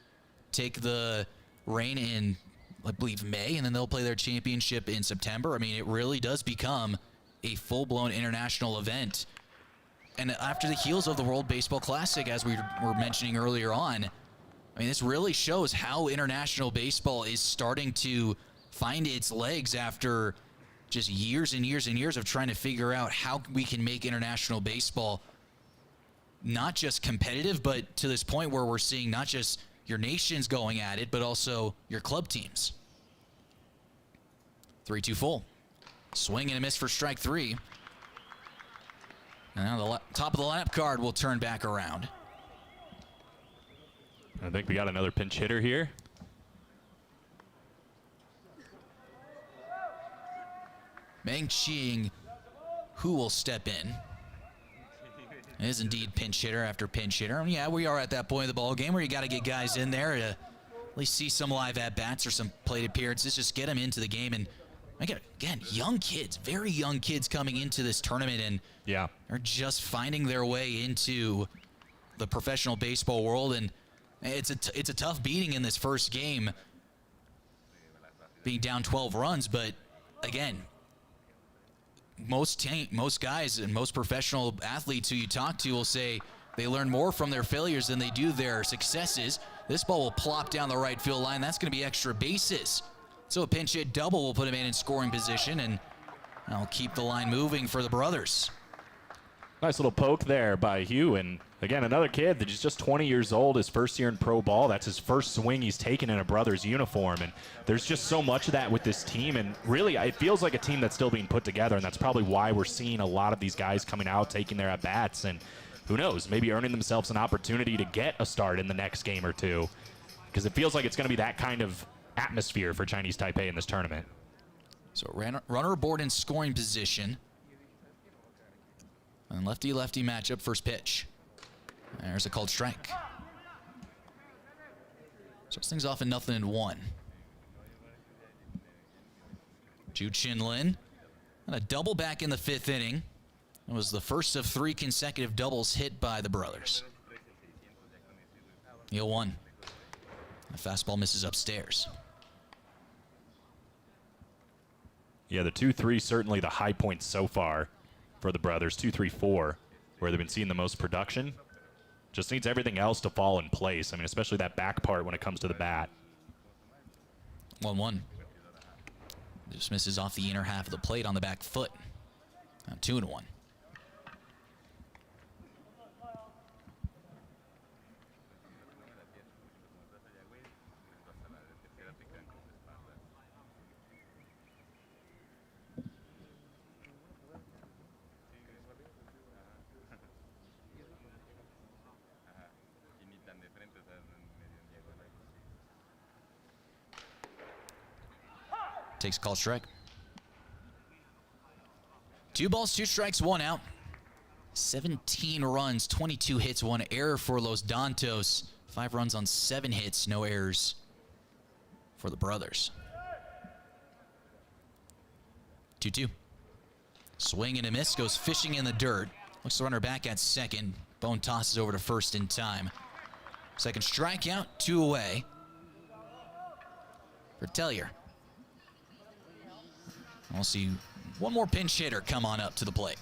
take the reign in, I believe, May, and then they'll play their championship in September. I mean, it really does become a full-blown international event. And after the heels of the World Baseball Classic, as we were mentioning earlier on, I mean, this really shows how international baseball is starting to find its legs after just years and years and years of trying to figure out how we can make international baseball not just competitive, but to this point where we're seeing not just your nations going at it, but also your club teams. 3-2 full. Swing and a miss for strike three. And now the top of the lineup card will turn back around. I think we got another pinch hitter here. Meng Qing, who will step in. It is indeed pinch hitter after pinch hitter. And yeah, we are at that point of the ball game where you got to get guys in there to at least see some live at-bats or some plate appearances. Just get them into the game. And again, young kids, very young kids coming into this tournament, and yeah, are just finding their way into the professional baseball world. And it's a tough beating in this first game, being down 12 runs. But again, most guys and most professional athletes who you talk to will say they learn more from their failures than they do their successes. This ball will plop down the right field line. That's going to be extra bases. So a pinch hit double will put him in scoring position, and I'll keep the line moving for the brothers. Nice little poke there by Hugh. And again, another kid that is just 20 years old, his first year in pro ball. That's his first swing he's taken in a brother's uniform. And there's just so much of that with this team. And really, it feels like a team that's still being put together. And that's probably why we're seeing a lot of these guys coming out, taking their at-bats. And who knows, maybe earning themselves an opportunity to get a start in the next game or two. Because it feels like it's going to be that kind of atmosphere for Chinese Taipei in this tournament. So runner aboard in scoring position. And lefty-lefty matchup, first pitch. There's a called strike. Starts things off in 0-1. Ju Chin-Lin and a double back in the fifth inning. It was the first of 3 consecutive doubles hit by the brothers. 0-1. The fastball misses upstairs. Yeah, the 2-3 certainly the high point so far for the brothers. 2-3-4, where they've been seeing the most production. Just needs everything else to fall in place. I mean, especially that back part when it comes to the bat. 1-1. Just misses off the inner half of the plate on the back foot. Now 2-1. Takes a call strike. 2 balls, 2 strikes, 1 out. 17 runs, 22 hits, 1 error for Los Dantos. 5 runs on 7 hits, no errors for the brothers. 2-2. Swing and a miss, goes fishing in the dirt. Looks the runner back at second. Bone tosses over to first in time. Second strikeout, 2 away for Tellier. We'll see one more pinch hitter come on up to the plate.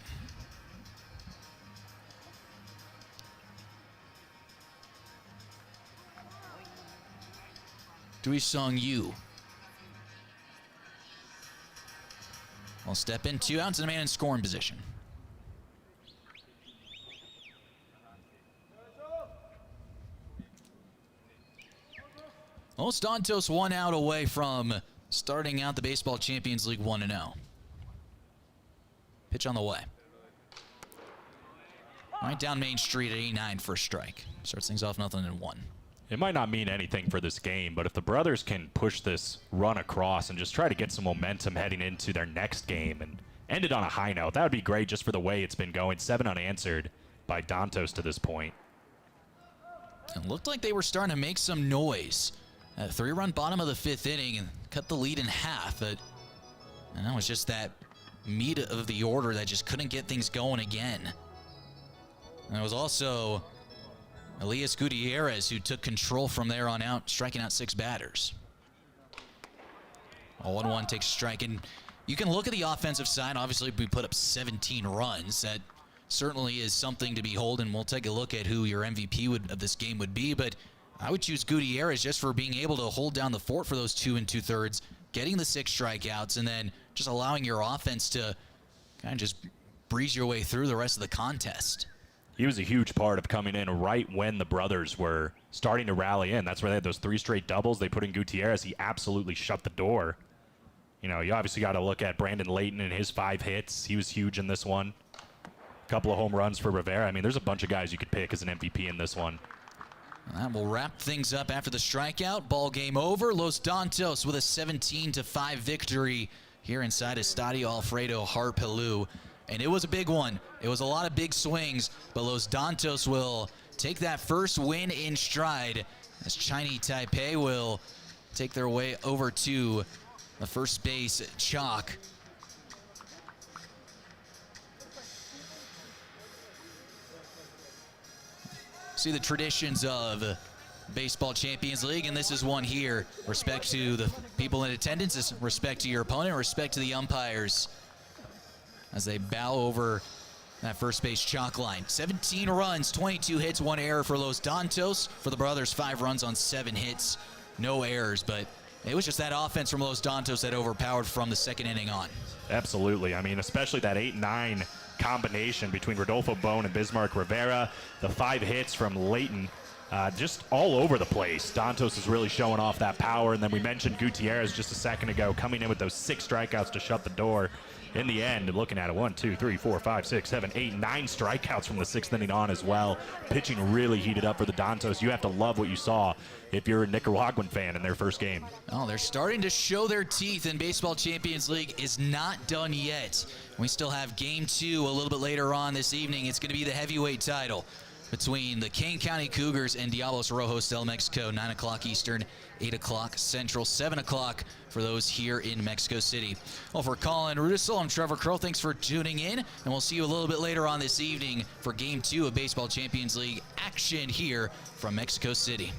Dui Song Yu. Will step in, 2 outs and a man in scoring position. Los Dantos 1 out away from starting out the Baseball Champions League 1-0. Pitch on the way. Right down Main Street at 89 for a strike. Starts things off 0-1. It might not mean anything for this game, but if the brothers can push this run across and just try to get some momentum heading into their next game and end it on a high note, that would be great just for the way it's been going. 7 unanswered by Dantos to this point. It looked like they were starting to make some noise A 3-run bottom of the 5th inning and cut the lead in half. But and that was just that meat of the order that just couldn't get things going again. And it was also Elias Gutierrez who took control from there on out, striking out 6 batters. 0-1 takes a strike. And you can look at the offensive side. Obviously, we put up 17 runs. That certainly is something to behold, and we'll take a look at who your MVP of this game would be. But I would choose Gutierrez just for being able to hold down the fort for those 2 2/3, getting the 6 strikeouts, and then just allowing your offense to kind of just breeze your way through the rest of the contest. He was a huge part of coming in right when the brothers were starting to rally in. That's where they had those 3 straight doubles. They put in Gutierrez. He absolutely shut the door. You know, you obviously got to look at Brandon Layton and his 5 hits. He was huge in this one. A couple of home runs for Rivera. I mean, there's a bunch of guys you could pick as an MVP in this one. That will wrap things up after the strikeout. Ball game over. Los Dantos with a 17-5 victory here inside Estadio Alfredo Harp Helu. And it was a big one. It was a lot of big swings, but Los Dantos will take that first win in stride as Chinese Taipei will take their way over to the first base chalk. See the traditions of Baseball Champions League, and this is one here. Respect to the people in attendance, respect to your opponent, respect to the umpires as they bow over that first base chalk line. 17 runs, 22 hits, 1 error for Los Dantos. For the brothers, 5 runs on 7 hits, no errors, but it was just that offense from Los Dantos that overpowered from the 2nd inning on. Absolutely. I mean, especially that 8-9 combination between Rodolfo Bone and Bismarck Rivera, the 5 hits from Layton, just all over the place. Dantos is really showing off that power, and then we mentioned Gutierrez just a second ago, coming in with those 6 strikeouts to shut the door. In the end, looking at it, 1, 2, 3, 4, 5, 6, 7, 8, 9 strikeouts from the 6th inning on as well. Pitching really heated up for the Dantos. You have to love what you saw if you're a Nicaraguan fan in their first game. Oh, they're starting to show their teeth, and Baseball Champions League is not done yet. We still have Game 2 a little bit later on this evening. It's going to be the heavyweight title between the Kane County Cougars and Diablos Rojos del Mexico, 9 o'clock Eastern, 8 o'clock Central, 7 o'clock for those here in Mexico City. Well, for Colin Rudisell, I'm Trevor Crow. Thanks for tuning in, and we'll see you a little bit later on this evening for Game 2 of Baseball Champions League action here from Mexico City.